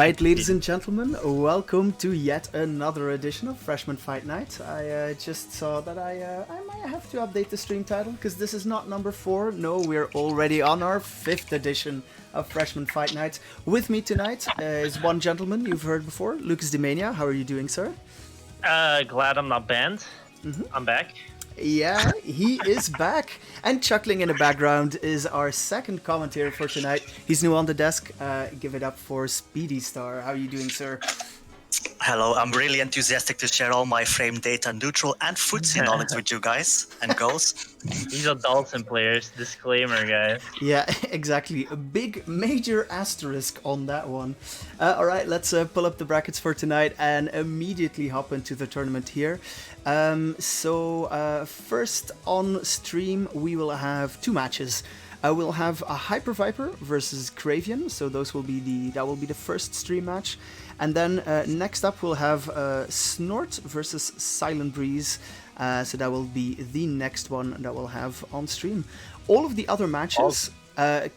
Alright, ladies and gentlemen, welcome to yet another edition of Freshman Fight Night. I just saw that I might have to update the stream title, because this is not number 4. No, we're already on our 5th edition of Freshman Fight Night. With me tonight is one gentleman you've heard before, Lucas Demania. How are you doing, sir? Glad I'm not banned. I'm back. Yeah, he is back. And chuckling in the background is our second commentator for tonight. He's new on the desk. Give it up for Speedy Star. How are you doing, sir? Hello, I'm really enthusiastic to share all my frame data, neutral and footsie knowledge with you guys and girls. These adults and players, disclaimer, guys. Yeah, exactly. A big, major asterisk on that one. Alright, let's pull up the brackets for tonight and immediately hop into the tournament here. First on stream, we will have 2 matches. We'll have a Hyper Viper versus Cravian, so that will be the first stream match. And then next up we'll have Snort versus Silent Breeze, so that will be the next one that we'll have on stream. All of the other matches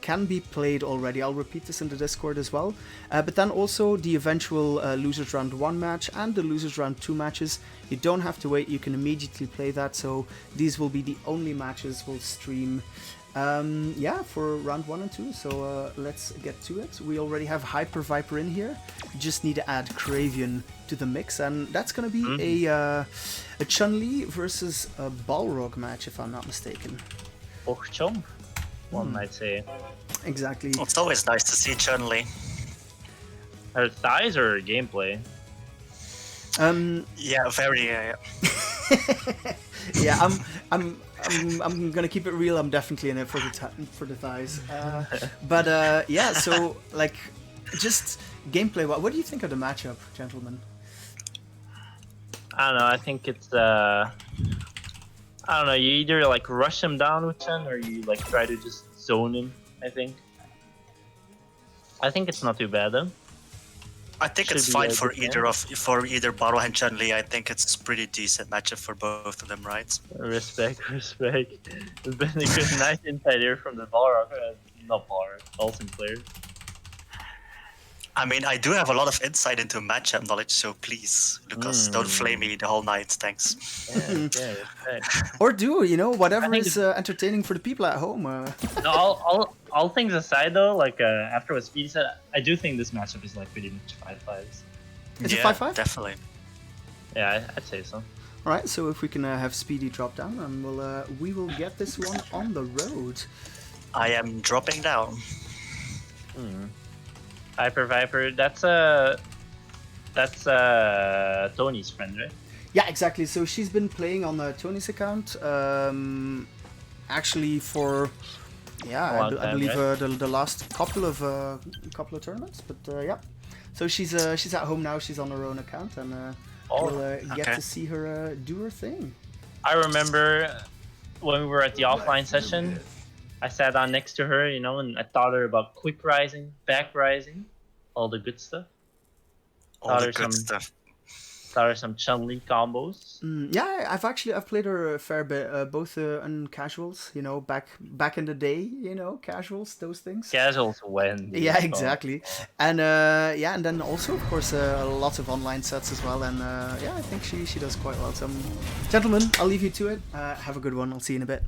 can be played already. I'll repeat this in the Discord as well. But then also the eventual Losers Round 1 match and the Losers Round 2 matches. You don't have to wait, you can immediately play that, so these will be the only matches we'll stream for round 1 and 2, so let's get to it. We already have Hyper Viper in here, just need to add Cravian to the mix, and that's gonna be a Chun-Li versus a Balrog match, if I'm not mistaken. Chum, one might say. Exactly. It's always nice to see Chun-Li. Her thighs or her gameplay? Yeah, very. Yeah, I'm gonna keep it real. I'm definitely in it for the thighs. Yeah, so like, just gameplay. What do you think of the matchup, gentlemen? I don't know. I think it's I don't know. You either like rush him down with Chen, or you like try to just zone him. I think it's not too bad though. I think it's fine for either Baro and Chun-Li. I think it's a pretty decent matchup for both of them, right? Respect. It's been a good nice insight here from the Balrog, not Balrog, Ultimate player. I mean, I do have a lot of insight into matchup knowledge, so please, Lucas, don't flame me the whole night, thanks. Yeah, respect. Or do, whatever is entertaining for the people at home. No, all things aside though, like after what Speedy said, I do think this matchup is like pretty much 5-5s. Is it 5-5? Definitely. Yeah, I'd say so. Alright, so if we can have Speedy drop down, and we will get this one on the road. I am dropping down. Hyper Viper, that's Tony's friend, right? Yeah, exactly. So she's been playing on Tony's account, actually for I believe right? the last couple of tournaments. But yeah, so she's at home now. She's on her own account, and we'll get to see her do her thing. I remember when we were at the offline session, I sat down next to her, and I taught her about quick rising, back rising, all the good stuff. All the good stuff. Taught her some Chun-Li combos. Yeah, I've played her a fair bit, both on casuals, back in the day, casuals, those things. Casuals when. Yeah, exactly. And and then also, of course, lots of online sets as well. And I think she does quite well. So, gentlemen, I'll leave you to it. Have a good one. I'll see you in a bit.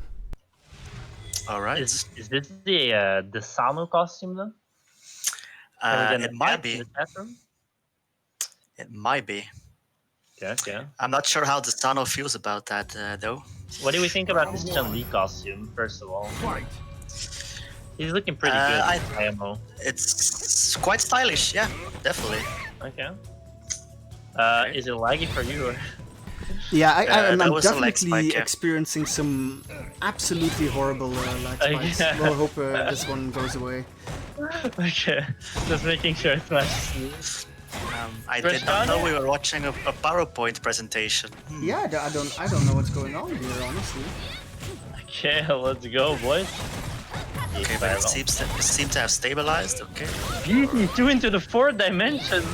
All right. Is this the Sano costume then? It might be. It might be. Yeah. I'm not sure how the Sano feels about that, though. What do we think about this Chun-Li costume, first of all? He's looking pretty good, IMO. It's quite stylish, yeah, definitely. Okay. Is it laggy for you? Or? Yeah, I'm definitely experiencing some absolutely horrible lag spikes. We'll hope this one goes away. Okay, just making sure it's not smooth. I did not know we were watching a PowerPoint presentation. Yeah, I don't know what's going on here, honestly. Okay, let's go, boys. Okay, but it seems to have stabilized. Okay. Beating 2 into the 4th dimension.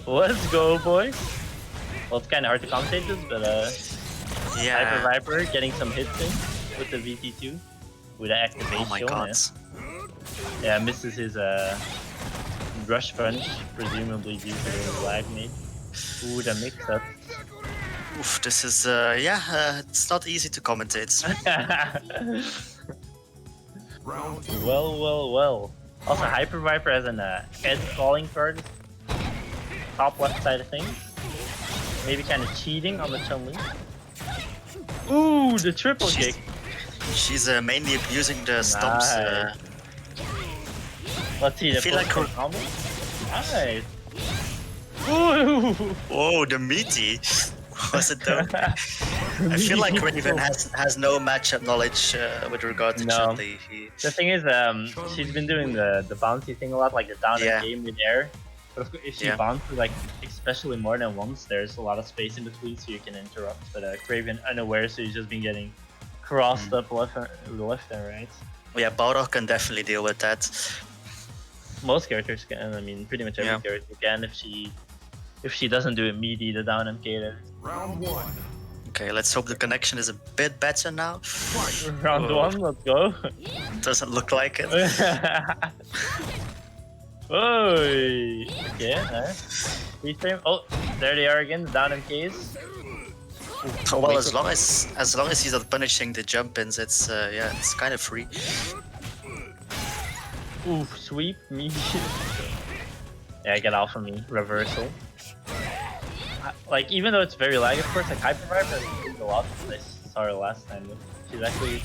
Let's go, boys. Well, it's kind of hard to commentate this, but yeah. Hyper Viper getting some hits in with the VT2 with the activation. Oh my god. Yeah, misses his rush punch, presumably due to the lag made. Ooh, the mix-up. Oof, this is it's not easy to commentate. Well. Also, Hyper Viper has an head calling card, top left side of things. Maybe kind of cheating on the Chun-Li. Ooh, the triple kick. She's mainly abusing the stomps. Nice. Let's see the feel like her- combo. Nice. Ooh. Whoa, the meaty. Was it though? I feel like Raven has no matchup knowledge with regard to Chun-Li. The thing is, she's been doing the bouncy thing a lot, like the down and game with air. But if she bounces, like, especially more than once, there's a lot of space in between, so you can interrupt. But Kraven unaware, so he's just been getting crossed up left and right. Yeah, Balrog can definitely deal with that. Most characters can. I mean, pretty much every character can if she doesn't do it meaty, the down MK there. Round 1. Okay, let's hope the connection is a bit better now. Round 1, let's go. Doesn't look like it. Oy! Okay, nice. Free frame. Oh, there they are again, down MKs. Oh, well, as long as he's not punishing the jump ins, it's it's kind of free. Ooh, sweep me. Yeah, get out from me. Reversal. Like, even though it's very lag, of course, like Hyper Viper has improved a lot since I saw her last time. But she's actually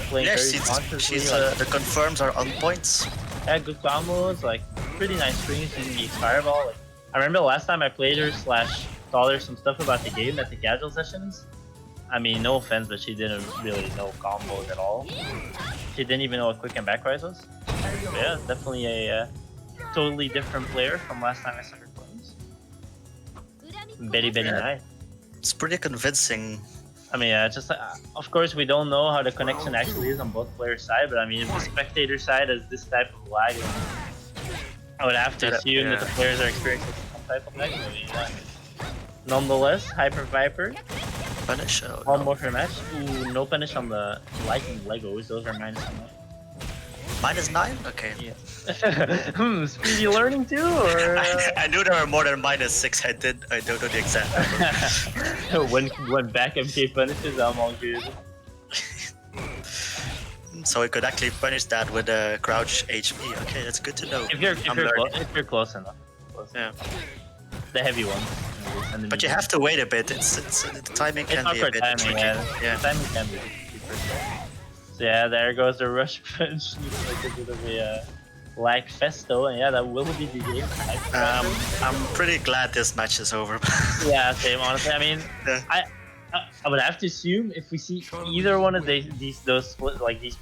playing very consciously. The confirms are on points. Yeah, good combos, like pretty nice strings using the Fireball. Like, I remember the last time I played her / taught her some stuff about the game at the casual sessions. I mean, no offense, but she didn't really know combos at all. She didn't even know what quick and back rise was. So yeah, definitely a totally different player from last time I saw her playing. Very nice. It's pretty convincing. I mean, yeah, just of course we don't know how the connection actually is on both players' side, but I mean, if the spectator side has this type of lag, I would have to assume that the players are experiencing some type of lag. Nonetheless, Hyper Viper. Punish. One more for match. Ooh, no punish on the lightning Legos. Those are -9. -9? Okay. Yeah. Speedy learning too, or I knew there were more than -6. I don't know the exact number. when back MK punishes, I'm all good. So we could actually punish that with a crouch HP. Okay, that's good to know. If you're close enough. The heavy one. But you have to wait a bit. The timing can be a bit tricky. Yeah. The timing can be super slow. So yeah, there goes the rush punch. Like a bit of a lag festo, and yeah, that will be the game. I'm pretty glad this match is over. Yeah, same. Honestly, I mean, I would have to assume if we see either one of these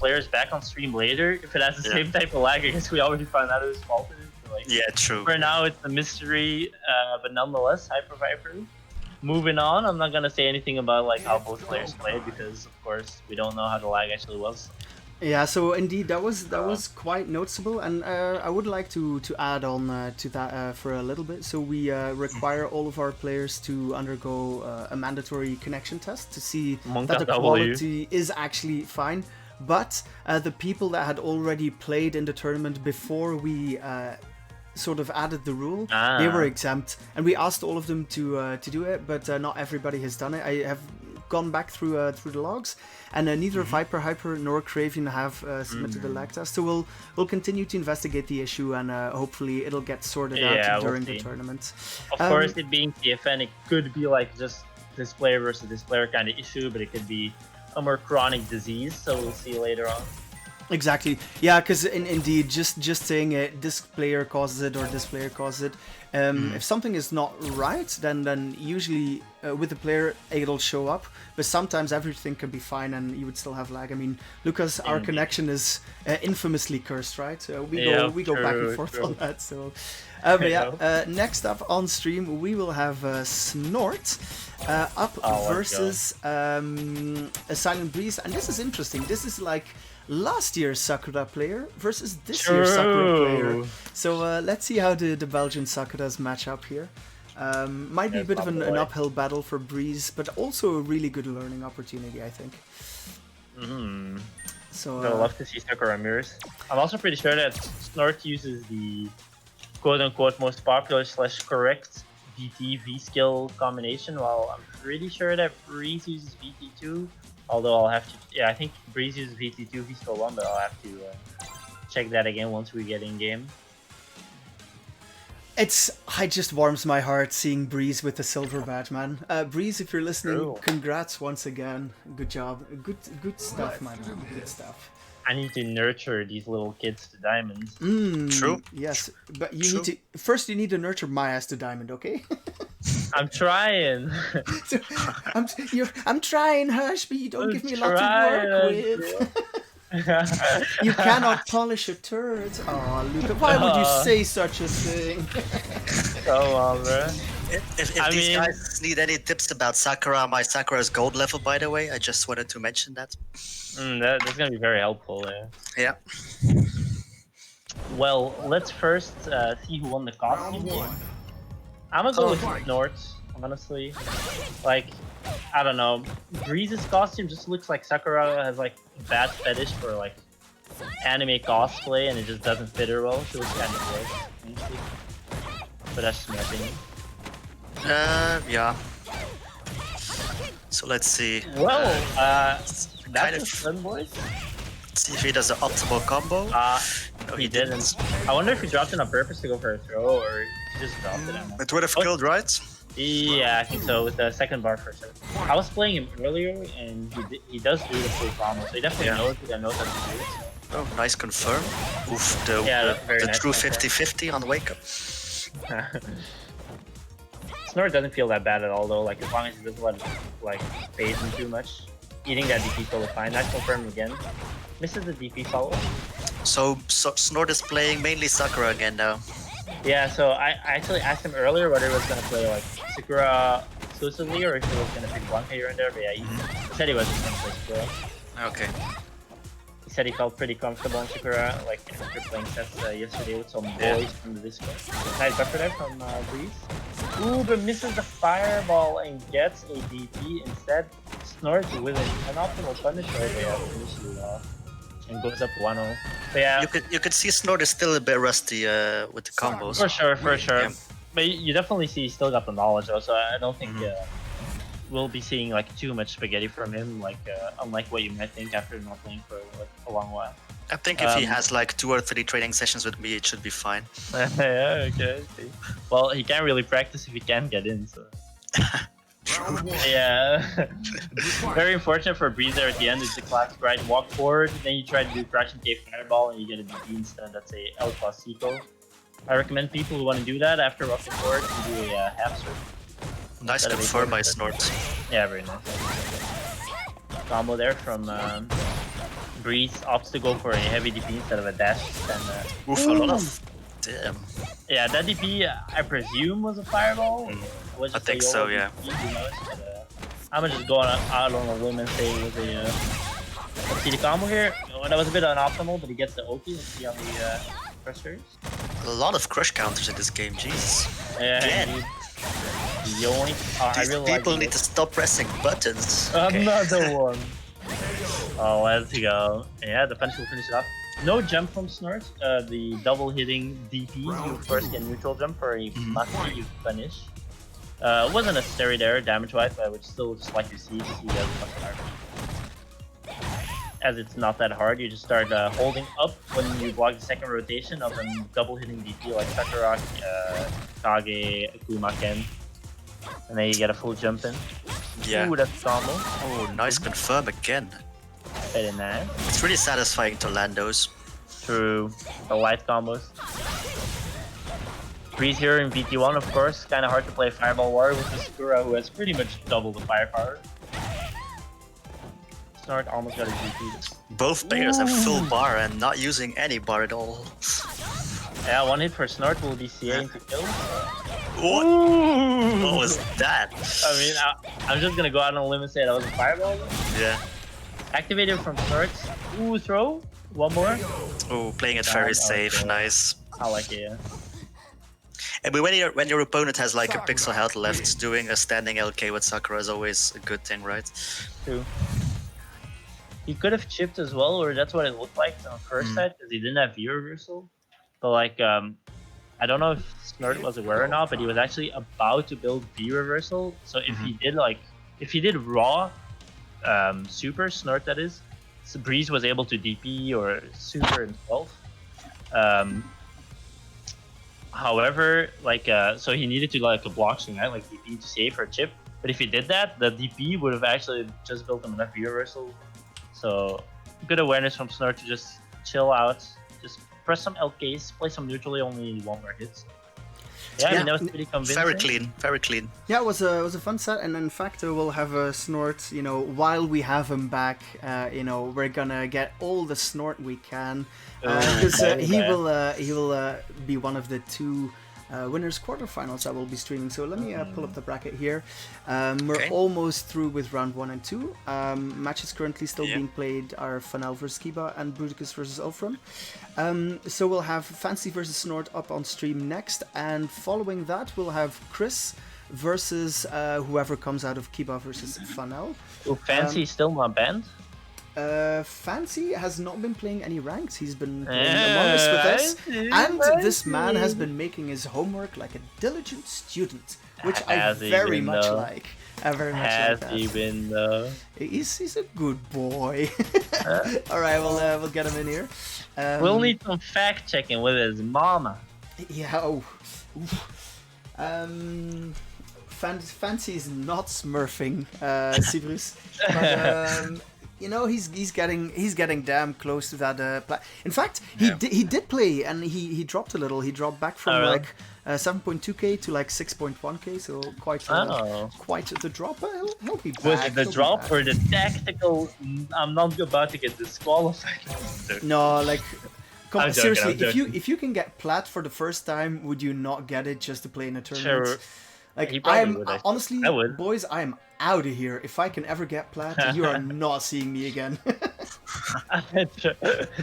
players back on stream later, if it has the same type of lag, I guess we already found out whose fault it is. So, like, yeah, true. For now, it's a mystery, but nonetheless, Hyper Viper. Moving on, I'm not gonna say anything about like how both players played because, of course, we don't know how the lag actually was. Yeah, so indeed that was quite noticeable, and I would like to add on to that for a little bit. So we require all of our players to undergo a mandatory connection test to see that the quality is actually fine. But the people that had already played in the tournament before we sort of added the rule, they were exempt, and we asked all of them to do it, but not everybody has done it. I have gone back through the logs, and neither Hyper nor Kraven have submitted a lag test. So we'll continue to investigate the issue, and hopefully it'll get sorted out during the tournament. Of course, it being TFN, it could be like just this player versus this player kind of issue, but it could be a more chronic disease. So we'll see later on. Exactly. Yeah, because indeed, just saying this player causes it or this player causes it. If something is not right, then usually with the player it'll show up. But sometimes everything can be fine and you would still have lag. I mean, Lucas, our connection is infamously cursed, right? We go back and forth on that. So, but yeah. Next up on stream we will have Snort up versus a Silent Breeze, and this is interesting. This is like last year's Sakura player versus this year's Sakura player. So let's see how the Belgian Sakuras match up here. Might be a bit of an uphill battle for Breeze, but also a really good learning opportunity, I think. So I'd love to see Sakura mirrors. I'm also pretty sure that Snort uses the quote-unquote most popular slash correct VT V-skill combination. While I'm pretty sure that Breeze uses VT2, although I'll have to. Yeah, I think Breeze uses VT2 V-skill 1, but I'll have to check that again once we get in game. It just warms my heart seeing Breeze with the silver badge, man. Breeze, if you're listening, True. congrats once again. Good job. Good stuff, my man. Good stuff. I need to nurture these little kids to diamonds. True. Yes, but you True. need to first. You need to nurture my ass to diamond, okay? I'm trying. I'm trying, Hush, but you don't I'm give me a lot to work with. trying. You cannot polish a turd. Oh, Luca, why would you say such a thing? Come on, bro. If I these mean- guys need any tips about Sakura, my Sakura is gold level, by the way. I just wanted to mention that. That's gonna be very helpful. Yeah. Yeah. Well, let's first see who won the costume game. I'm gonna go with Snorts, honestly. Like, I don't know. Breeze's costume just looks like Sakura has like bad fetish for like anime cosplay, and it just doesn't fit her well. She looks kind of gross, honestly. But that's just my opinion. Yeah. So let's see. Well, Kind that's of- a fun, boys. Let's see if he does the optimal combo. No, He didn't. I wonder if he dropped it on purpose to go for a throw, or he just dropped it. I don't know. It would have killed, right? Yeah, I think so, with the second bar for sure. I was playing him earlier, and he does do the full combo, so he definitely knows it and knows how to do it. Oh, nice confirm. Oof, the, Yeah, the, very the nice true confirm. 50-50 on wake up. So. Snort doesn't feel that bad at all, though, like as long as he doesn't let it like phase him too much. Eating that DP is totally fine. Nice confirm again. Misses the DP follow. So Snort is playing mainly Sakura again now. Yeah, so I actually asked him earlier whether he was gonna play like Sakura exclusively or if he was gonna pick Blanca here and there, but yeah, he said he was just gonna play Sakura. Okay. He said he felt pretty comfortable in Sakura, like after playing sets yesterday with some boys from the Discord. Nice buffer there from Breeze. Ooh, but misses the fireball and gets a DP instead. Snorts with an optimal punish right there, finishes it off. And goes up 1-0. But yeah, You could see Snort is still a bit rusty with the combos. for sure. Yeah. But you definitely see he's still got the knowledge though, so I don't think we'll be seeing like too much spaghetti from him, like unlike what you might think after not playing for like a long while. I think if he has like 2 or 3 training sessions with me, it should be fine. Yeah, okay. Well, he can't really practice if he can't get in, so. Yeah. Very unfortunate for Breeze there at the end. It's the classic right walk forward, then you try to do Crouching Cave Fireball and you get a DP instead. That's a El Clasico. I recommend people who want to do that after walking forward to do a half circle. Nice That'd be confirm by perfect. Snort. Yeah, very nice. Combo there from Breeze opts to go for a heavy DP instead of a dash. And, Oof, a lot of... Damn. yeah, that DP I presume was a fireball. Was I just think a so, YOLO yeah. DP, who knows, but, I'm gonna just go out on a limb and say it was a. Let's see the combo here. Oh, that was a bit unoptimal, but he gets the Oki. Let's see on the thrusters. A lot of crush counters in this game, Jesus. Yeah, Again. indeed. Yoink. I These really people like need to stop pressing buttons. Okay. Another one. Oh, let's go. Yeah, the punish will finish it up. No jump from Snort. The double hitting DP, you of course get neutral jump for a must you punish. Wasn't necessary there damage wise, but I would still just like to see as much RP. As it's not that hard, you just start holding up when you block the second rotation of a double hitting DP like Sakura, Kage, Akuma, Ken. And then you get a full jump in. Yeah. Ooh, that's combo. Oh, nice confirm again. Very nice. It's really satisfying to land those. True. The light combos. Breeze here in VT1, of course. Kind of hard to play Fireball Warrior with the Sakura, who has pretty much double the firepower. Snort almost got a GP. Both players have full bar and not using any bar at all. Yeah, one hit for Snort will be CA into kill. What? What was that? I mean, I'm just gonna go out on a limb and say that was a Fireball. Yeah. Activated from Snort. Ooh, throw. One more. Oh, playing it very safe, nice. I like it, yeah. And when your opponent has like a pixel health left, doing a standing LK with Sakura is always a good thing, right? True. He could have chipped as well, or that's what it looked like on the first side, because he didn't have V reversal. But like, I don't know if Snort was aware or not, but he was actually about to build V reversal. So if he did raw super Snort, that is, so Breeze was able to DP or super himself. However, so he needed to like a block swing, right? Like DP to save for a chip. But if he did that, the DP would have actually just built him enough V reversal. So good awareness from Snort to just chill out, just press some LKs, play some neutrally only 1 more hits. Yeah, I mean, that was pretty convincing. Very clean, very clean. Yeah, it was a fun set, and in fact, we'll have a Snort. You know, while we have him back, you know, we're gonna get all the Snort we can, because he will be one of the 2 winners quarterfinals that we'll be streaming. So let me pull up the bracket here. We're almost through with round 1 and 2. Matches currently still being played are Fanel versus Kiba and Bruticus versus Ulfram. So we'll have Fancy versus Snort up on stream next, and following that we'll have Chris versus whoever comes out of Kiba versus Fanel. Oh, Fancy still not banned? Fancy has not been playing any ranks. He's been playing Among Us with us, and this man has been making his homework like a diligent student, which I very much like. I very much like that. Has he been though? He's a good boy. All right, we'll get him in here. We'll need some fact checking with his mama. Yeah. Oh. Fancy is not smurfing, Sibrus, but you know, he's getting damn close to that. In fact, he did play, and he dropped a little. He dropped back from like 7.2k to like 6.1k, so quite the drop. He'll be back. Was it the drop or the tactical? I'm not about to get disqualified. No, like. Come on, joking, seriously, if you can get plat for the first time, would you not get it just to play in a tournament? Sure. Like honestly, boys, I'm out of here. If I can ever get plat, you are not seeing me again.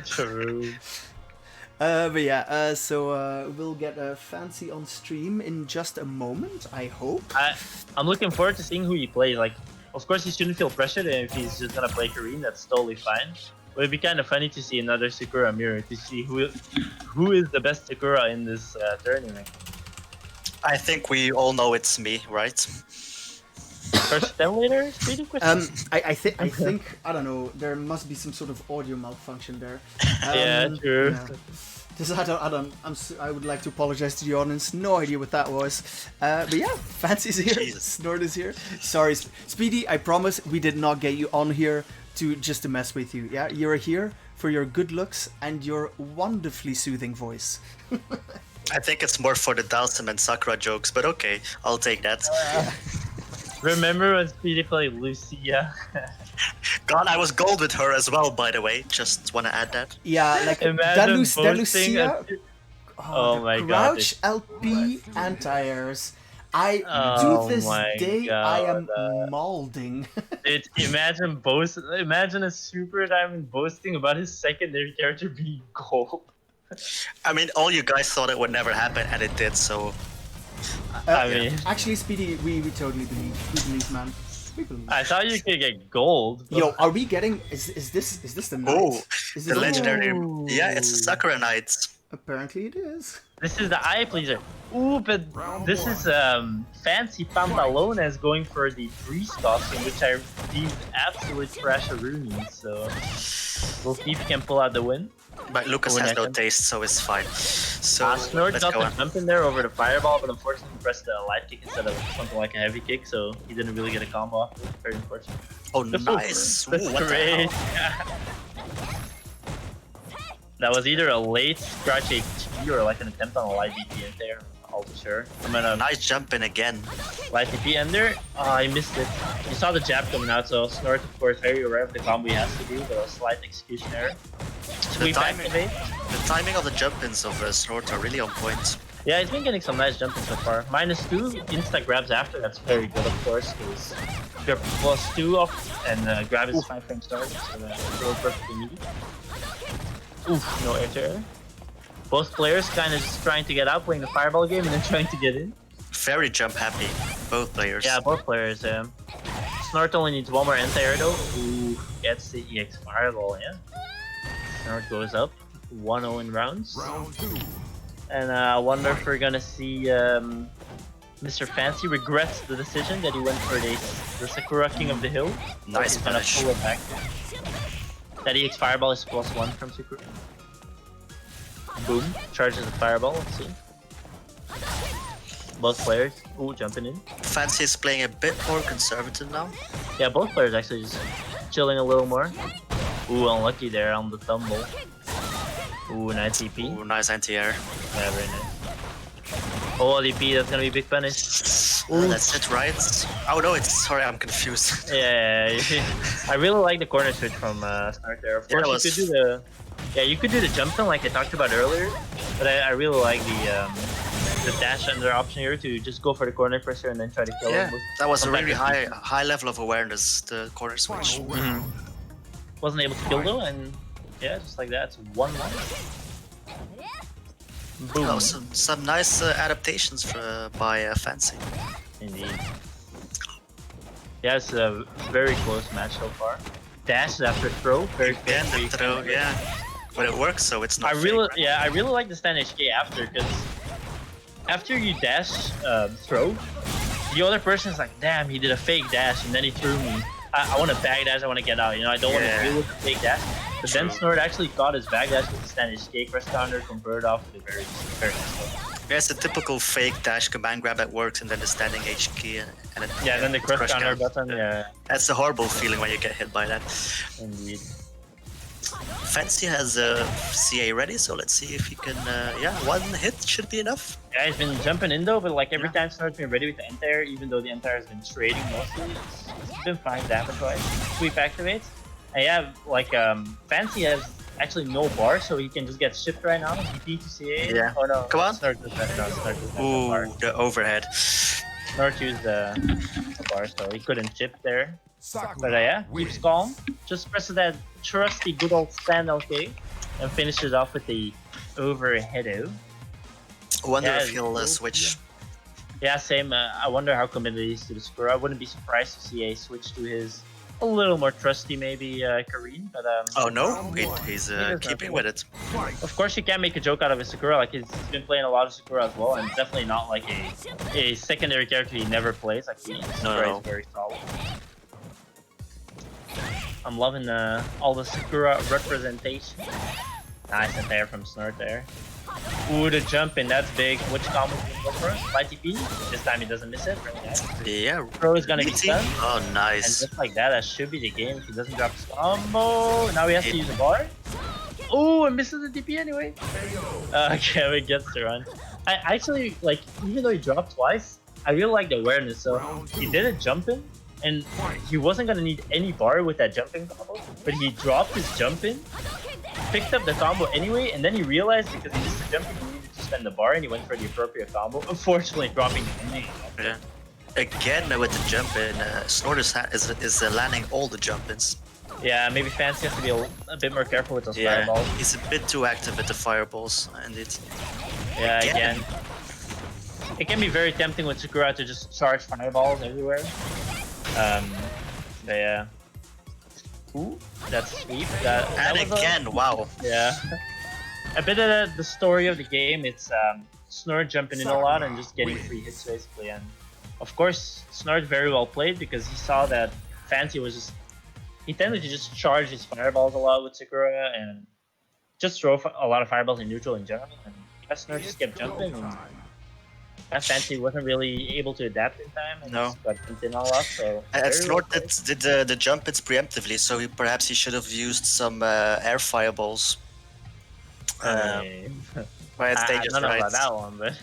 True. But yeah, so we'll get Fancy on stream in just a moment, I hope. I'm looking forward to seeing who he plays. Like, of course, he shouldn't feel pressured, and if he's just gonna play Karine, that's totally fine. But it'd be kind of funny to see another Sakura mirror to see who is the best Sakura in this tournament. I think we all know it's me, right? First then later, I think I don't know. There must be some sort of audio malfunction there. Yeah, true. Yeah. I would like to apologize to the audience. No idea what that was. But yeah, Fancy's here. Jesus. Snort is here. Sorry, Speedy. I promise we did not get you on here to mess with you. Yeah, you're here for your good looks and your wonderfully soothing voice. I think it's more for the Dalsum and Sakura jokes, but okay, I'll take that. Remember when Speedy played Lucia? God, I was gold with her as well, by the way. Just want to add that. Yeah, like that Lucia. Oh my god. Crouch LP anti-airs. To this day, I am molding. Imagine a Super Diamond boasting about his secondary character being gold. I mean, all you guys thought it would never happen, and it did, so... I mean... Actually, Speedy, we totally believe. We believe, man. We believe. I thought you could get gold. Yo, are we getting... Is this the knight? Oh, is the legendary... Yeah, it's the Sakura Knights. Apparently it is. This is the eye pleaser. Ooh, but this is Fancy Pantalones going for the Breeze costume, which I deemed absolute trash Rooney, so we'll see if he can pull out the win. But Lucas has no taste, so it's fine. So Snort let's got go the on. jump in there over the fireball, but unfortunately he pressed the light kick instead of something like a heavy kick, so he didn't really get a combo off. Very unfortunate. Oh, nice. That's Ooh, what the great. hell? That was either a late scratch HP or like an attempt on a light DP in there. All for sure. I'm gonna Nice jump in again. light DP in there. Oh, I missed it. You saw the jab coming out, so Snort, of course, very aware of the combo he has to do, but a slight execution error. The timing of the jump ins of Snort are really on point. Yeah, he's been getting some nice jump ins so far. -2, insta grabs after, that's very good, of course, because you're +2 off and grab is 5 frame start, so that's really perfectly needed. Oof, no air to air. Both players kind of just trying to get out, playing the fireball game, and then trying to get in. Very jump happy, both players. Yeah, both players. Snort only needs one more anti-air though. Ooh, gets the EX fireball, yeah. Snort goes up, 1-0 in rounds. And I wonder if we're gonna see Mr. Fancy regrets the decision that he went for the Sakura King of the Hill. Nice He's gonna punish. pull it back. That EX Fireball is +1 from Sakura. Boom, charges the Fireball, let's see. Both players, ooh, jumping in. Fancy is playing a bit more conservative now. Yeah, both players actually just chilling a little more. Ooh, unlucky there on the tumble. Ooh, nice DP. Ooh, nice anti-air. Yeah, very nice. Oh, DP, that's gonna be big punish. That's it, right? Oh no, sorry, I'm confused. Yeah, I really like the corner switch from Snart there. Of course, you could do the you could do the jump in like I talked about earlier, but I really like the dash under option here to just go for the corner pressure and then try to kill him. With that was a some really type of high level of awareness, the corner switch. Wasn't able to kill though, and yeah, just like that, it's 1-1. Boom. Oh, some nice adaptations by Fancy. Indeed. Yeah, it's a very close match so far. Dash after throw, very Again, the throw, yeah. But it works, so it's not I really like the stand HK after, because after you dash throw, the other person is like, damn, he did a fake dash and then he threw me. I want to back dash, I want to get out, you know, I don't want to deal with the fake dash. But then Snort actually got his back dash with the stand HK, press counter, convert off to very nice. Yeah, it's a typical fake dash command grab that works, and then the standing HK, and then the crush counter button, yeah. That's a horrible feeling when you get hit by that. Indeed. Fancy has CA ready, so let's see if he can, one hit should be enough. Yeah, he's been jumping in though, but like every time Snort's been ready with the anti-air, even though the anti-air has been trading mostly, it's been fine damage-wise. Sweep activates. And yeah, like Fancy has actually no bar, so he can just get shipped right now. DP to CA. Yeah. Oh no. Come on. Snort does that. No, Snort does that. Ooh, the overhead. Snort used the bar, so he couldn't chip there. But yeah, keeps calm. Just presses that trusty good old stand LK and finishes off with the overhead. I wonder if he'll switch. Yeah, same. I wonder how committed he is to the score. I wouldn't be surprised to see a switch to his a little more trusty, maybe Kareen. But oh no, he's keeping with it. Of course, you can't make a joke out of his Sakura. Like he's been playing a lot of Sakura as well, and it's definitely not like a secondary character he never plays. Like Sakura is very solid. I'm loving all the Sakura representation. Nice and there from Snort there. Ooh, the jump in, that's big. Which combo is going to go first? Light TP. This time he doesn't miss it. Really nice. Yeah. Pro is going to be stunned. Oh, nice. And just like that, that should be the game if he doesn't drop his combo. Now he has to use a bar. Oh, and misses the TP anyway. Okay, it gets the run. I actually, like, even though he dropped twice, I really like the awareness. So he did a jump in, and he wasn't going to need any bar with that jumping combo, but he dropped his jump in, picked up the combo anyway, and then he realized because he used to jump in, he needed to spend the bar, and he went for the appropriate combo, unfortunately dropping the ending. Yeah. Again with the jump in, Snort is landing all the jump ins. Yeah, maybe Fancy has to be a bit more careful with those fireballs. He's a bit too active with the fireballs, indeed. Yeah, again. It can be very tempting with Sakura to just charge fireballs everywhere. But yeah. Ooh, that's sweep. And again, wow. Yeah. A bit of the story of the game, it's Snort jumping in a lot and just getting free hits basically. And of course, Snort very well played because he saw that Fancy was just... He tended to just charge his fireballs a lot with Sakura and just throw a lot of fireballs in neutral in general. And Snort just kept jumping. And Fancy wasn't really able to adapt in time and just got jumped in a lot. So and Snort did the jump ins preemptively, so perhaps he should have used some air fireballs. But it's dangerous, I don't know right? about that one, but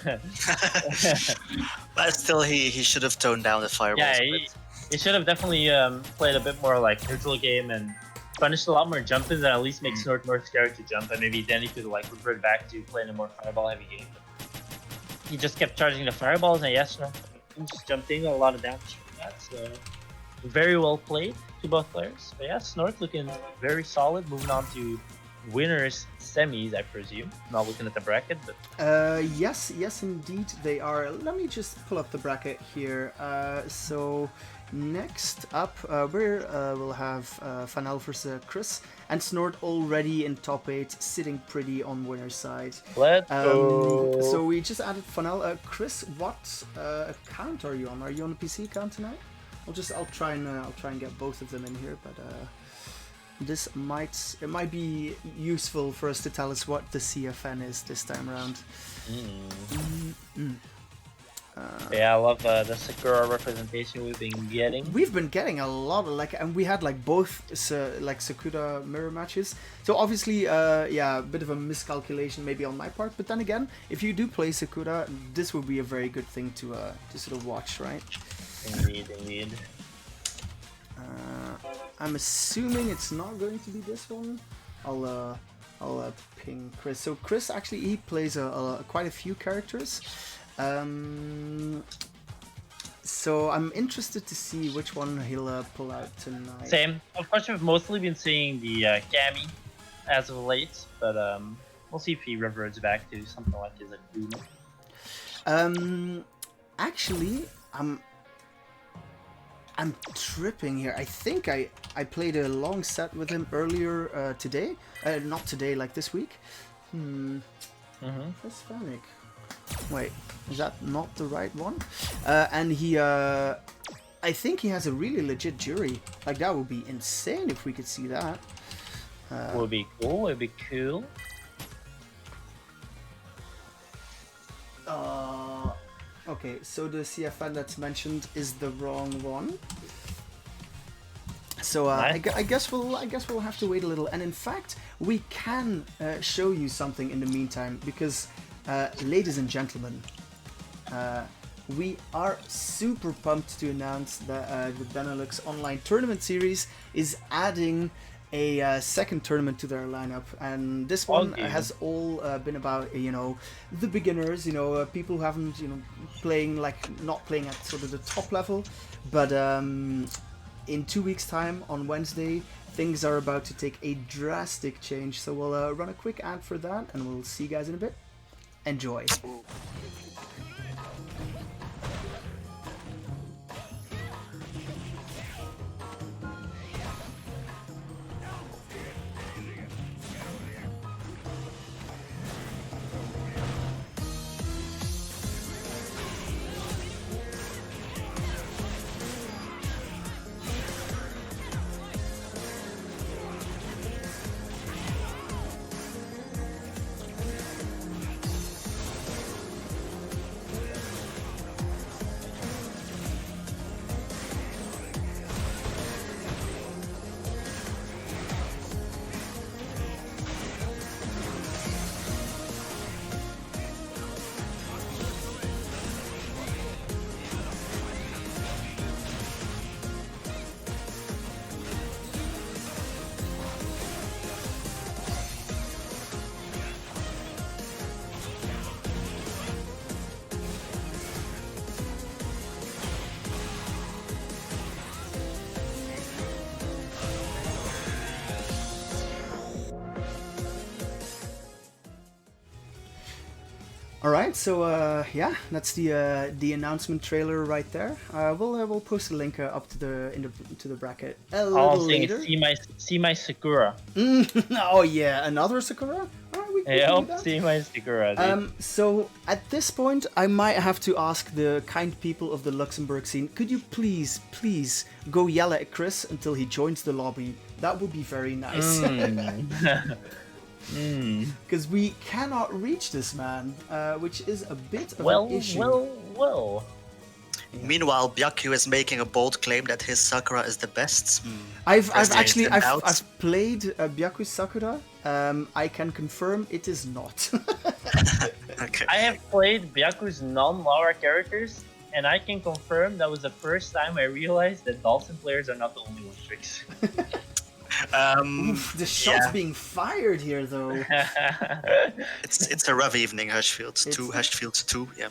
but still, he should have toned down the fireballs. Yeah, he should have definitely played a bit more like neutral game and punished a lot more jump ins and at least make Snort more scared to jump, and maybe then he could like revert back to playing a more fireball heavy game. He just kept charging the fireballs, and yes, just jumped in, a lot of damage from that. So very well played to both players. But yeah, Snort looking very solid. Moving on to winners semis, I presume. Not looking at the bracket, but Yes, indeed they are. Let me just pull up the bracket here. So next up, we'll have Fanal versus Chris, and Snort already in top 8, sitting pretty on winner's side. let's go. So we just added Fanal. Chris, what account are you on? Are you on the PC account tonight? I'll try and get both of them in here, but it might be useful for us to tell us what the CFN is this time around. Yeah, I love the Sakura representation we've been getting. We've been getting a lot of and we had both Sakura mirror matches. So obviously, a bit of a miscalculation maybe on my part. But then again, if you do play Sakura, this would be a very good thing to sort of watch, right? Indeed. I'm assuming it's not going to be this one. I'll ping Chris. So Chris actually he plays quite a few characters. So I'm interested to see which one he'll pull out tonight. Same. Of course, we've mostly been seeing the Cammy as of late, but we'll see if he reverts back to something like his Akuma. Actually, I'm tripping here. I think I played a long set with him earlier today. Not today, like this week. Hispanic. Wait, is that not the right one? And he, I think he has a really legit jury. Like, that would be insane if we could see that. Would be cool. Would be cool. Okay, so the CFN that's mentioned is the wrong one. So Nice. I guess we'll have to wait a little. And in fact, we can show you something in the meantime because, ladies and gentlemen, we are super pumped to announce that the Benelux Online Tournament Series is adding a second tournament to their lineup, and this one has all been about the beginners, people who haven't not playing at sort of the top level, but in 2 weeks time on Wednesday things are about to take a drastic change, so we'll run a quick ad for that and we'll see you guys in a bit. Enjoy. Alright, so yeah, that's the announcement trailer right there. We'll post a link up to the bracket a little later. See my Sakura. Oh yeah, another Sakura? Alright, we can do that. See my Sakura. Dude. So at this point, I might have to ask the kind people of the Luxembourg scene, could you please go yell at Chris until he joins the lobby? That would be very nice. Because we cannot reach this man, which is a bit of an issue. Well. Yeah. Meanwhile, Byaku is making a bold claim that his Sakura is the best. I've played Byaku's Sakura. I can confirm it is not. Okay. I have played Byaku's non-Laura characters, and I can confirm that was the first time I realized that Dalton players are not the only one tricks. The shot's being fired here, though. It's a rough evening, Hushfields. Hushfields 2, yeah.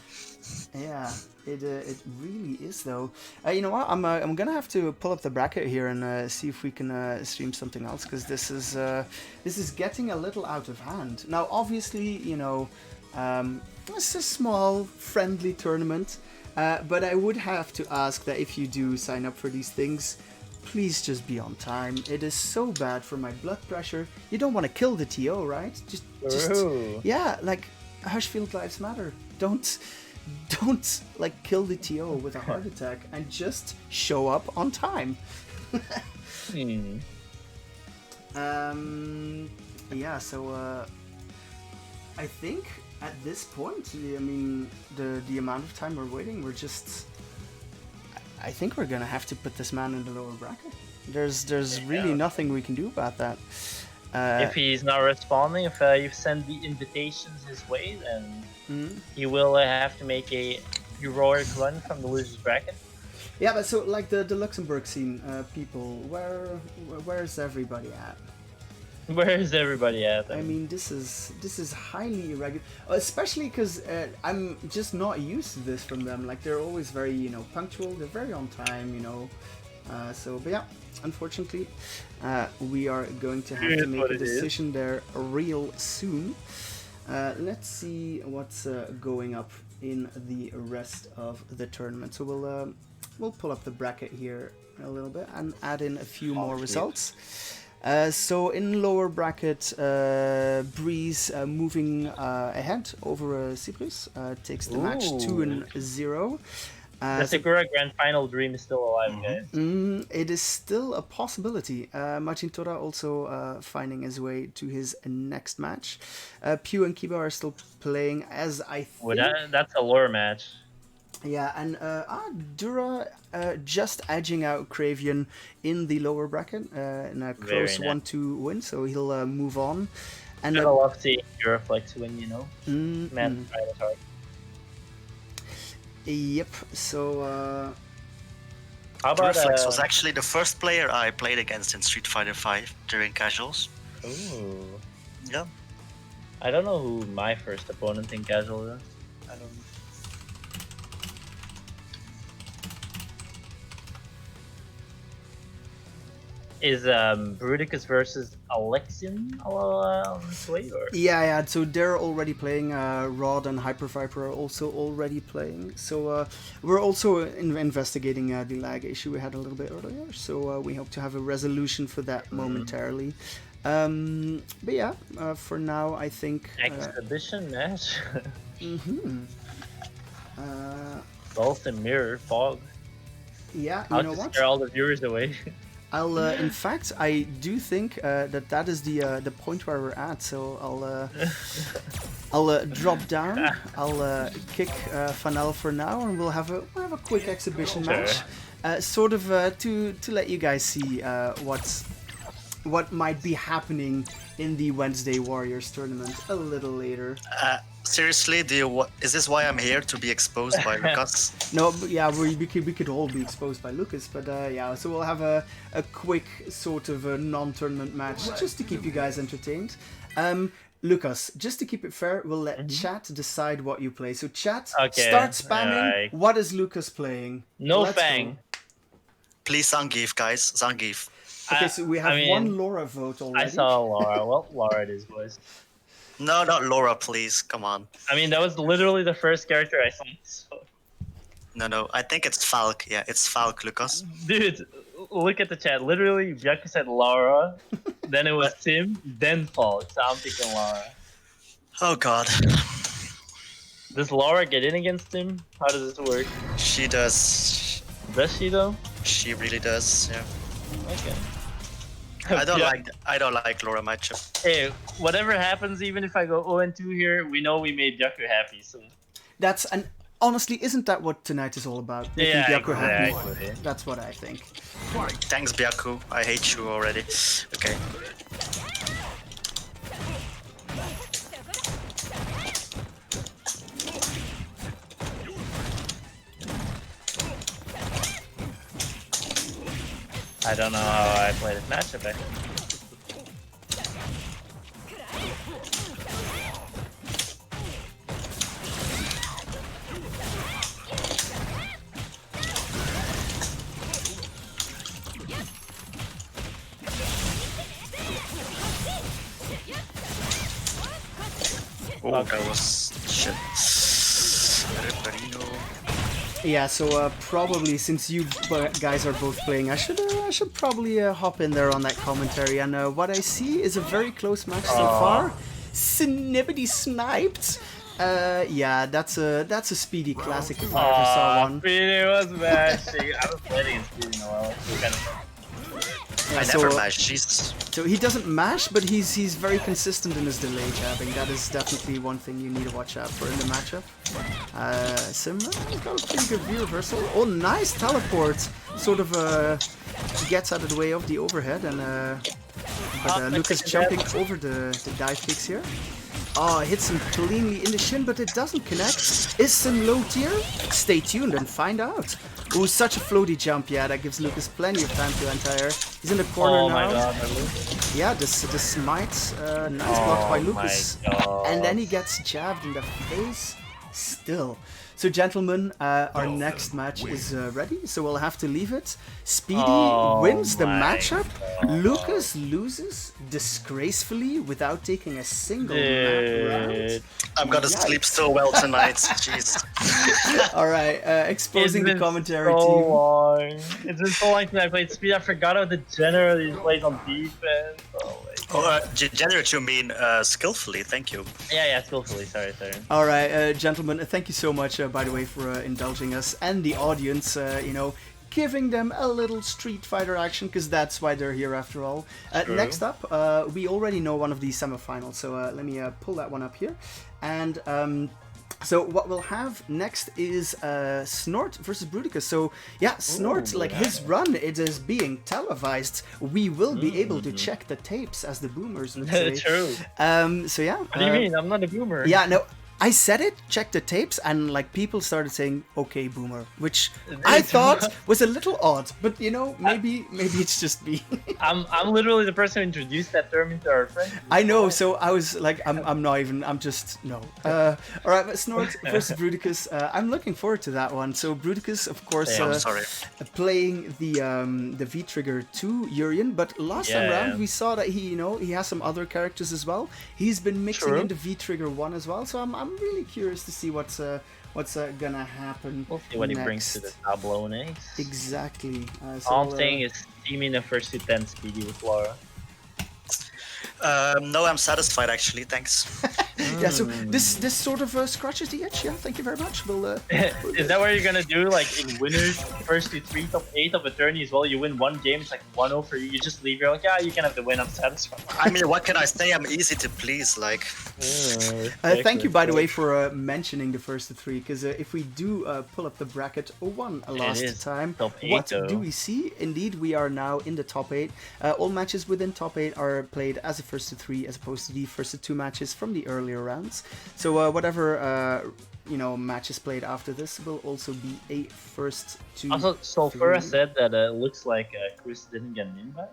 Yeah. It really is though. You know what? I'm gonna have to pull up the bracket here and see if we can stream something else, because this is getting a little out of hand. Now, obviously, you know, it's a small friendly tournament, but I would have to ask that if you do sign up for these things, please just be on time. It is so bad for my blood pressure. You don't want to kill the TO, right? Just yeah, like Hushfield lives matter. Don't like kill the TO with a heart attack, and just show up on time. Yeah, so I think at this point, I mean, the amount of time we're waiting, I think we're gonna have to put this man in the lower bracket. There's really nothing we can do about that. If he's not responding, if you send the invitations his way, then he will have to make a heroic run from the losers bracket. Yeah, but so like the Luxembourg scene, people, where's everybody at? Where is everybody at? I mean, this is highly irregular, especially because I'm just not used to this from them. Like, they're always very, you know, punctual. They're very on time, you know. But yeah, unfortunately, we are going to have to make a decision there real soon. Let's see what's going up in the rest of the tournament. So we'll pull up the bracket here a little bit and add in a few more results. So in lower bracket, Breeze moving ahead over Cyprus, takes the match 2-0. The Segura Grand Final dream is still alive, guys. It is still a possibility. Martin Tora also finding his way to his next match. Pew and Kiba are still playing, as I think. Well, that's a lore match. Yeah, and Dura just edging out Cravian in the lower bracket in a close 1-2 win, so he'll move on. And I love seeing Euroflex win, you know? Man, right, that's hard. Yep, so... How about... Euroflex was actually the first player I played against in Street Fighter V during casuals. Ooh. Yeah. I don't know who my first opponent in casual is. I don't know. Is Bruticus versus Alexian on this way? Or? Yeah, so they're already playing. Rod and Hyper Viper are also already playing. So we're also investigating the lag issue we had a little bit earlier. So we hope to have a resolution for that momentarily. But yeah, for now, I think... Exhibition match? Dolphin Mirror, Fog. Yeah, you know what? Scare all the viewers away. I'll, in fact, I do think that is the point where we're at. So I'll drop down. I'll kick Fanel for now, and we'll have a quick exhibition match, sort of to let you guys see what might be happening in the Wednesday Warriors tournament a little later. Seriously, is this why I'm here, to be exposed by Lucas? No, but yeah, we could all be exposed by Lucas, but yeah, so we'll have a quick sort of a non-tournament match just to keep you guys entertained. Lucas, just to keep it fair, we'll let chat decide what you play. So chat, start spamming. What is Lucas playing? No Fang. Please Zangief, guys. Zangief. Okay, so we have one Laura vote already. I saw Laura. Well, Laura it is, boys. No, not Laura, please. Come on. I mean, that was literally the first character I saw. So. No, I think it's Falk. Yeah, it's Falk, Lucas. Dude, look at the chat. Literally, Byaku said Laura, then it was Tim, then Falk. So I'm picking Laura. Oh god. Does Laura get in against him? How does this work? She does. Does she though? She really does, yeah. Okay. I don't like Laura matchup. Hey, whatever happens, even if I go 0-2 here, we know we made Byaku happy. So honestly, isn't that what tonight is all about? Making Byaku happy. That's what I think. Thanks, Byaku. I hate you already. Okay. I don't know how I play this matchup actually. Oh, that was shit. Reparino. Yeah, so probably since you guys are both playing, I should probably hop in there on that commentary. And what I see is a very close match so far. Snippety sniped. Yeah, that's a Speedy classic if I ever saw one. Speedy was mashing. I haven't played against Speedy in a while. So kind of... Yeah, I never mash, Jesus. So he doesn't mash, but he's very consistent in his delay jabbing. That is definitely one thing you need to watch out for in the matchup. Simra got a pretty good view reversal. Oh, nice teleport! Sort of gets out of the way of the overhead, and but Lucas jumping over the dive kicks here. Oh, hits him cleanly in the shin, but it doesn't connect. Is Sim low tier? Stay tuned and find out. Ooh, such a floaty jump. Yeah, that gives Lucas plenty of time to anti-air. He's in the corner now. Oh my god, yeah, the smite, nice blocked by Lucas. And then he gets jabbed in the face still. So gentlemen, our next match is ready, so we'll have to leave it. Speedy wins the matchup. Lucas loses disgracefully without taking a single map round. I'm gonna sleep so well tonight. Jeez. Alright, exposing the commentary so team. Long. It's been so long since I played Speed. I forgot how the general he plays on defense. Generate, you mean skillfully, thank you. Yeah, skillfully. Sorry. Alright, gentlemen, thank you so much, by the way, for indulging us and the audience, you know, giving them a little Street Fighter action, because that's why they're here after all. Next up, we already know one of the semifinals, so let me pull that one up here. And so what we'll have next is Snort versus Bruticus. So yeah, Snort, like his run, it is being televised. We will be able to check the tapes, as the boomers would say. True. So yeah. What do you mean? I'm not a boomer. Yeah, no. I said it, check the tapes, and like people started saying, "Okay, boomer," which I thought was a little odd, but you know, maybe it's just me. I'm literally the person who introduced that term into our friends. I know, so I was like, I'm not even, I'm just no. All right, but Snort versus Bruticus. I'm looking forward to that one. So Bruticus, of course, playing the V Trigger 2 Urian, but last time around we saw that he has some other characters as well. He's been mixing into V Trigger 1 as well, so I'm really curious to see what's gonna happen. We'll see what he brings to the tableau next. Exactly. All I'm saying is team in the first to 10 Speedy with Laura. No, I'm satisfied actually, thanks. Yeah, so this sort of scratches the itch. Yeah, thank you very much. We'll, is that what you're gonna do? Like in winners, first to 3 top 8 of a tourney as well. You win one game, it's like 1-0 for you. You just leave. You're like, yeah, you can have the win. I'm satisfied. I mean, what can I say? I'm easy to please. Like. Thank you, by the way, for mentioning the first to 3. Because if we do pull up the bracket one last time, top 8, what do we see? Indeed, we are now in the top 8. All matches within top 8 are played as a first to 3, as opposed to the first to 2 matches from the earlier rounds. So whatever matches played after this will also be a first to. Also, Sulfura said that it looks like Chris didn't get an invite.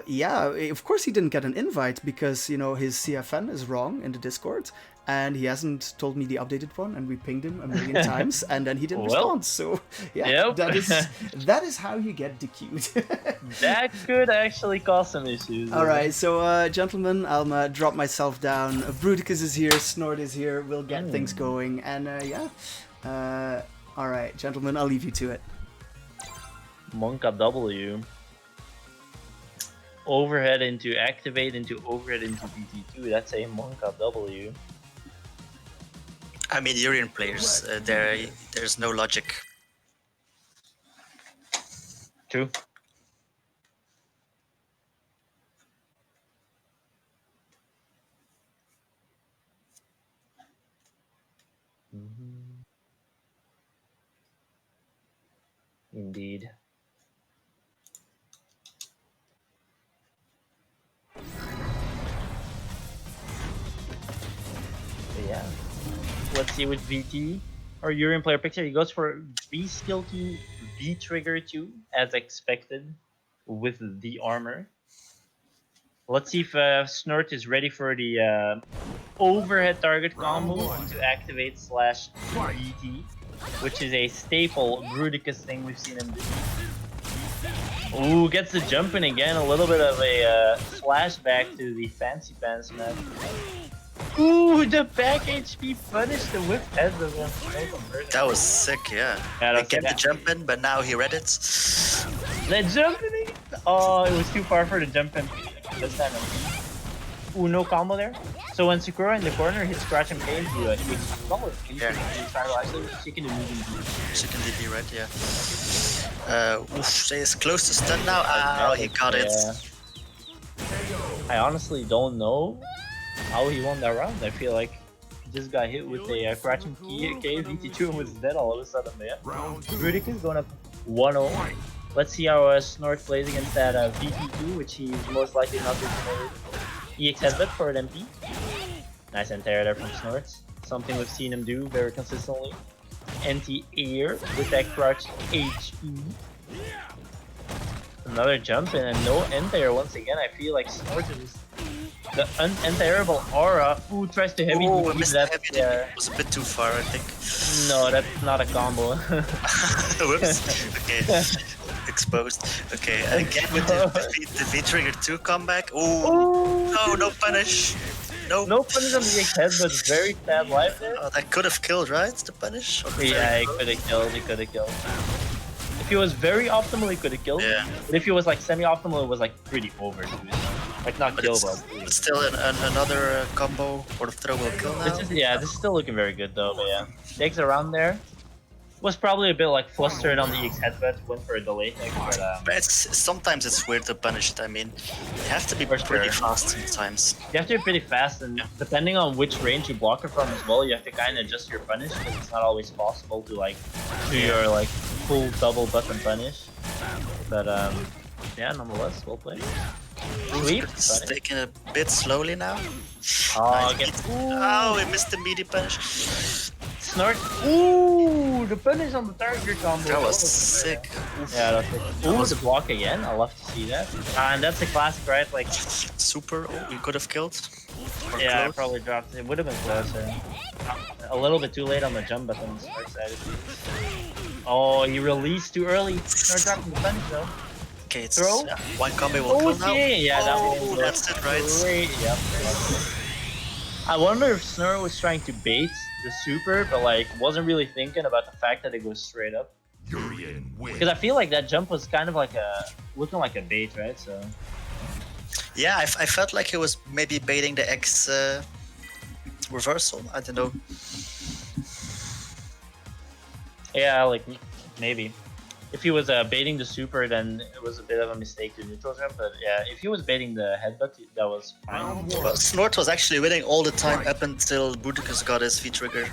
Yeah, of course he didn't get an invite because his CFN is wrong in the Discord. And he hasn't told me the updated one, and we pinged him a million times, and then he didn't respond. So yeah, that is how you get DQ'd. That could actually cause some issues. All right, so gentlemen, I'll drop myself down. Bruticus is here, Snort is here. We'll get things going, and all right, gentlemen, I'll leave you to it. Monka W. Overhead into activate into overhead into BT2. That's a Monka W. I mean, Urian players, there's no logic. True. Indeed. Yeah. Let's see with VT. Our Urian player picture, he goes for V skill 2, V trigger 2, as expected, with the armor. Let's see if Snort is ready for the overhead target combo to activate / VT, which is a staple Bruticus thing we've seen him do. Ooh, gets the jump in again, a little bit of a flashback to the Fancy Pants match. Ooh, the back HP punished the whip head of him. That was sick, yeah. Yeah, He that's kept sick. the jump in, but now he read it. The jump in. Oh, it was too far for the jump in. This time. Ooh, no combo there. So when Sakura in the corner hits Scratch and Pain, you combo. Yeah. Actually, she can do moving. Chicken DP red, yeah. Oof, is close to stun now. Ah, he got it. I honestly don't know how he won that round. I feel like he just got hit with a Crouching K VT2 and was dead all of a sudden, man. Rudik is going up 1-0. Let's see how Snort plays against that VT2, which he's most likely not going to know. EX headbutt for an MP. Nice anti-air there from Snort. Something we've seen him do very consistently. Anti-air with that crouch HP. Another jump and no anti-air once again. I feel like Snort is the anti-airable aura. Ooh, tries to heavy Oh, I DP missed that. the heavy DP. It was a bit too far, I think. No, that's not a combo. Whoops. Okay. Exposed. Okay, again with the V-Trigger 2 comeback. Ooh. No punish. No. No punish on the EX head, but very sad life there. Oh, that could have killed, right? The punish? Yeah, he could have killed. He could have killed. If he was very optimal, he could have killed. Yeah. But if he was like semi-optimal, it was like pretty over. Like not But kill, it's still another combo or the throw will kill now. This is still looking very good though. But yeah, takes around there. Was probably a bit like flustered on the EX headbutt, went for a delay thing, but sometimes it's weird to punish it. I mean, you have to be pretty fast sometimes. You have to be pretty fast, and depending on which range you block it from as well, you have to kind of adjust your punish because it's not always possible to like do your like full double button punish. But yeah, nonetheless, well played. Sweep. It's taking a bit slowly now. Oh, he missed the meaty punish. Snort. Ooh, the punish on the target combo. That was sick. Yeah, that's sick. Ooh, the block again. I love to see that. And that's a classic, right? Like super. Oh, you could have killed. Yeah, I probably dropped it. Would have been closer. A little bit too late on the jump button. Oh, he released too early. Snort dropping the punish though. Okay, it's throw. One combo will kill now. Yeah, oh, that's it, right? Great. Yep. I wonder if Snort was trying to bait the super, but like wasn't really thinking about the fact that it goes straight up. Because I feel like that jump was kind of like looking like a bait, right? So. Yeah, I felt like he was maybe baiting the X reversal. I don't know. Yeah, like maybe. If he was baiting the super, then it was a bit of a mistake to neutral jump. But yeah, if he was baiting the headbutt, that was fine. Well, Snort was actually winning all the time up until Budikus got his V-Trigger.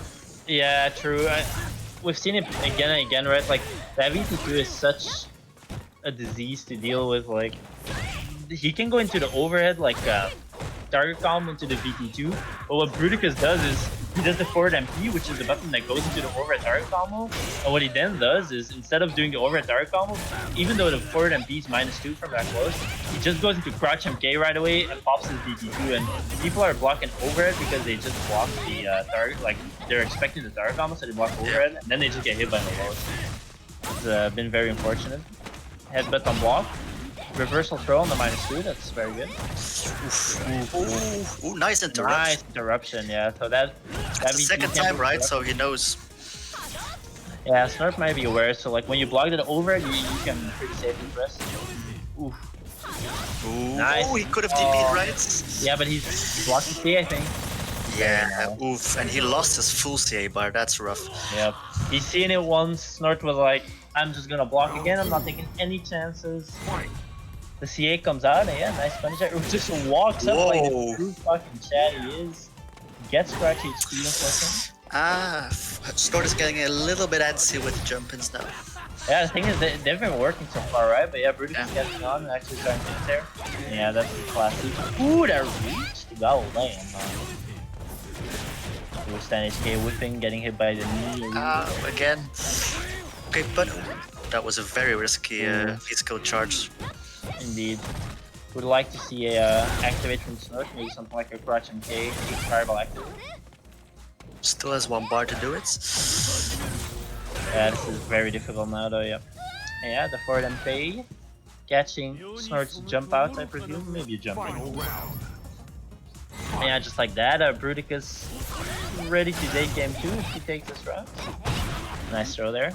Yeah, true. We've seen it again and again, right? Like, that VT2 is such a disease to deal with. Like, he can go into the overhead, like, target combo into the VT2. But what Bruticus does is, he does the forward MP, which is the button that goes into the overhead target combo. And what he then does is, instead of doing the overhead target combo, even though the forward MP is -2 from that close, he just goes into crouch MK right away and pops his VT2. And people are blocking overhead because they just block the target, like they're expecting the target combo, so they block overhead, and then they just get hit by the lows. It's been very unfortunate. Headbutt on block. Reversal throw on the -2, that's very good. Ooh, nice interruption. Nice interruption, yeah. So that's the second time, right? So he knows. Yeah, Snort might be aware, so like when you block it over, you can pretty safely press. Oof. Ooh. Nice. Oh, he could have DP'd, right? Yeah, but he's blocked the C, I think. Yeah, oof. And he lost his full CA bar, that's rough. Yep. He's seen it once, Snort was like, I'm just gonna block again, I'm not taking any chances. The CA comes out, and yeah, nice punish. It just walks up like the true fucking chat he is. Gets scratch HP, unfortunately. Ah, Snort is getting a little bit antsy with jump-ins now. Yeah, the thing is, they've been working so far, right? But yeah, Brutus is getting on and actually trying to hit there. Yeah, that's classic. Ooh, that reached the goal, damn, man. Stand HK whipping, getting hit by the knee. Again. Okay, but that was a very risky physical charge. Indeed. Would like to see a activate from Snort, maybe something like a Crutch MK, Fireball active. Still has 1 bar to do it. Yeah, this is very difficult now though, yep. Yeah, the forward MP. Catching Snort's jump out, I presume. Maybe a jump in. Yeah, just like that, Bruticus ready to take game 2 if he takes this round. Nice throw there.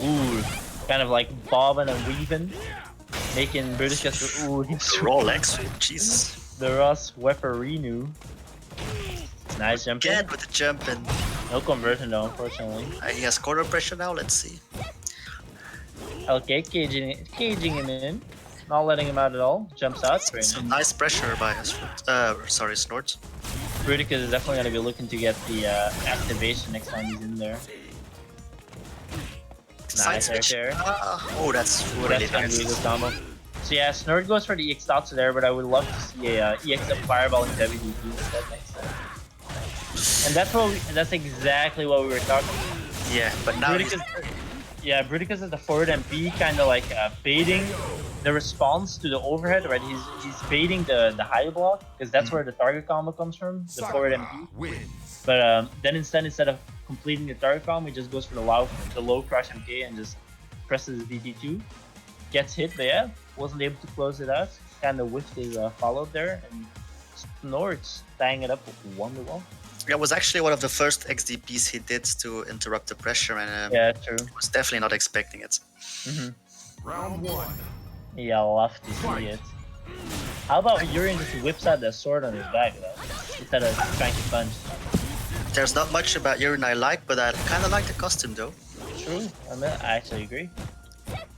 Ooh, kind of like bobbing and weaving, making Bruticus. Ooh, Rolex, Jesus. The Ross Weaperinu. Nice jump. Again with the jump and no conversion though, unfortunately. he has corner pressure now. Let's see. Okay, caging him in, not letting him out at all. Jumps out. Some nice pressure by us. Sorry, Snort. Bruticus is definitely going to be looking to get the activation next time he's in there. Nice right there. Oh, that's really That's going to nice. be a good combo. So yeah, Snort goes for the EX Tatsu there, but I would love to see a EX up Fireball into WDP instead next time. And that's exactly what we were talking about. Yeah, but now Bruticus is the forward MP, kind of like baiting the response to the overhead, right? He's baiting the high block, because that's where the target combo comes from, the forward MP. But then instead of completing the target combo, he just goes for the low crash MK and just presses DT2. Gets hit, but yeah, wasn't able to close it out. Kind of whiffed his follow there, and Snort's tying it up 1-1. That was actually one of the first XDPs he did to interrupt the pressure, and Yeah, true. was definitely not expecting it. Round 1. Yeah, I'll love to see it. How about Urien just whips out the sword on his back though, instead of trying to punch? There's not much about Urine I like, but I kind of like the costume though. True, I actually agree.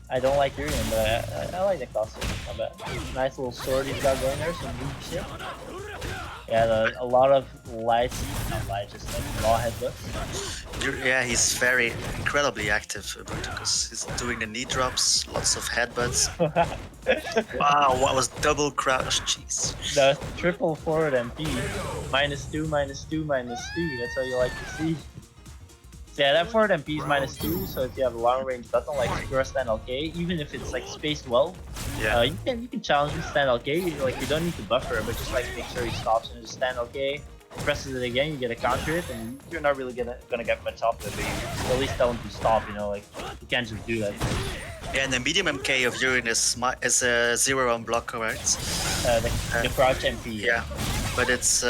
I don't like Urien, but I like the costume. Not bad. Nice little sword he's got going there, some weak shit. Yeah, a lot of lights, not lights, just like raw headbutts. Yeah, he's very incredibly active because he's doing the knee drops, lots of headbutts. Wow, what was double crouch? Jeez. The triple forward MP, -2, -2, -2. That's what you like to see. So yeah, that forward MP is -2. So if you have a long range button like Secure Stand LK, even if it's like spaced well, you can challenge him Stand LK. You don't need to buffer, but just like make sure he stops and just Stand LK. Presses it again, you get a counter hit, and you're not really gonna get much off of it, but you at least tell him to stop, like, you can't just do that. Yeah, and the medium MK of Urine is a 0 on blocker, right? The crouch MP. Yeah, but it's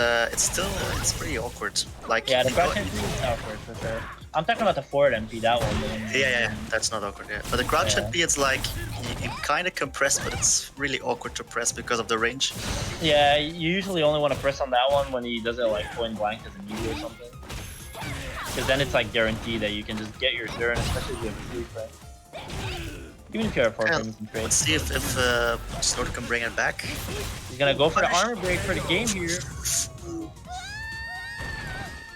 pretty awkward. Like yeah, the crouch MP is awkward for sure. I'm talking about the forward MP, that one. Yeah, that's not awkward, yeah. But the crouch MP, it's like, you kind of compress, but it's really awkward to press because of the range. Yeah, you usually only want to press on that one when he does it like point blank as a melee or something. Because then it's like guaranteed that you can just get your turn, especially if you have a 3 frame. Even if you have 4 frames, you can trade. Let's see if Snort can bring it back. He's gonna go for the armor break for the game here.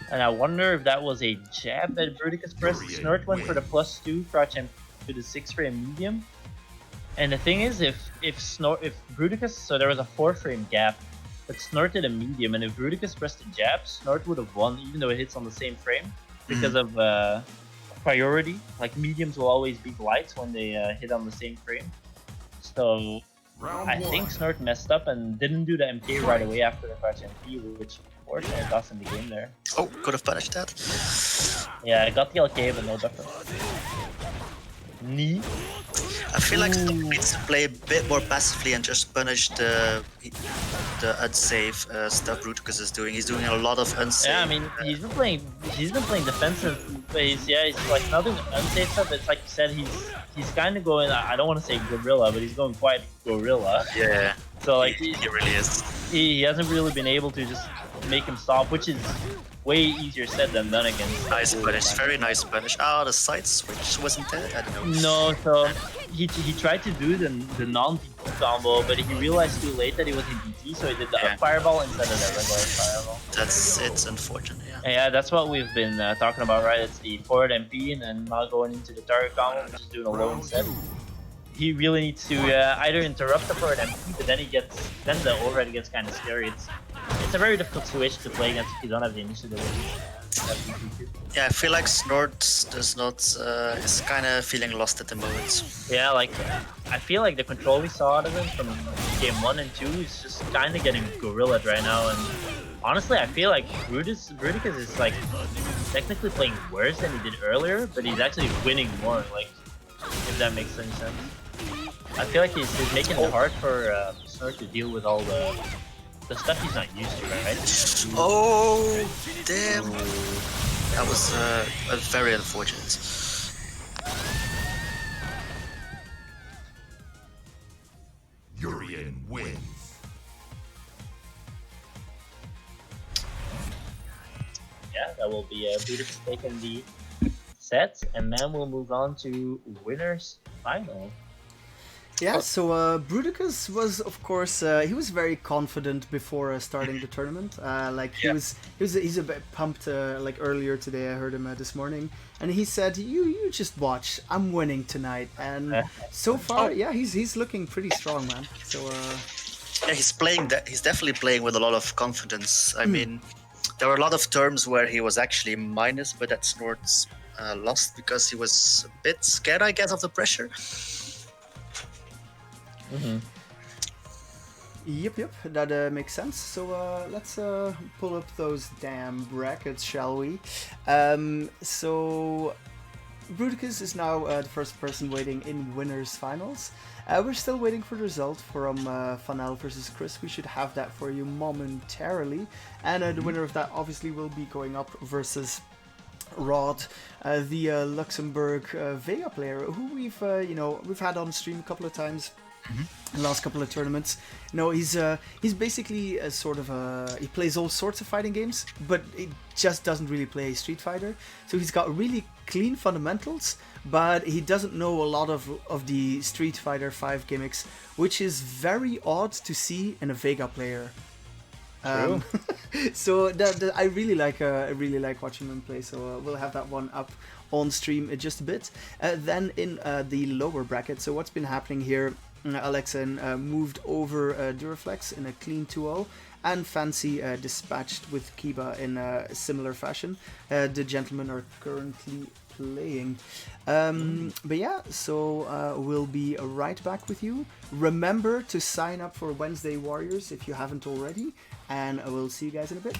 And I wonder if that was a jab that Bruticus pressed. Snort went for the +2 crouch and to the 6 frame medium. And the thing is, if Bruticus, so there was a 4 frame gap, but Snort did a medium, and if Bruticus pressed a jab, Snort would have won, even though it hits on the same frame, because of priority. Like mediums will always beat lights when they hit on the same frame. So I think Snort messed up and didn't do the MK right away after the crouch MP, which unfortunately cost him the game there. Oh, could have punished that. Yeah, I got the LK, but no difference. Knee. I feel like Snort needs to play a bit more passively and just punish the unsafe stuff Bruticus is doing. He's doing a lot of unsafe. Yeah, I mean, he's been playing defensive, but he's like not doing unsafe stuff. It's like you said, he's kind of going. I don't want to say gorilla, but he's going quite gorilla. Yeah. So like he really is. He hasn't really been able to just make him stop, which is way easier said than done against. Nice punish, very nice punish. Ah, the side switch wasn't there. I don't know. No, so he tried to do the non-DT combo, but he realized too late that he was in DT, so he did the up fireball instead of the regular fireball. It's unfortunate. Yeah. Yeah, that's what we've been talking about, right? It's the forward MP and then not going into the target combo, just doing a low instead. He really needs to either interrupt the forward MP, but then then the overhead gets kind of scary. It's a very difficult situation to play against if you don't have the initiative. Yeah, I feel like Snort does not is kind of feeling lost at the moment. Yeah, like I feel like the control we saw out of him from game 1 and 2 is just kind of getting gorilla'd right now. And honestly, I feel like Bruticus is like technically playing worse than he did earlier, but he's actually winning more. Like, if that makes any sense. I feel like he's making it hard for Snort to deal with all the the stuff he's not used to, right? Oh, damn. That was very unfortunate. Urian wins. Yeah, that will be Bruticus taking the set, and then we'll move on to winners final. Yeah, so Bruticus was, of course, he was very confident before starting the tournament. Like he's a bit pumped. Like earlier today, I heard him this morning, and he said, "You just watch. I'm winning tonight." And so far, yeah, he's looking pretty strong, man. So yeah, he's playing that. He's definitely playing with a lot of confidence. I mean, there were a lot of terms where he was actually minus, but that Snorts lost because he was a bit scared, I guess, of the pressure. Yep, that makes sense. So let's pull up those damn brackets, shall we? So Bruticus is now the first person waiting in winners finals. We're still waiting for the result from Fanel versus Chris. We should have that for you momentarily. And the winner of that obviously will be going up versus Rod, the Luxembourg Vega player, who we've had on stream a couple of times. The last couple of tournaments. No, he's basically a sort of he plays all sorts of fighting games, but he just doesn't really play Street Fighter. So he's got really clean fundamentals, but he doesn't know a lot of the Street Fighter 5 gimmicks, which is very odd to see in a Vega player. So I really like watching him play. So we'll have that one up on stream in just a bit. Then in the lower bracket. So what's been happening here? Alexen moved over Duraflex in a clean 2-0, and Fancy dispatched with Kiba in a similar fashion. The gentlemen are currently playing. But yeah, so we'll be right back with you. Remember to sign up for Wednesday Warriors if you haven't already, and we'll see you guys in a bit.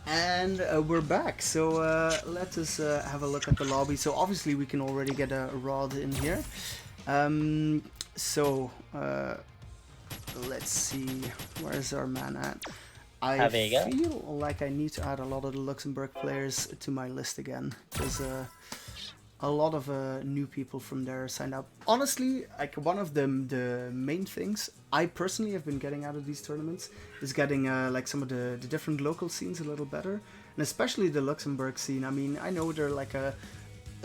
And we're back, so let us have a look at the lobby. So obviously we can already get a Rod in here. Let's see, where's our man at? I feel like I need to add a lot of the Luxembourg players to my list again, because a lot of new people from there signed up. Honestly, like one of the main things I personally have been getting out of these tournaments is getting like some of the different local scenes a little better, and especially the Luxembourg scene. I mean, I know they're like a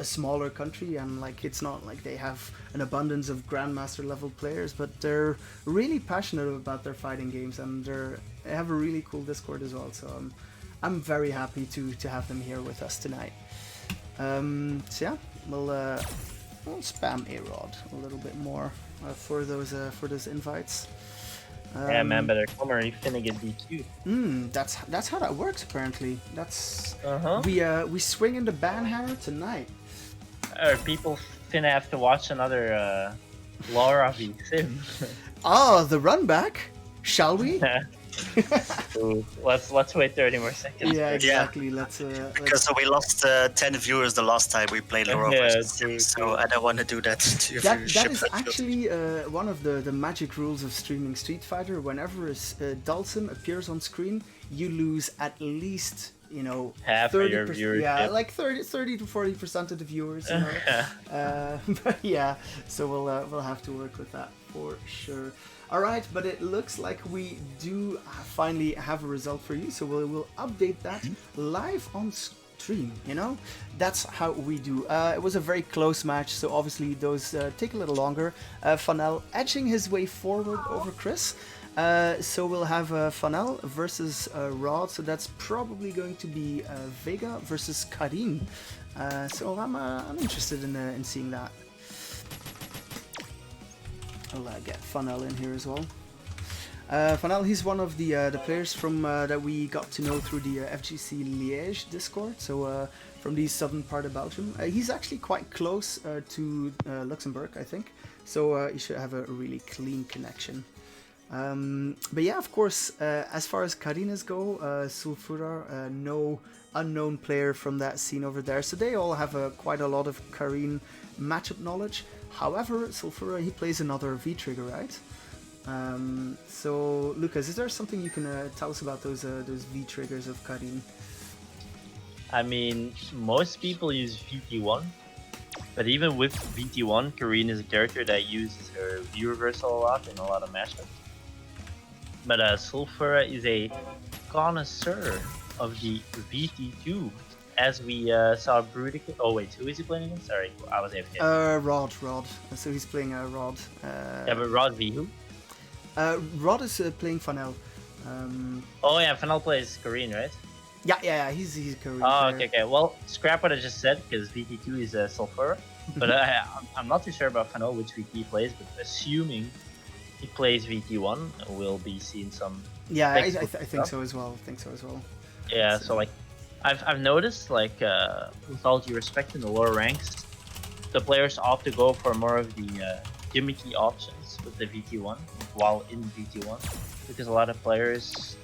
smaller country, and like it's not like they have an abundance of grandmaster level players, but they're really passionate about their fighting games, and they have a really cool Discord as well. So I'm very happy to have them here with us tonight. So yeah, we'll spam A-Rod a little bit more for those invites. Yeah, man, better come or you finna get DQ. That's how that works apparently. That's we swing in the banhammer tonight. Or people finna have to watch another Laura v Sim. Oh, the run back, shall we? Ooh, let's wait 30 more seconds. Yeah, first. exactly. Let's Because we lost 10 viewers the last time we played Laura Yeah, versus true, Sim, so true. I don't want to do that to your that viewership. is actually one of the magic rules of streaming Street Fighter. Whenever a Dhalsim appears on screen, you lose at least, you know, Half of your 30%. viewership. Yeah, like 30 to 40% of the viewers. You know. But yeah, so we'll have to work with that for sure. All right, but it looks like we do finally have a result for you, so we'll update that live on stream. You know, that's how we do. It was a very close match, so obviously those take a little longer. Fanel edging his way forward over Chris. So we'll have Fanel versus Rod, so that's probably going to be Vega versus Karim. So I'm interested in seeing that. I'll get Fanel in here as well. Fanel, he's one of the players from that we got to know through the FGC Liège Discord, so from the southern part of Belgium. He's actually quite close to Luxembourg, I think, so he should have a really clean connection. But yeah, of course, as far as Karinas go, Sulfura, no unknown player from that scene over there, so they all have quite a lot of Karin matchup knowledge. However, Sulfura, he plays another V-trigger, right? So, Lucas, is there something you can tell us about those V-triggers of Karin? I mean, most people use VT1, but even with VT1, Karin is a character that uses her V-reversal a lot in a lot of matchups. But Sulfura is a connoisseur of the VT2, as we saw Brudic. Oh wait, who is he playing against? Sorry, I was AFK. Rod. So he's playing Rod. Yeah, but Rod v who? Rod is playing Fanel. Oh yeah, Fanel plays Karin, right? Yeah, he's Korean. Oh, okay. Well, scrap what I just said, because VT2 is Sulfura. But I'm not too sure about Fanel which VT he plays, but assuming he plays VT1, we'll be seeing some. Yeah, I think so as well. Yeah, so like, I've noticed, like, with all due respect in the lower ranks, the players opt to go for more of the gimmicky options with the VT1 while in VT1, because a lot of players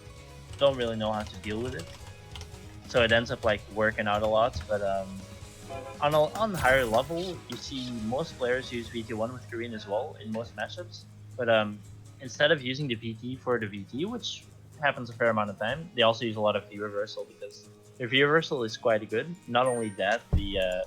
don't really know how to deal with it. So it ends up like working out a lot, but on the higher level, you see most players use VT1 with Karin as well in most matchups. But instead of using the VT for the VT, which happens a fair amount of time, they also use a lot of V reversal because their V reversal is quite good. Not only that, the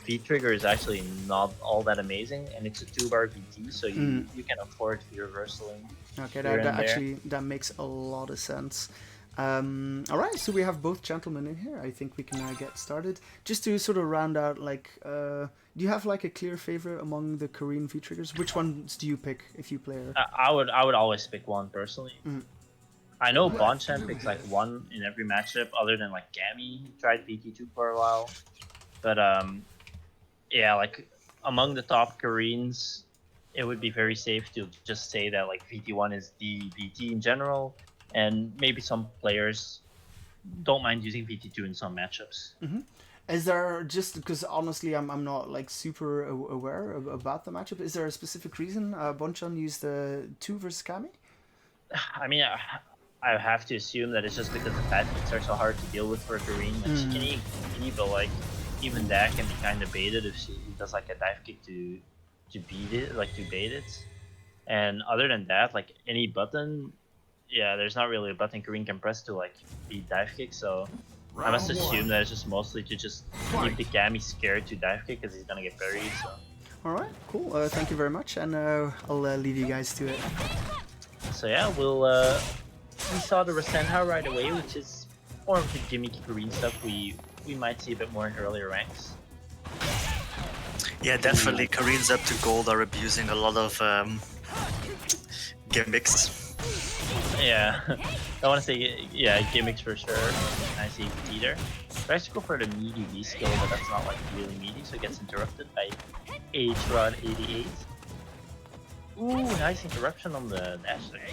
V trigger is actually not all that amazing, and it's a 2-bar VT, so you can afford V reversaling. Okay, that makes a lot of sense. All right, so we have both gentlemen in here. I think we can get started. Just to sort of round out, like, do you have like a clear favorite among the Korean V triggers? Which ones do you pick if you play her? I would always pick one personally. I know Bonchan picks like one in every matchup, other than like Gami tried VT2 for a while. But yeah, like among the top Koreans, it would be very safe to just say that like VT1 is the VT in general. And maybe some players don't mind using VT2 in some matchups. Is there, just because honestly I'm not like super aware about the matchup, is there a specific reason Bonchan used 2 versus Kami? I mean, I have to assume that it's just because the dive kicks are so hard to deal with for Karin. Like she can eat, but like even that can be kind of baited if she does like a dive kick to beat it, like to bait it. And other than that, like any button. Yeah, there's not really a button Karin can press to like beat dive kick, so I must assume that it's just mostly to just keep the Gami scared to dive kick because he's gonna get buried. So. All right, cool. Thank you very much, and I'll leave you guys to it. So yeah, we saw the Rasenha right away, which is more of the gimmicky Karin stuff we might see a bit more in earlier ranks. Yeah, definitely. Karin's up to gold are abusing a lot of gimmicks. Yeah, I want to say, yeah, gimmicks for sure. Nice EVT there. Tries to go for the meaty V skill, but that's not like really meaty, so it gets interrupted by HRod88. Ooh, nice interruption on the dash there.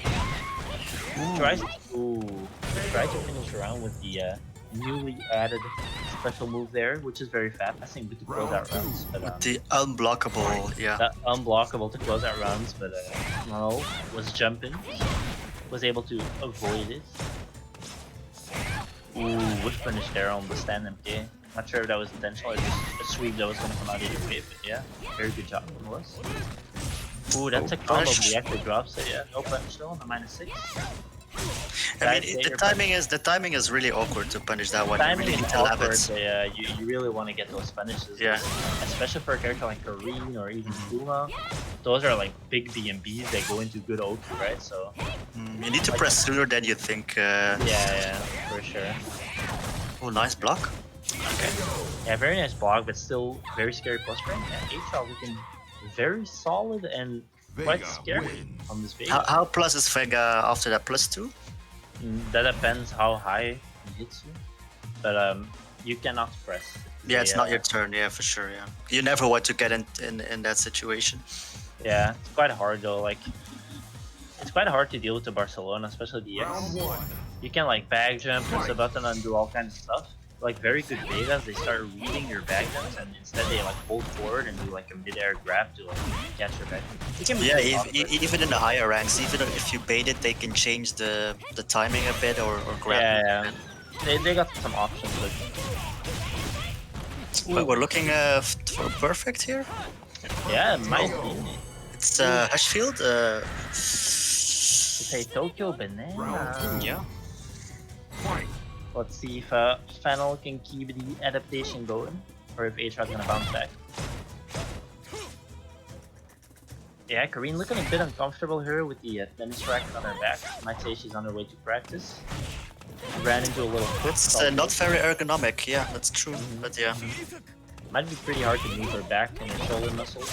Tries to finish around with the newly added special move there, which is very fast. I think good to close out rounds. But, the unblockable, yeah. That unblockable to close out rounds, but no, was jumping. was able to avoid it. Ooh, whiff punish there on the stand MK. Not sure if that was intentional or just a sweep that was gonna come out either way, but yeah, very good job from Lewis. Ooh, that's a combo, but he actually drops it, yeah. No punish though, on the -6. I mean, the timing is really awkward to punish that one. You Timing really is need to lab awkward, it. but you really want to get those punishes. Yeah. Especially for a character like Kareen or even Kuma. Those are like big BMBs that go into good O2, right? So You need to press sooner than you think. yeah, for sure. Oh, nice block. Okay. Yeah, very nice block, but still very scary plus frame. Yeah, H-Shot looking very solid and quite Vega scary win. on this base. How plus is Vega after that +2? That depends how high he hits you, but you cannot press. Yeah, it's not your turn. Yeah, for sure. Yeah, you never want to get in that situation. Yeah, it's quite hard though. Like, it's quite hard to deal with the Barcelona, especially the X. Round 1. You can like bag jump, press a button, and do all kinds of stuff. Like very good Vegas, they start reading your bag jumps, and instead they like hold forward and do like a mid-air grab to like catch your bag. It can be Yeah, pretty awkward. even in the higher ranks, even if you bait it, they can change the timing a bit or grab. Yeah, they got some options, but But we're looking for perfect here. yeah, it might be. It's Hushfield. It's a Tokyo banana. Yeah. Fight. Let's see if Fennel can keep the adaptation going, or if H-Rod's gonna bounce back. Yeah, Kareen looking a bit uncomfortable here with the tennis racket on her back. Might say she's on her way to practice. Ran into a little foot. It's not very ergonomic. Yeah, that's true. But yeah, Might be pretty hard to move her back and her shoulder muscles.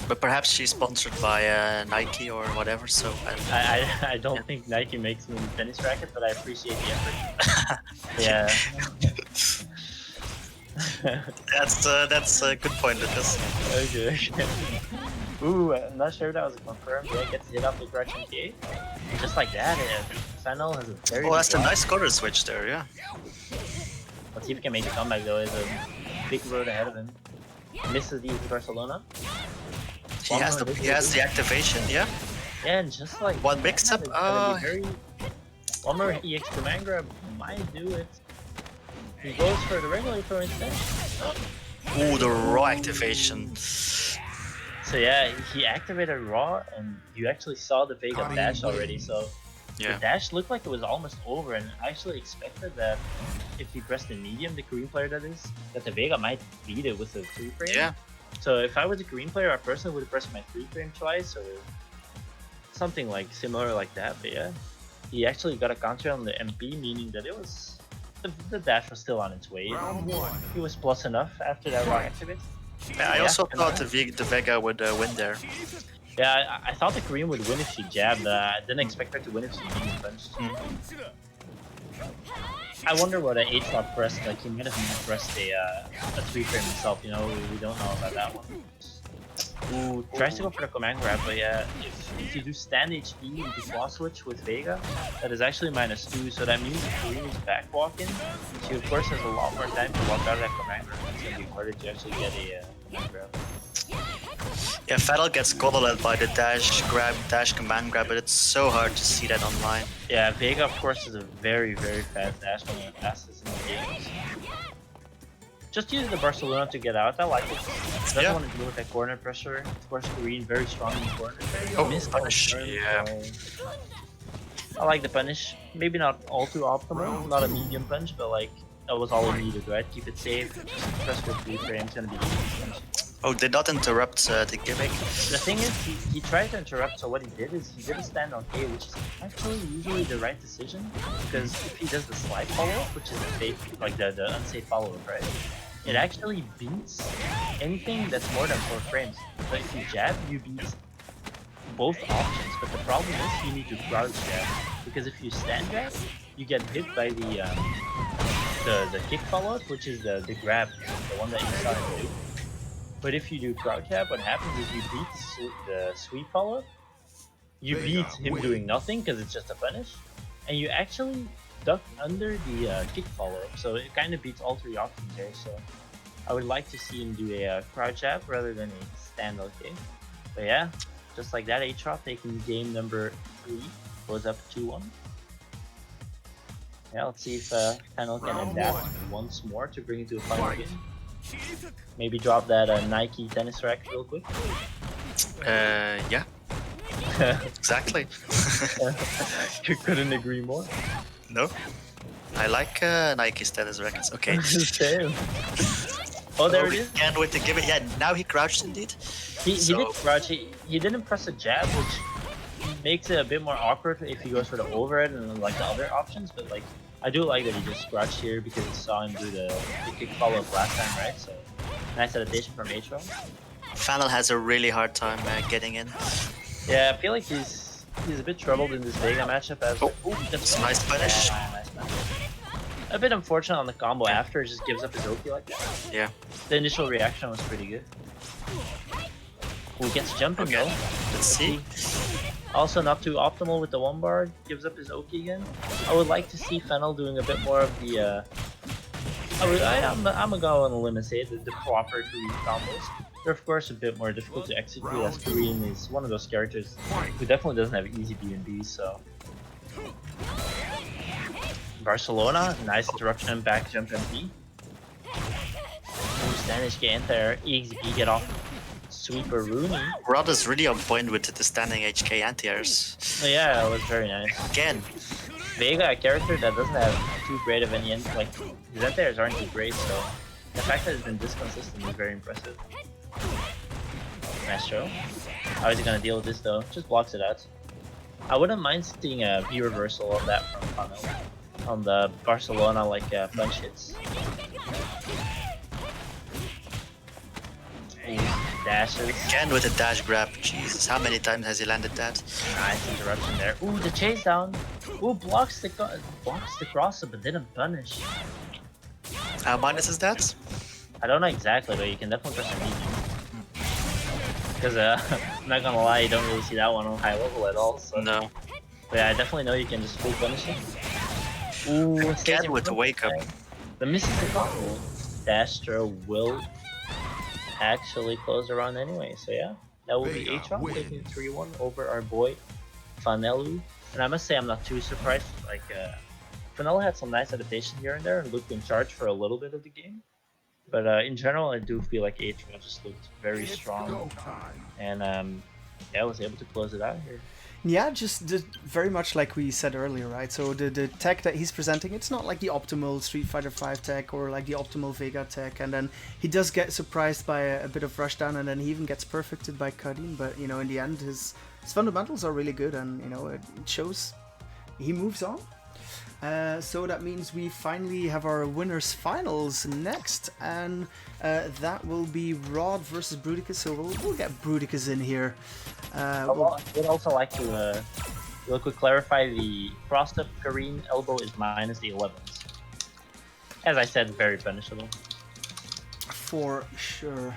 but perhaps she's sponsored by Nike or whatever. So I don't think Nike makes me tennis racket, but I appreciate the effort. Yeah. that's a good point, Lucas. Okay. Ooh, I'm not sure if that was confirmed. Yeah, gets hit off the correction K. Just like that, Fennel has a very Oh, good that's a block. nice corner switch there. Yeah. Let's see if he can make a comeback though. There's a big road ahead of him. Misses the Barcelona. He has the activation. Yeah. Yeah, and just like One mix up. that, it's gonna be very... One more EX command grab might do it. He goes for the regular throw instead. Ooh, the raw activation. So yeah, he activated Raw, and you actually saw the Vega dash already. So Yeah. the dash looked like it was almost over, and I actually expected that if he pressed the medium, the Korean player that is, that the Vega might beat it with a 3-frame. Yeah. So if I was a Korean player, I personally would have pressed my 3-frame twice, or something like similar like that. But yeah, he actually got a counter on the MP, meaning that it was the dash was still on its way. Round 1. He was plus enough after that Raw activate. Yeah, I also thought the Vega would win there. Yeah, I thought the Korean would win if she jabbed, but I didn't expect her to win if she medium punched. I wonder what an H-Lock pressed, like he might have pressed a 3-frame himself, you know, we don't know about that one. Ooh, tries to go for the command grab, but yeah, if you do stand HP into cross switch with Vega, that is actually -2, so that means if Korean is back walking, she of course has a lot more time to walk out of that command grab. It's gonna be harder to actually get a command grab. Yeah, Fennel gets gobbled by the dash command grab, but it's so hard to see that online. Yeah, Vega of course is a very, very fast dash, one of the fastest in the games. Just using the Barcelona to get out, I like it. Doesn't Yeah. want to deal with that corner pressure. Of course, Korean very strong in the corner. Oh, Missed punish, all the turns, yeah. so I like the punish. Maybe not all too optimal, not a medium punch, but like that was all we needed, right? Keep it safe. Just press with 3 frames, gonna be the easiest punch. Oh, did not interrupt the gimmick. The thing is, he tried to interrupt, so what he did is he did a stand on K, which is actually usually the right decision, because if he does the slide follow-up, which is the safe, like the unsafe follow-up, right? It actually beats anything that's more than 4 frames. But if you jab, you beat both options, but the problem is you need to crouch jab, because if you stand jab, you get hit by the kick follow-up, which is the grab, the one that you saw him do. But if you do crouch jab, what happens is you beat the sweep follow-up, you beat him doing nothing because it's just a punish, and you actually duck under the kick follow-up, so it kind of beats all 3 options there. So I would like to see him do a crouch jab rather than a stand okay. But yeah, just like that, H-Drop taking game number 3 close up 2-1. Yeah, let's see if Fennel can adapt once more to bring it to a final game. Maybe drop that Nike tennis racket real quick. Yeah, exactly. You couldn't agree more. No, I like Nike's tennis rackets. Okay. Same. Oh, there it is. Again with the gimmick. Yeah, now he crouched indeed. He did crouch. He didn't press a jab, which makes it a bit more awkward if he goes for the overhead and like the other options. But like, I do like that he just crouched here because he saw him do the kick follow up last time, right? So nice adaptation from Atro. Fennel has a really hard time getting in. Yeah, I feel like he's a bit troubled in this Vega matchup. As That's a nice punish. Yeah, nice punish. A bit unfortunate on the combo after, it just gives up his Oki like that. Yeah. The initial reaction was pretty good. Who gets jumping though? Let's see. Also not too optimal with the one bar, gives up his Oki again. I would like to see Fennel doing a bit more of the I'm gonna go on a limb and say the proper Korean combos. They're of course a bit more difficult to execute as Korean is one of those characters who definitely doesn't have easy B&Bs, so. Barcelona, nice interruption and back jump MP. Spanish get in there, EXP get off Sweeper Rooney. Rod is really on point with the standing HK anti-airs. Oh, yeah, it was very nice. Again. Vega, a character that doesn't have too great of any like his anti-airs aren't too great, so the fact that it's been this consistent is very impressive. Nice show. How is he gonna deal with this though? Just blocks it out. I wouldn't mind seeing a V reversal of that from Funnel on the Barcelona like punch hits. Dashes. Again with a dash grab. Jesus, how many times has he landed that? Nice interruption there. Ooh, the chase down. Ooh, blocks the cross up but didn't punish. How minus is that? I don't know exactly, but you can definitely press a medium. Because I'm not gonna lie, you don't really see that one on high level at all. So. No. But yeah, I definitely know you can just full punish him. Ooh, Again with the wake up. The misses the combo. Dastra will actually close the round anyway, so yeah. That will be Atron taking 3-1 over our boy Fanelu. And I must say I'm not too surprised. Like Fanelu had some nice adaptation here and there and looked in charge for a little bit of the game. But in general I do feel like Atron just looked very strong. And yeah, I was able to close it out here. Yeah, just very much like we said earlier, right? So the tech that he's presenting, it's not like the optimal Street Fighter V tech or like the optimal Vega tech, and then he does get surprised by a bit of rushdown, and then he even gets perfected by Karin. But you know, in the end, his fundamentals are really good, and you know, it shows. He moves on. So that means we finally have our winners finals next, and that will be Rod versus Bruticus. So we'll get Bruticus in here. I would also like to real quick clarify the crossed up Karin elbow is minus the 11s. As I said, very punishable. For sure.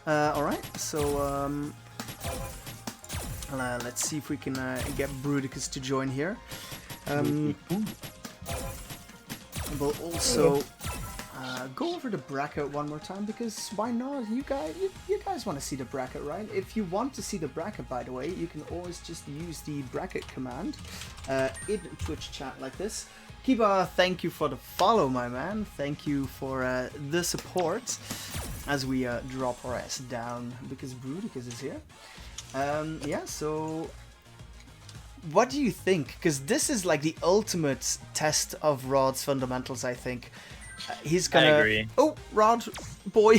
Alright, so let's see if we can get Bruticus to join here. We'll also go over the bracket one more time, because why not? You guys want to see the bracket, right? If you want to see the bracket, by the way, you can always just use the bracket command in Twitch chat like this. Kiba, thank you for the follow, my man. Thank you for the support as we drop our ass down, because Bruticus is here. Yeah, so what do you think? Because this is like the ultimate test of Rod's fundamentals, I think. He's gonna. I agree. Oh, Rod, boy,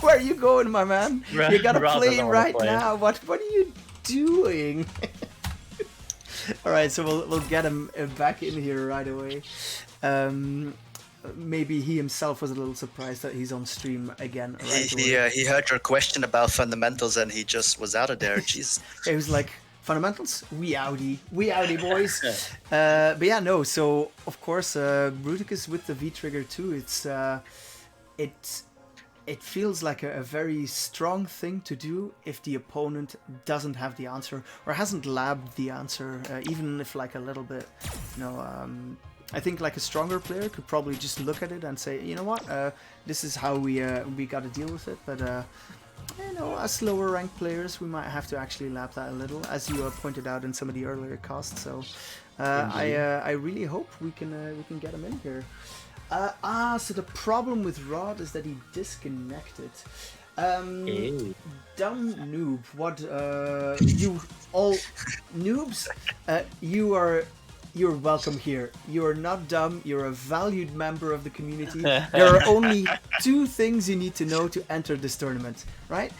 where are you going, my man? You gotta play right now. What are you doing? All right, so we'll get him back in here right away. Maybe he himself was a little surprised that he's on stream again. Right he heard your question about fundamentals and he just was out of there. Jeez. He was like, fundamentals, we outie, boys. But yeah, no. So of course, Bruticus with the V trigger too. It feels like a very strong thing to do if the opponent doesn't have the answer or hasn't labbed the answer, even if like a little bit, you know. I think like a stronger player could probably just look at it and say, you know what, this is how we got to deal with it. But You know, as lower ranked players, we might have to actually lap that a little, as you pointed out in some of the earlier casts. So I really hope we can get him in here. So the problem with Rod is that he disconnected. Dumb noob, what you all noobs, you're welcome here. You're not dumb, you're a valued member of the community. There are only 2 things you need to know to enter this tournament, right?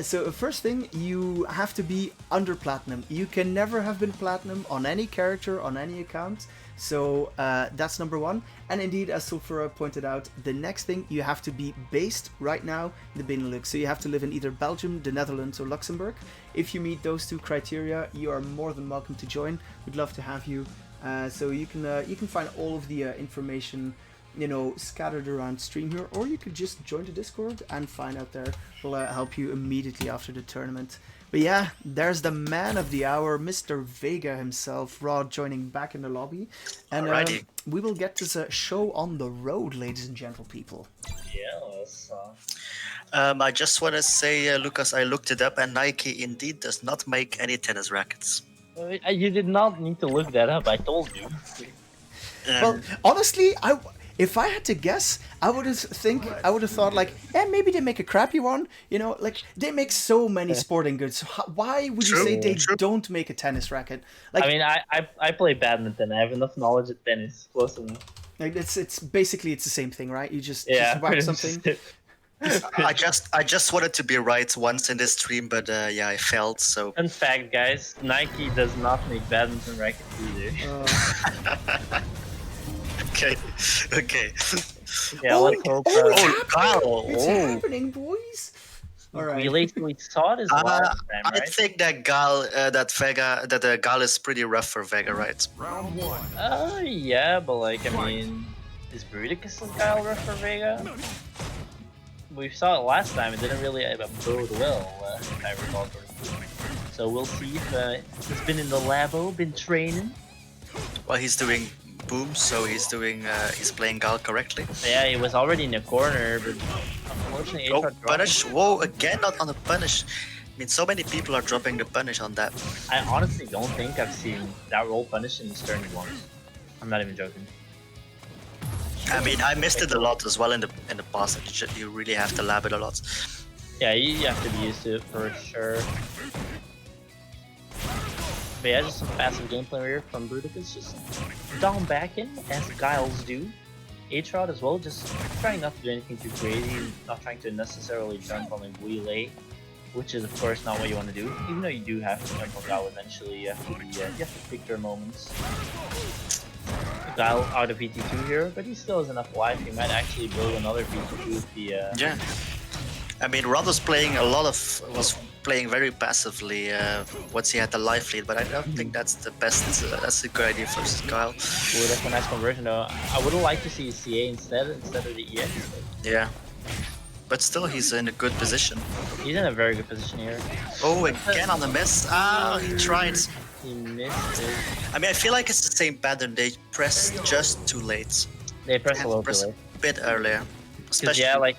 So first thing, you have to be under platinum. You can never have been platinum on any character, on any account. So that's number 1. And indeed, as Sulfura pointed out, the next thing, you have to be based right now in the Benelux. So you have to live in either Belgium, the Netherlands, or Luxembourg. If you meet those 2 criteria, you are more than welcome to join. We'd love to have you. So you can find all of the information, you know, scattered around stream here, or you could just join the Discord and find out there. We'll help you immediately after the tournament. But yeah, there's the man of the hour, Mr. Vega himself, Rod, joining back in the lobby. And we will get this show on the road, ladies and gentle people. Yes. I just want to say, Lucas, I looked it up, and Nike indeed does not make any tennis rackets. You did not need to look that up, I told you. Well, honestly, if I had to guess, I would have thought like, maybe they make a crappy one. You know, like they make so many sporting goods. So why would you say they don't make a tennis racket? Like, I mean, I play badminton. I have enough knowledge of tennis. Close enough. Like it's basically the same thing, right? You just whack something. I just wanted to be right once in this stream, but yeah, I failed. So. Fun fact, guys: Nike does not make badminton rackets either. Okay. Yeah, let's hope. Kyle! It's happening, boys. All right. We saw this last time, right? I think that Gal is pretty rough for Vega, right? Round 1. Yeah, but like, I mean, is Bruticus and Kyle rough for Vega? We saw it last time. It didn't really bode well, if I recall correctly. So we'll see if he's been in the labo, been training. Well, he's doing boom, so he's playing Gal correctly. Yeah, he was already in the corner, but unfortunately, punish! Whoa, again not on the punish. I mean, so many people are dropping the punish on that. I honestly don't think I've seen that roll punish in this tournament once. I'm not even joking. I mean, I missed it a lot as well in the past. You really have to lab it a lot. Yeah, you have to be used to it for sure. But yeah, just some passive gameplay here from Bruticus, just down back in, as Giles do. H-Rod as well, just trying not to do anything too crazy, not trying to necessarily jump on a relay, which is of course not what you want to do. Even though you do have to jump on Gal eventually, you have to pick your moments. Gal out of VT2 here, but he still has enough life. He might actually build another VT2 with the... Yeah. I mean, Rod was playing very passively once he had the life lead, but I don't think that's the best. That's a good idea for Kyle. Ooh, that's a nice conversion though. I would have liked to see CA instead of the EX. Yeah. But still, he's in a good position. He's in a very good position here. Oh, again on the miss. Ah, he tried. He missed it. I mean, I feel like it's the same pattern. They press just too late. They press a little too late. A bit earlier. Especially... Yeah, like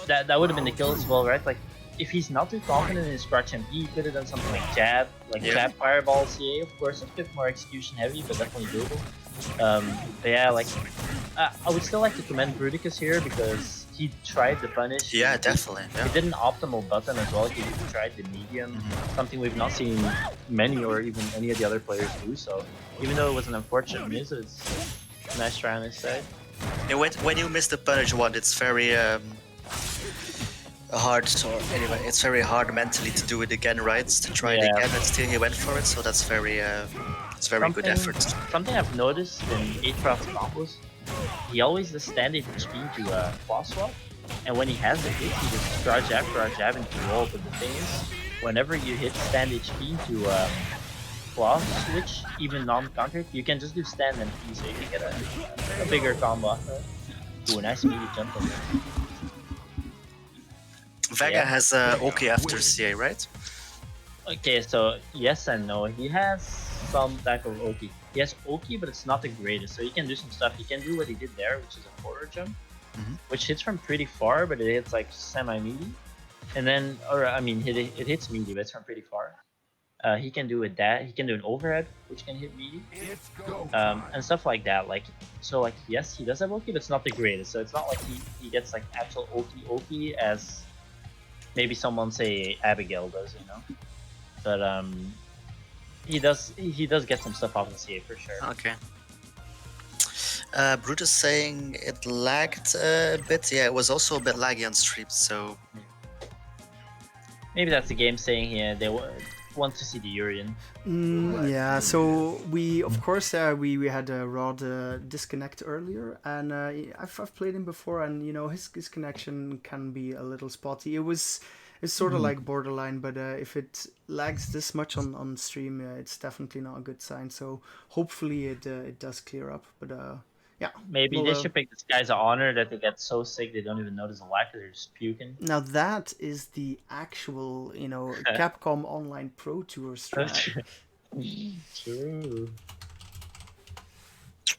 that would have been the kill as well, right? Like if he's not too confident in his crouch MP, he could have done something like jab, jab fireball CA. Of course, it's a bit more execution heavy, but definitely doable. But yeah, like I would still like to commend Bruticus here because he tried the punish. Yeah, definitely. Yeah. He did an optimal button as well. He tried the medium, something we've not seen many or even any of the other players do. So even though it was an unfortunate miss, it's a nice try on his side. Yeah, when you miss the punish one, it's very hard. So anyway, it's very hard mentally to do it again, right? To try it again, and still he went for it. So that's very, it's very good effort. Something I've noticed in H-Rod's combos, he always does standard HP to claw swap, and when he has the hit, he just crouch jab into roll. But the thing is, whenever you hit stand HP to claw switch, even non-countered, you can just do stand and P, so you can get a bigger combo. Ooh, nice immediate jump on there. Vega has Oki after CA, right? Okay, so yes and no. He has some type of Oki. He has Oki, but it's not the greatest. So he can do some stuff. He can do what he did there, which is a quarter jump, which hits from pretty far, but it hits like semi-meaty. And then, or I mean, it hits meaty, but it's from pretty far. He can do he can do an overhead, which can hit meaty, It's go. and stuff like that. Like, so like, yes, he does have Oki, but it's not the greatest. So it's not like he gets like actual Oki as maybe someone say Abigail does, you know. But he does get some stuff off the CA for sure. Okay. Brutus saying it lagged a bit. Yeah, it was also a bit laggy on stream, so Maybe that's the game saying they want to see the Urian. Yeah, so we of course we had Rod disconnect earlier, and I've played him before, and you know his connection can be a little spotty. It's sort of like borderline, but if it lags this much on stream, it's definitely not a good sign. So hopefully it does clear up. But yeah, Maybe they should pick this guy's honor that they get so sick they don't even notice a lag, they're just puking. Now that is the actual, you know, Capcom Online Pro Tour strat. True.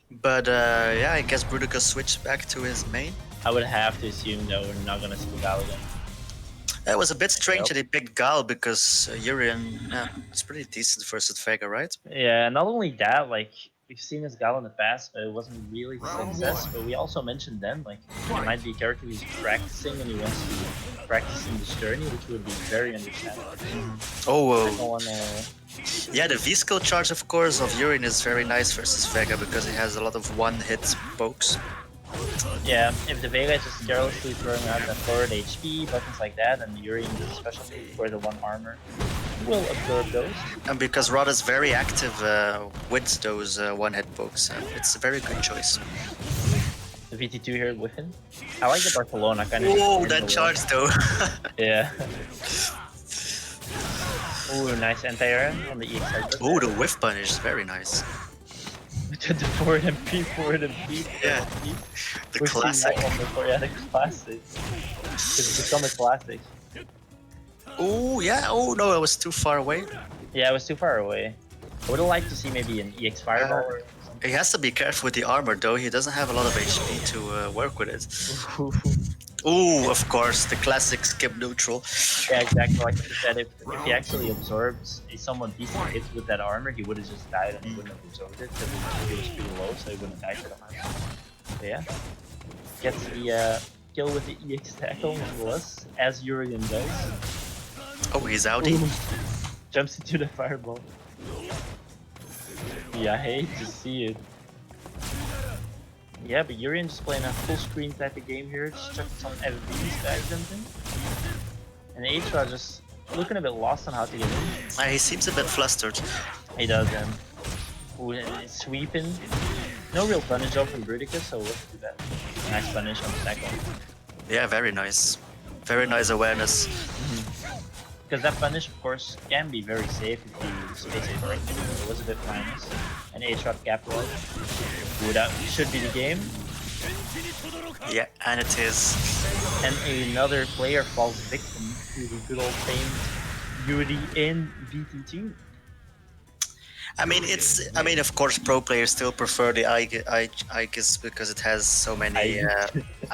But yeah, I guess Bruticus switched back to his main. I would have to assume that we're not gonna see Gal again. It was a bit strange that he picked Gal because Urian, it's pretty decent versus Vega, right? Yeah, not only that, like we've seen this Gal in the past, but it wasn't really a Round success. one. But we also mentioned then, like it might be a character who's practicing and he wants to practice in this journey, which would be very understandable. Oh, I don't wanna. yeah, the V-skill charge, of course, of Urian is very nice versus Vega because he has a lot of one-hit pokes. Yeah, if the Vega is just carelessly throwing out the forward HP, buttons like that, and Urian is a specialty for the one armor, will absorb those. And because Rod is very active with those one-hit pokes, it's a very good choice. The VT2 here with him. I like the Barcelona kind of. Whoa, that charge though! Yeah. Ooh, nice anti-air on the EX. Oh, the whiff punish is very nice. The forward MP, forward MP. Yeah, the We've seen classic. that one before. Yeah, the classic. It's become a classic. Oh, yeah, oh no, it was too far away. Yeah, it was too far away. I would have liked to see maybe an EX Fireball or He has to be careful with the armor though, he doesn't have a lot of HP to work with it. something. Oh, of course, the classic skip neutral. Yeah, exactly. Like you said, if he actually absorbs a somewhat decent hit with that armor, he would have just died and he wouldn't have absorbed it because he was pretty low, so he wouldn't have died for the armor. But yeah, gets the kill with the EX tackle nonetheless, as Urian does. Oh, he's outie. Jumps into the fireball. Yeah, I hate to see it. Yeah, but Urian just playing a full screen type of game here, just chucking some FVs back something. And Atra just looking a bit lost on how to get in. He seems a bit flustered. He does, ooh, it's sweeping. No real punish though from Bruticus, so let's do that. Nice punish on the second. Yeah, very nice. Very nice awareness. Because that punish, of course, can be very safe if you space it correctly. It was a bit minus. And A-Shot capitalized. Ooh, that should be the game. Yeah, and it is. And another player falls victim to the good old famed Yuri in VT2. I mean, of course, pro players still prefer the Aegis because it has so many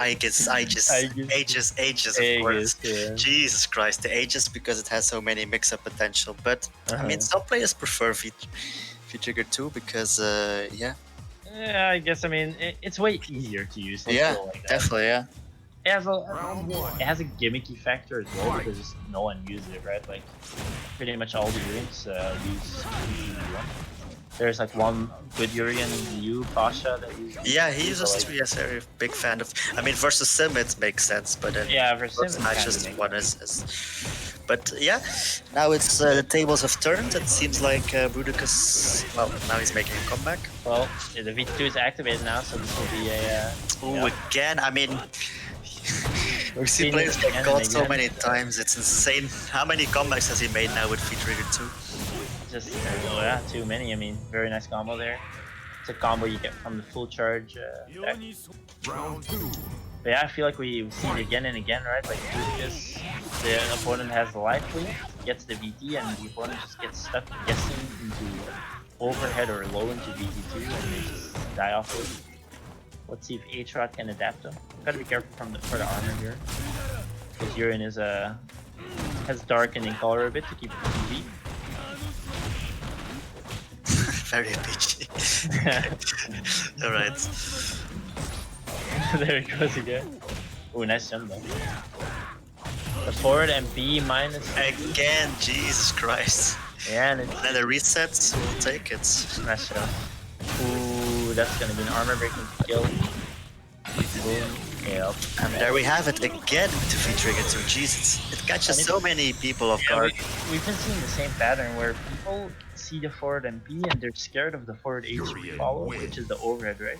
Aegis, Aegis, of course. Yeah. Jesus Christ, the Aegis because it has so many mix-up potential. But I mean, some players prefer V-Trigger too because yeah. Yeah, I guess, I mean, it's way easier to use. Let's Yeah, go like that. definitely, yeah. It has a gimicky factor as well because no one uses it, right? Like, pretty much all the Urians use VT1. There's like one good Urian, you, Pasha, that uses. Yeah, he uses like, 2, yes, very big fan of. I mean, versus Sim, it makes sense, but then yeah, for Sim, matches one is. But yeah, now it's the tables have turned. It seems like Bruticus. Well, now he's making a comeback. Well, yeah, the VT2 is activated now, so this will be a. Ooh, again, I mean. We've seen seen players it get again caught and so again. many times. It's insane. How many comebacks has he made now with V-Trigger 2? Just, oh yeah, too many. I mean, very nice combo there. It's a combo you get from the full charge deck. Round two. But yeah, I feel like we see it again and again, right? Like, this, the opponent has the life lead, gets the VT, and the opponent just gets stuck guessing into overhead or low into VT2, and they just die off it. Let's see if H-Rod can adapt them. Gotta be careful for the armor here. Because Urian is has darkening color a bit to keep it PG. Very peachy. Alright. There it goes again. Oh, nice jump though. The forward and B minus. Again, Jesus Christ. Yeah, and it's And then the resets, we'll take it. nice shot. Ooh, that's gonna be an armor breaking kill. Boom. Yep. And there we have it again with the V-trigger too. Jesus, it catches so many people off Yeah, guard. we've been seeing the same pattern where people see the forward MP and they're scared of the forward H3 follow, which is the overhead, right?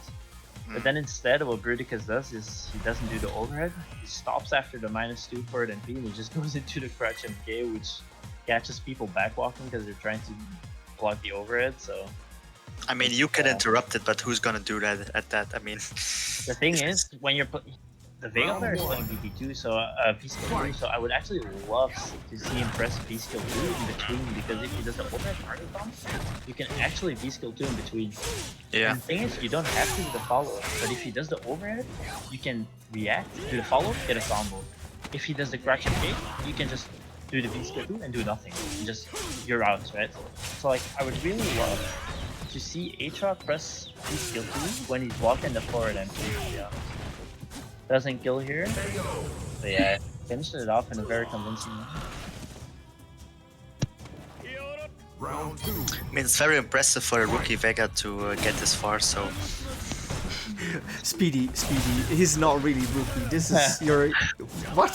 But then instead, what Bruticus does is he doesn't do the overhead. He stops after the -2 forward MP and he just goes into the crouch MK, which catches people backwalking because they're trying to block the overhead. So I mean, you can interrupt it, but who's gonna do that at that? I mean, the thing is, when you're the Vega player is playing VP2, so V-Skill 2, so I would actually love to see him press V-Skill 2 in between, because if he does the overhead target bomb, you can actually V-Skill 2 in between. yeah. And the thing is, you don't have to do the follow, but if he does the overhead, you can react, do the follow, get a combo. If he does the crouch and kick, you can just do the V-Skill 2 and do nothing. You just, you're out, right? So like, I would really love to see Aatrox press V-Skill 2 when he's walking the forward MP, to be honest. Doesn't kill here, but yeah, finished it off in a very convincing way. Round 2. I mean, it's very impressive for a rookie Vega to get this far. So Speedy, he's not really rookie. This is your what?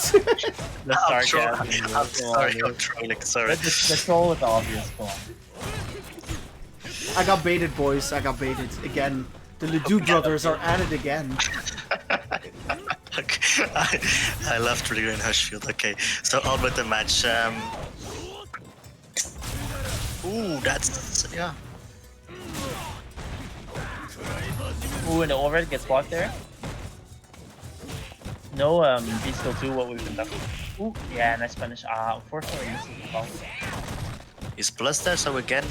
The I'm sarcasm. I'm sorry, I'm trolling. Sorry. The troll is obvious, come on. I got baited, boys. I got baited again. The Ledoux brothers are at it again. Okay. I love Trigger in Hushfield. Okay, so on with the match. Ooh, that's yeah. Ooh, and the overhead gets blocked there. No, V-Skill 2, what we've been talking. Ooh, yeah, nice punish. Unfortunately, misses the follow. He's plus there, so again,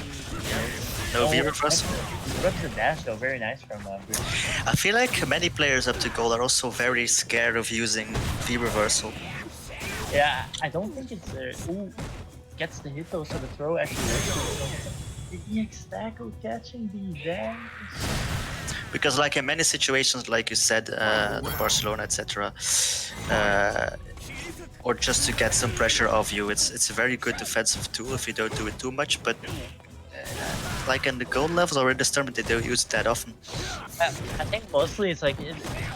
yeah, no V reverse. He reps the dash though, very nice from Bruce. I feel like many players up to gold are also very scared of using V reversal. Yeah, I don't think it's there. Ooh, gets the hit though, so the throw actually works. The EX tackle catching the dash. Because like in many situations, like you said, Barcelona, etc., or just to get some pressure off you, it's a very good defensive tool if you don't do it too much. But like in the gold levels or in this tournament, they don't use it that often. I think mostly it's like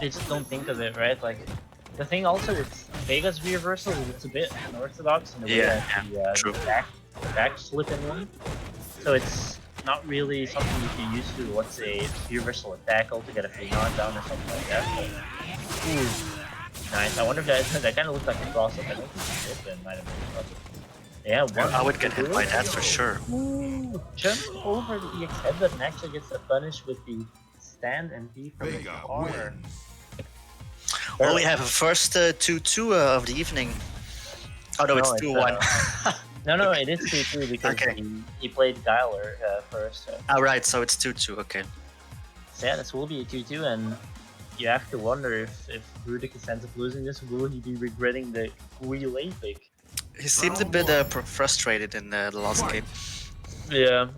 they just don't think of it, right? Like the thing also with Vega's reversal is it's a bit unorthodox in the way that true. the back slip in one. So it's not really something you can use to, let's say, reversal attack to get a free knockdown or something like that. But, ooh, nice. I wonder if that kind of looked like a cross up. I don't think it did, but it might have been a cross up. Yeah, I would get hit by that for sure. Ooh, jump over the EX headbutt and actually gets the punish with the stand and B from the car. Well, we have a first 2-2 of the evening. Oh no, it's 2-1. No, it is 2-2 because he played Gyler first. Oh right, so it's 2-2, okay. So yeah, this will be a 2-2, and you have to wonder if Bruticus ends up losing this, will he be regretting the relay pick? He seemed a bit frustrated in the last game. Yeah.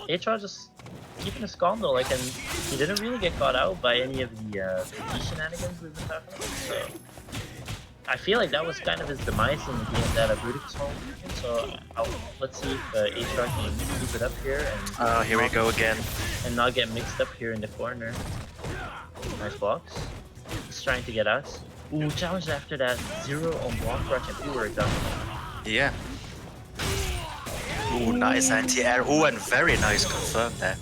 Aatrox just keeping his calm though, like, and he didn't really get caught out by any of the shenanigans we've been talking about, so I feel like that was kind of his demise in the game that Bruticus won. So let's see if Aatrox can keep it up here and Here we go again. and not get mixed up here in the corner. Nice blocks. He's trying to get out. Ooh, challenge after that 0 on block crouch and we were done. Yeah. Ooh, nice anti-air. Ooh, and very nice confirm there.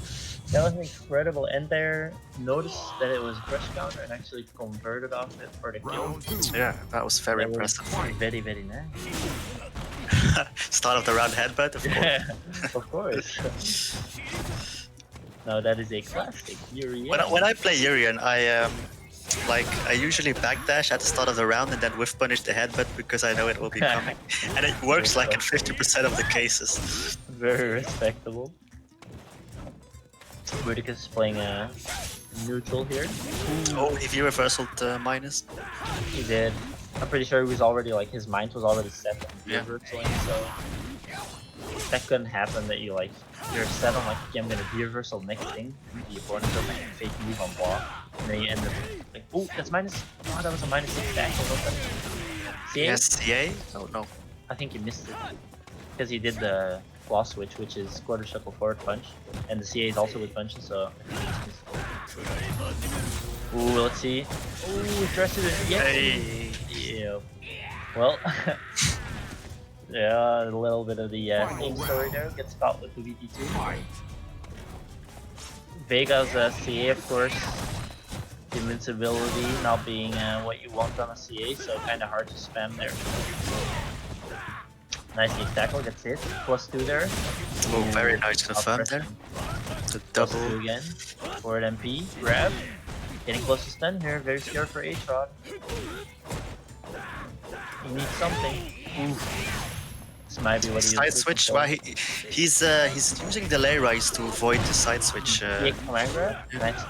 That was an incredible end there. Notice that it was crush counter and actually converted off it for the kill. Yeah, that was very That was impressive. very, very nice. Start of the round headbutt, of course. Yeah, of course. No, that is a classic. Yuri. When I play Urian, I usually backdash at the start of the round and then whiff punish the headbutt because I know it will be coming. And it works like in 50% of the cases. Very respectable. Bruticus is playing a neutral here. Oh, if you reversaled minus. He did. I'm pretty sure he was already like his mind was already set on Yeah. reversal, so that couldn't happen. That you're set on like, okay, I'm gonna reversal next thing. The opponent does like a fake move on block, and then you end up like, oh, that's minus. Oh, that was a -6 back. CA? Yes, CA? Oh no. I think he missed it because he did the claw switch, which is quarter circle forward punch, and the CA is also with punches, so. Ooh, let's see. Ooh, interested in Hey. yeah. Well, yeah, a little bit of the theme story there gets caught with the VT2. Vega's CA, of course, invincibility not being what you want on a CA, so kind of hard to spam there. Nice kick tackle, gets hit. +2 there. Oh, very nice confirmed there. The double. +2 again. Forward MP, grab. Getting close to stun here, very scared for H-Rod. He needs something. Oof. This might be what he Side switch. Well, he's using delay rise to avoid the side switch. Yeah, command grab. Nice.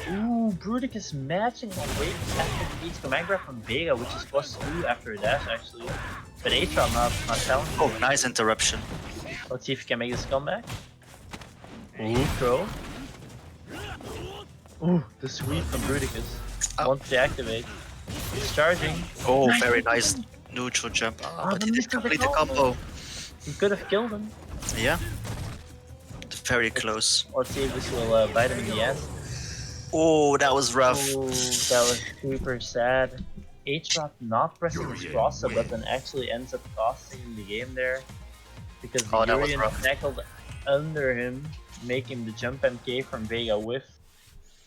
Ooh, Bruticus matching on weight after he beats command grab from Vega, which is +2 after a dash actually. But H-Rod not challenging. Oh, nice interruption. Let's see if he can make this comeback. Ooh, throw. Ooh, the sweep from Bruticus. Wants to activate. He's charging. Oh, very nice neutral jump. Ah, But he missed didn't the complete the combo. He could have killed him. Yeah. Very close. Let's see if this will bite him in the ass. Oh, that was rough. Ooh, that was super sad. H-Rod not pressing his cross button actually ends up costing him the game there. Because the That was Urian rough. tackled under him, making the jump MK from Vega whiff.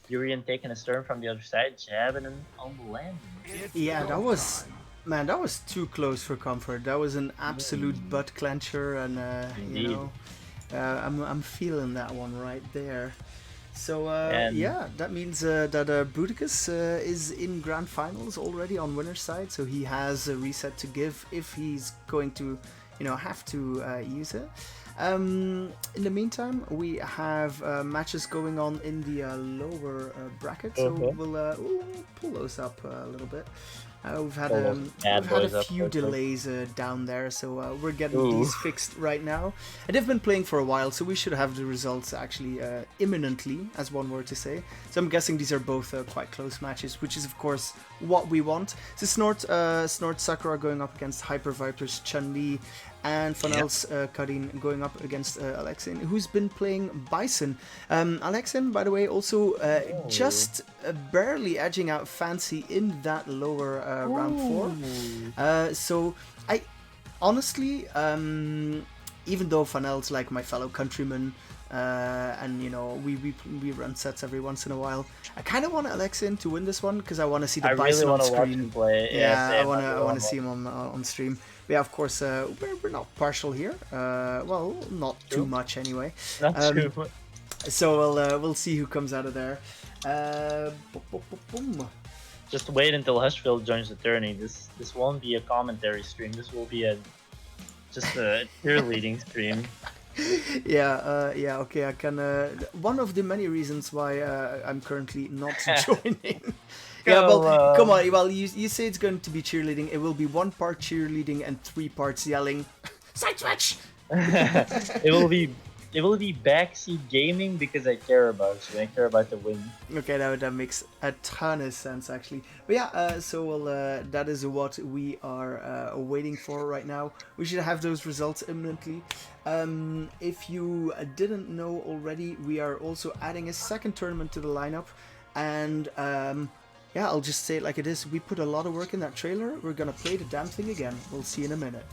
Urian taking a turn from the other side, jabbing him on the landing. Yeah, that was, man, that was too close for comfort. That was an absolute butt clencher, and you know, I'm feeling that one right there. So yeah, that means that Bruticus is in grand finals already on winner's side, so he has a reset to give if he's going to, you know, have to use it. In the meantime, we have matches going on in the lower bracket, so we'll pull those up a little bit. We've had a few delays down there, so we're getting these fixed right now. And they've been playing for a while, so we should have the results actually imminently, as one were to say. So I'm guessing these are both quite close matches, which is of course what we want. So Snort Sakura going up against Hyper Vipers Chun-Li, and Fanel's Karin going up against Alexin, who's been playing Bison. Alexin, by the way, also just barely edging out Fancy in that lower round 4. So I honestly, even though Fanel's like my fellow countryman, and you know we run sets every once in a while, I kind of want Alexin to win this one because I want to see the Bison on screen. Watch him play. Yeah, I want to see him on stream. But yeah, of course, we're not partial here. Well, not too much anyway. Not too much. So we'll see who comes out of there. Just wait until Hushfield joins the tourney. This won't be a commentary stream. This will be just a cheerleading stream. Yeah, okay, I can. One of the many reasons why I'm currently not joining. Yeah, well, come on. Well, you say it's going to be cheerleading. It will be 1 part cheerleading and 3 parts yelling. Side switch. It will be backseat gaming because I care about you. I care about the win. Okay, that makes a ton of sense actually. But yeah, so that is what we are waiting for right now. We should have those results imminently. If you didn't know already, we are also adding a second tournament to the lineup, and yeah, I'll just say it like it is. We put a lot of work in that trailer. We're gonna play the damn thing again. We'll see in a minute.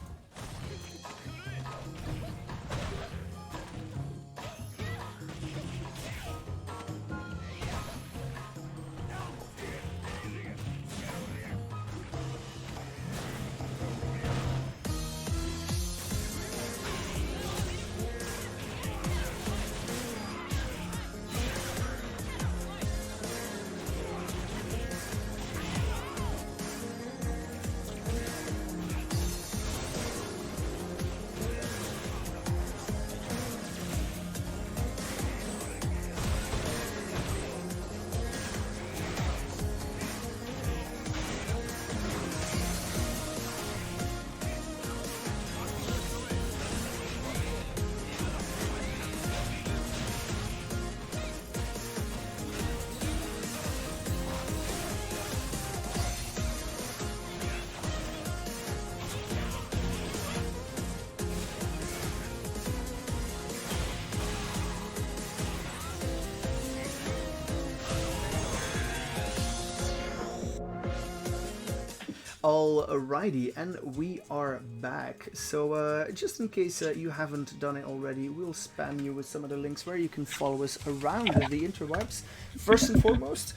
Alrighty, and we are back. So, just in case you haven't done it already, we'll spam you with some of the links where you can follow us around the interwebs. First and foremost,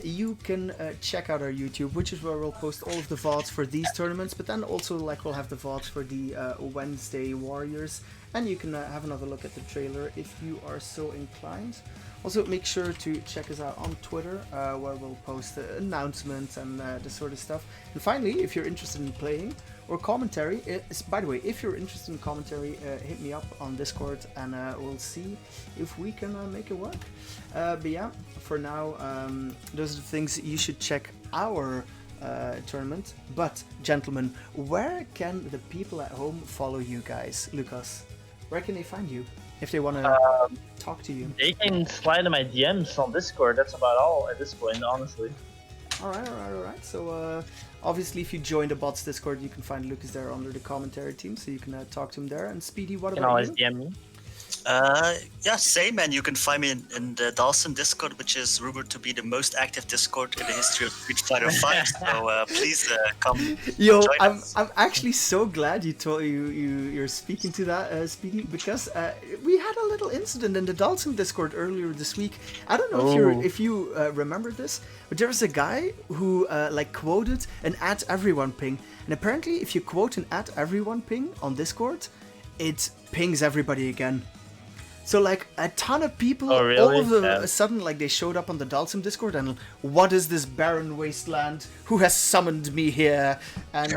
you can check out our YouTube, which is where we'll post all of the VODs for these tournaments, but then also like we'll have the VODs for the Wednesday Warriors, and you can have another look at the trailer if you are so inclined. Also, make sure to check us out on Twitter, where we'll post announcements and this sort of stuff. And finally, if you're interested in playing or commentary, by the way, if you're interested in commentary, hit me up on Discord and we'll see if we can make it work. But yeah, for now, those are the things you should check our tournament. But, gentlemen, where can the people at home follow you guys? Lucas, where can they find you? If they want to talk to you, they can slide in my DMs on Discord. That's about all at this point, honestly. Alright. So, obviously, if you join the bots Discord, you can find Lucas there under the commentary team, so you can talk to him there. And Speedy, what You can about always you? DM me. Yeah, same, and you can find me in the Dawson Discord, which is rumored to be the most active Discord in the history of Street Fighter V. So please come. Yo, join I'm us. actually so glad you're speaking to that, Speedy, because we had a little incident in the Dalton Discord earlier this week. I don't know if you remember this, but there was a guy who like quoted an @everyone ping, and apparently if you quote an @everyone ping on Discord, it pings everybody again. So like a ton of people, Oh, really? all of Yeah. a sudden, like they showed up on the Dalsum Discord, and what is this barren wasteland? Who has summoned me here? And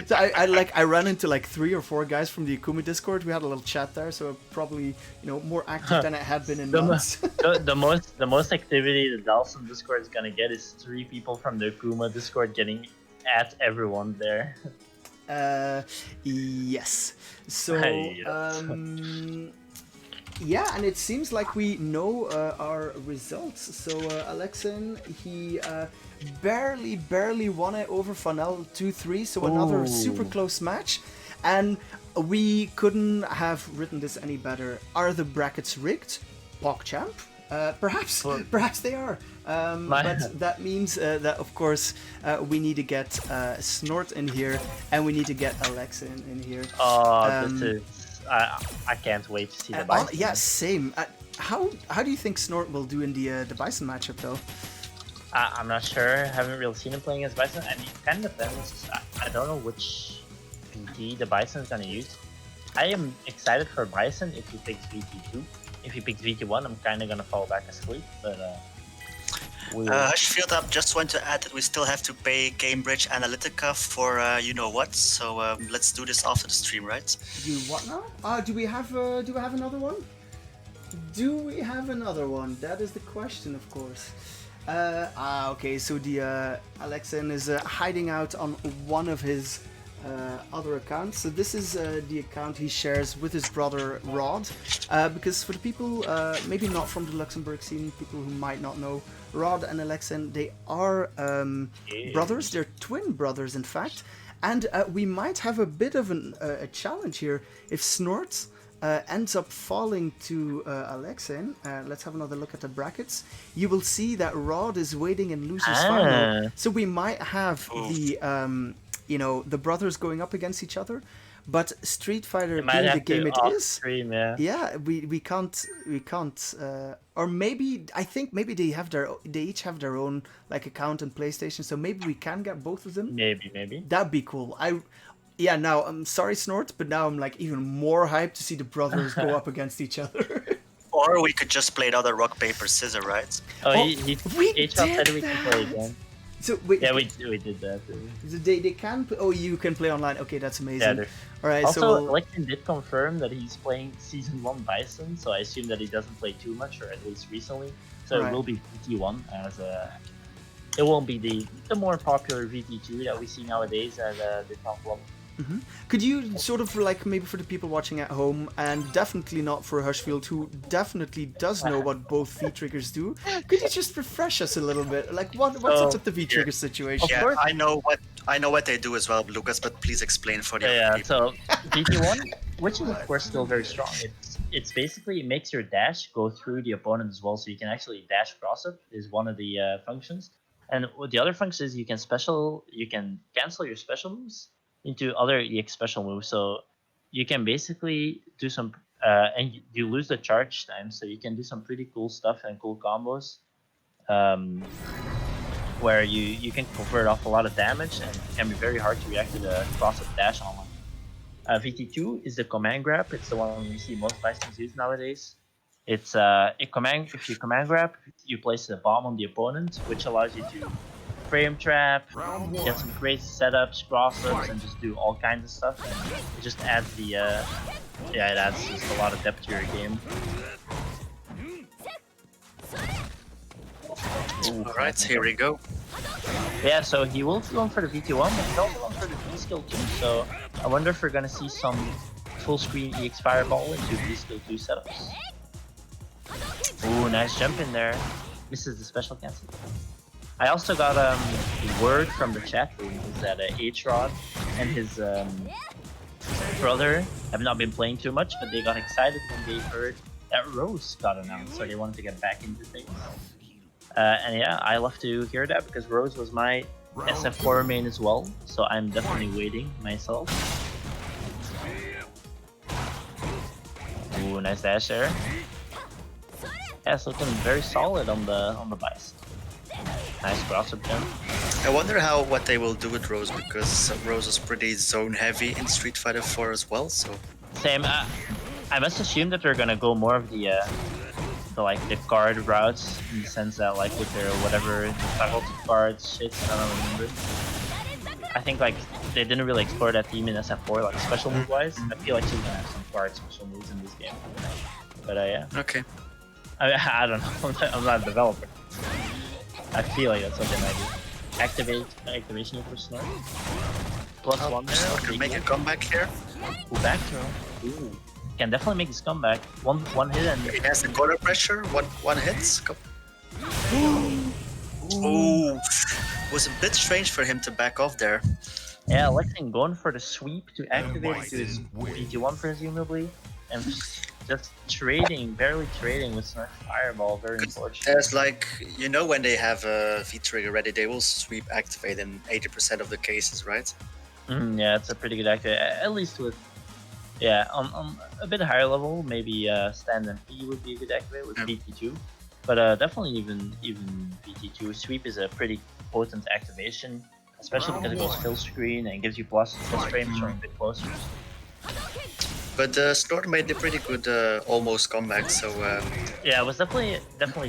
so I ran into like 3 or 4 guys from the Akuma Discord. We had a little chat there, so probably more active than it had been in months. the most activity the Dalsum Discord is gonna get is 3 people from the Akuma Discord getting at everyone there. Yes. So, Yes. yeah, and it seems like we know our results. So, Alexin, he barely won it over Fanel 2-3, so another Ooh. super close match. And we couldn't have written this any better. Are the brackets rigged? PogChamp? Perhaps they are. But that means that, of course, we need to get Snort in here, and we need to get Alexa in here. Oh, this is... I can't wait to see the Bison. Yeah, same. How do you think Snort will do in the Bison matchup, though? I'm not sure. I haven't really seen him playing as Bison. I mean, it kind of depends. I don't know which VT the Bison is going to use. I am excited for Bison if he picks VT2. If he picks VT1, I'm kind of going to fall back asleep, but... Hushfield up just want to add that we still have to pay Cambridge Analytica for you know what. So let's do this after the stream, right? Do what now? Do we have another one? Do we have another one? That is the question, of course. Okay. So the Alexan is hiding out on one of his other accounts. So this is the account he shares with his brother Rod. Because for the people maybe not from the Luxembourg scene, people who might not know, Rod and Alexan, they are brothers. They're twin brothers, in fact. And we might have a bit of a challenge here. If Snort ends up falling to Alexan, let's have another look at the brackets. You will see that Rod is waiting in losers final. So we might have the brothers going up against each other. But Street Fighter being the game it is, stream, we can't, or maybe I think maybe they each have their own like account and PlayStation, so maybe we can get both of them. Maybe. That'd be cool. Now I'm sorry, Snort, but now I'm like even more hyped to see the brothers go up against each other. Or we could just play another rock paper scissors, right? We said did we can play again. So wait, Yeah, we did that. they can. Oh, you can play online. Okay, that's amazing. Yeah, all right. Also, So Alexin did confirm that he's playing Season 1 Bison, so I assume that he doesn't play too much, or at least recently. So Right. it will be VT1 as it won't be the more popular VT2 that we see nowadays at the top level. could you sort of like maybe for the people watching at home, and definitely not for Hushfield, who definitely does know what both V triggers do, could you just refresh us a little bit? Like what's up with the V trigger situation? Yeah, course. I know what they do as well, Lucas. But please explain for the other Yeah, people. so VT1, which is of course still very strong. It's basically it makes your dash go through the opponent as well, so you can actually dash across it. Is one of the functions. And the other function is you can cancel your special moves into other EX special moves. So you can basically do some and you lose the charge time, so you can do some pretty cool stuff and cool combos. Where you can convert off a lot of damage and it can be very hard to react to the cross-up dash online. VT2 is the command grab. It's the one you see most Bisons use nowadays. It's if you command grab, you place a bomb on the opponent, which allows you to frame trap, get some crazy setups, cross-ups, and just do all kinds of stuff. And it just adds it adds just a lot of depth to your game. Alright, here we go. Yeah, so he will be going for the VT1, but he's also going for the V skill 2. So I wonder if we're gonna see some full screen EX Fireball into V skill 2 setups. Ooh, nice jump in there. Misses the special cancel. I also got word from the chat room is that H-Rod and his brother have not been playing too much, but they got excited when they heard that Rose got announced, so they wanted to get back into things. And yeah, I love to hear that because Rose was my SF4 main as well, so I'm definitely waiting myself. Ooh, nice dash there. Yeah, it's looking very solid on the Bison. Nice cross-up jump. I wonder what they will do with Rose, because Rose is pretty zone heavy in Street Fighter 4 as well. So Same. I must assume that they're gonna go more of the card routes, in the sense that like with their whatever faculty cards shit, I don't remember. I think like they didn't really explore that theme in SF4 like special move wise. I feel like she's gonna have some card special moves in this game. But yeah. okay. I don't know. I'm not a developer. I feel like that's what they might do. Activation for Snort. +1 there. Snort can make a comeback here. Ooh, back throw. Ooh. Can definitely make his comeback. One hit and He has the corner pressure. One hits. Ooh, was a bit strange for him to back off there. yeah, Lexing going for the sweep to activate it to his VT1 presumably, and just barely trading with Snark Fireball. Very unfortunate. There's like, when they have a V-trigger ready, they will sweep activate in 80% of the cases, right? Yeah, it's a pretty good activate. At least with on a bit higher level, maybe Stand and P would be a good activate with VT2. But definitely even VT2 sweep is a pretty potent activation, especially because it goes fill screen and gives you plus frames from a bit closer. But Snort made a pretty good almost comeback, so yeah, it was definitely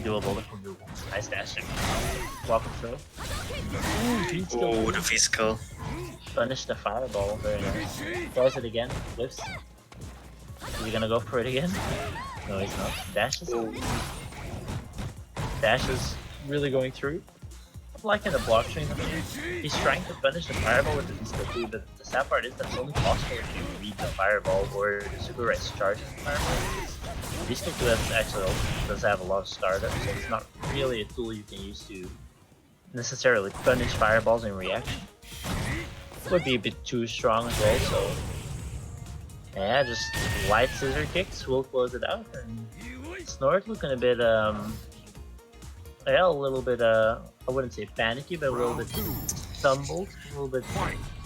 doable. Nice dash. Walk through. ooh, the V-skill. Punish the fireball. Very nice. Throws it again. Whips. Is he gonna go for it again? No, he's not. Dashes. Dash is really going through. I'm liking the block string. I mean, he's trying to punish the fireball with the V-skill too, but the sad part is that it's only possible if you read the fireball or the super rise charges the fireball. V-skill 2 actually does have a lot of startup, so it's not really a tool you can use to necessarily punish fireballs in reaction. Would be a bit too strong as well, so yeah, just light scissor kicks will close it out, and Snort looking a bit a little bit I wouldn't say panicky, but a little bit stumbled, a little bit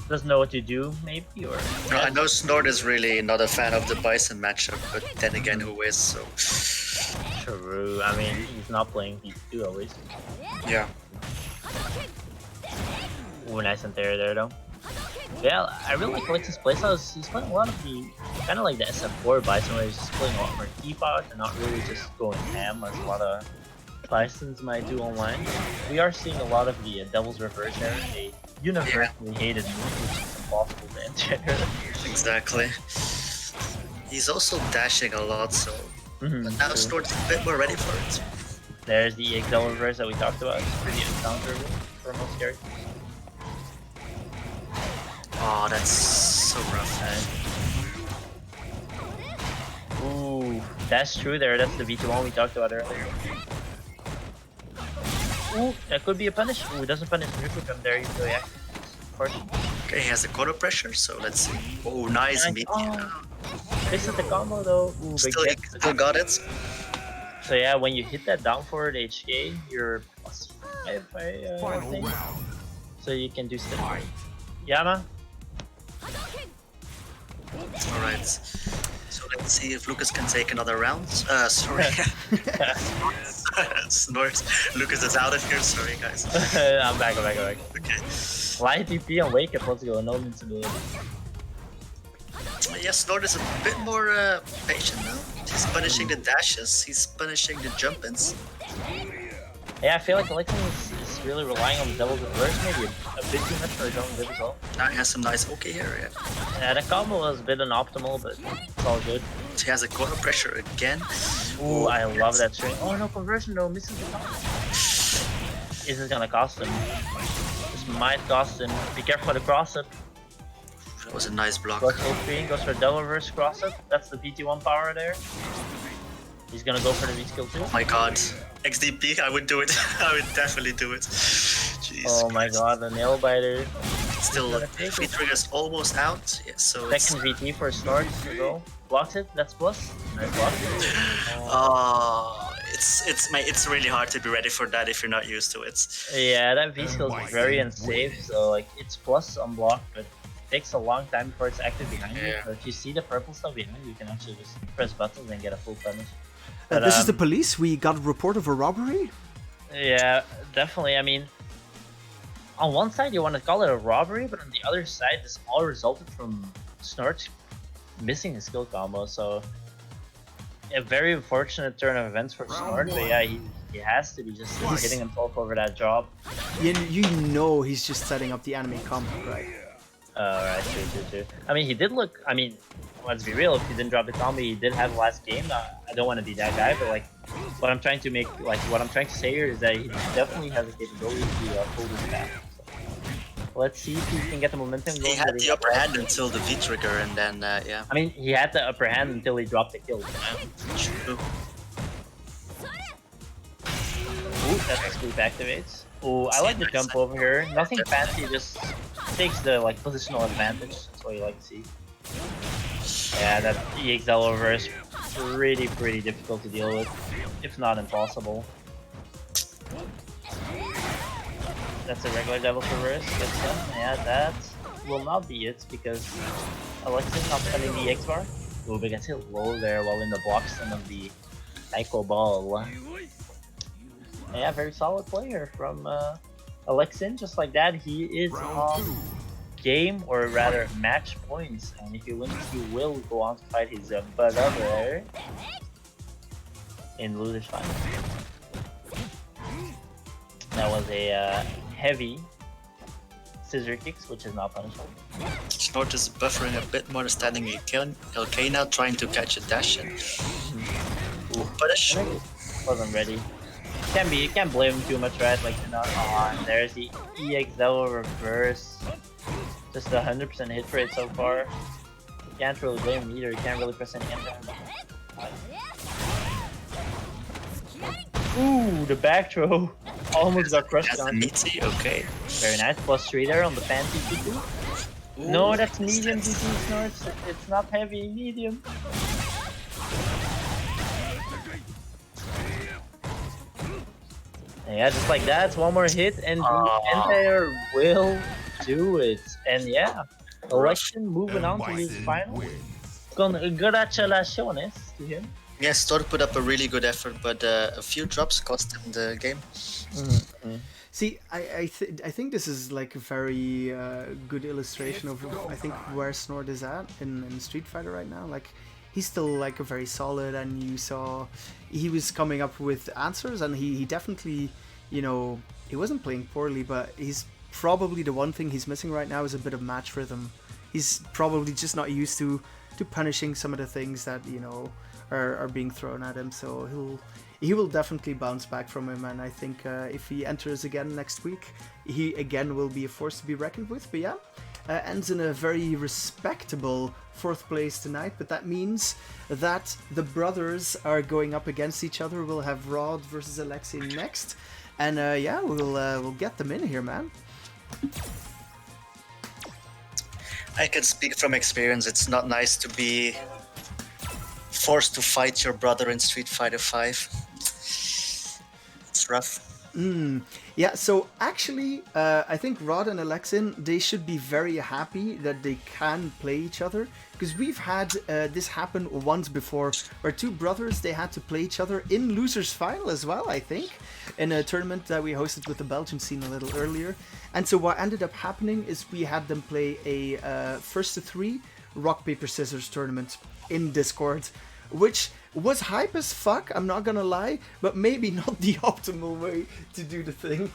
doesn't know what to do maybe, or I know Snort is really not a fan of the Bison matchup, but then again, who is, so true. I mean, he's not playing V2 at least. yeah. Ooh, nice and there though. Yeah, I really like Alexis' playstyle. He's playing a lot of the kind of like the SF4 Bison, where he's just playing a lot more default and not really just going ham as a lot of Bisons might do online. We are seeing a lot of the Devil's Reverse there, a universally hated move, which is impossible to enter. Exactly. He's also dashing a lot, so but now True. Snort's a bit more ready for it. There's the EX Devil Reverse that we talked about. It's pretty uncounterable for most characters. Oh, that's so rough. Ooh, that's true there. That's the VT1 we talked about earlier. Ooh, that could be a punish. Ooh, it doesn't punish neutral from there. He's really active. Of course. Okay, he has the corner pressure, so let's see. Oh, nice meet. This is the combo though. Ooh, big Still, hit. still got it. So yeah, when you hit that down forward HK, you're plus. Final think. round. So you can do stuff. Yama? Alright. So let's see if Lucas can take another round. Sorry. Snort. Lucas is out of here. Sorry, guys. I'm back. Okay. Light TP and wake up. Let's go. No invincibility. Yeah, Snort is a bit more patient now. He's punishing the dashes. He's punishing the jump-ins. Yeah, I feel like Alexian is really relying on the double reverse, maybe a bit too much for his own good as well. Now he has some nice okay here. Yeah. Yeah, the combo was a bit unoptimal, but it's all good. He has a corner pressure again. Ooh, I love that string. Oh no, conversion though, misses the combo. Is this gonna cost him? This might cost him. Be careful for the cross up. That was a nice block. Goes full screen, goes for double reverse cross up. That's the PT1 power there. He's gonna go for the V-skill too. Oh my god. XDP, I would do it. I would definitely do it. Jeez. Oh my god, the nail biter. Still, free trigger's almost out. Yeah, so it's... Second VT for Snort to go. Blocks it, that's plus. Nice block. Oh, it's really hard to be ready for that if you're not used to it. Yeah, that V-skill is very unsafe, so like it's plus on block, but it takes a long time before it's active behind you. Yeah. So if you see the purple stuff behind you, you can actually just press buttons and get a full punish. This is the police. We got a report of a robbery. Yeah, definitely. I mean, on one side you want to call it a robbery, but on the other side, this all resulted from Snort missing his skill combo. So a very unfortunate turn of events for Snort. But yeah, he has to be just hitting himself over that job. You know he's just setting up the enemy combo, right? Right, true. I mean, he did look. I mean, let's be real. If he didn't drop the combo, he did have last game. I don't want to be that guy, but like, what I'm trying to say here is that he definitely has the capability to pull this back. So, let's see if he can get the momentum going. He had the upper hand until the V trigger, and then yeah. I mean, he had the upper hand until he dropped the kill. True. Ooh, that scoop activates. Ooh, I like the jump over here. Nothing fancy, just takes the like positional advantage. That's what you like to see. Yeah, that EXL over is pretty difficult to deal with, if not impossible. That's a regular Devil's Reverse, gets done. Yeah, that will not be it because Alexi's not spending the X bar. Ooh, but gets hit low there while in the block stun of the Taiko Ball. Yeah, very solid player from Alexin. Just like that, he is on game, or rather match points, and if he wins, he will go on to fight his brother in losers final. That was a heavy scissor kicks, which is not punishable. Snort is buffering a bit more, standing LK now, trying to catch a dash in. Punish. Wasn't ready. Can't blame him too much, right? Like, you're not on. There's the EXL reverse. Just a 100% hit rate so far. You can't really blame him either. You can't really press any enter. Ooh, the back throw. Almost got crushed That's a on. meaty, okay. Very nice. +3 there on the panty T2. No, that's medium T2 Snorts. It's not heavy, medium. Yeah, just like that, one more hit and the Empire will do it. And yeah, Election moving on to his final. Congratulations to him. Yeah, Snort put up a really good effort, but a few drops cost him the game. See, I think this is like a very good illustration of I think where Snort is at in Street Fighter right now. Like, he's still like a very solid, and you saw he was coming up with answers, and he definitely, you know, he wasn't playing poorly, but he's probably the one thing he's missing right now is a bit of match rhythm. He's probably just not used to punishing some of the things that, you know, are being thrown at him. So he will definitely bounce back from him, and I think if he enters again next week, he again will be a force to be reckoned with. But yeah, ends in a very respectable 4th place tonight, but that means that the brothers are going up against each other. We'll have Rod versus Alexei next, and yeah, we'll get them in here, man. I can speak from experience. It's not nice to be forced to fight your brother in Street Fighter 5. It's rough. Yeah, so actually, I think Rod and Alexin, they should be very happy that they can play each other, because we've had this happen once before, where two brothers, they had to play each other in losers final as well, I think, in a tournament that we hosted with the Belgian scene a little earlier. And so what ended up happening is we had them play a first to three rock paper scissors tournament in Discord, which was hype as fuck, I'm not gonna lie, but maybe not the optimal way to do the thing.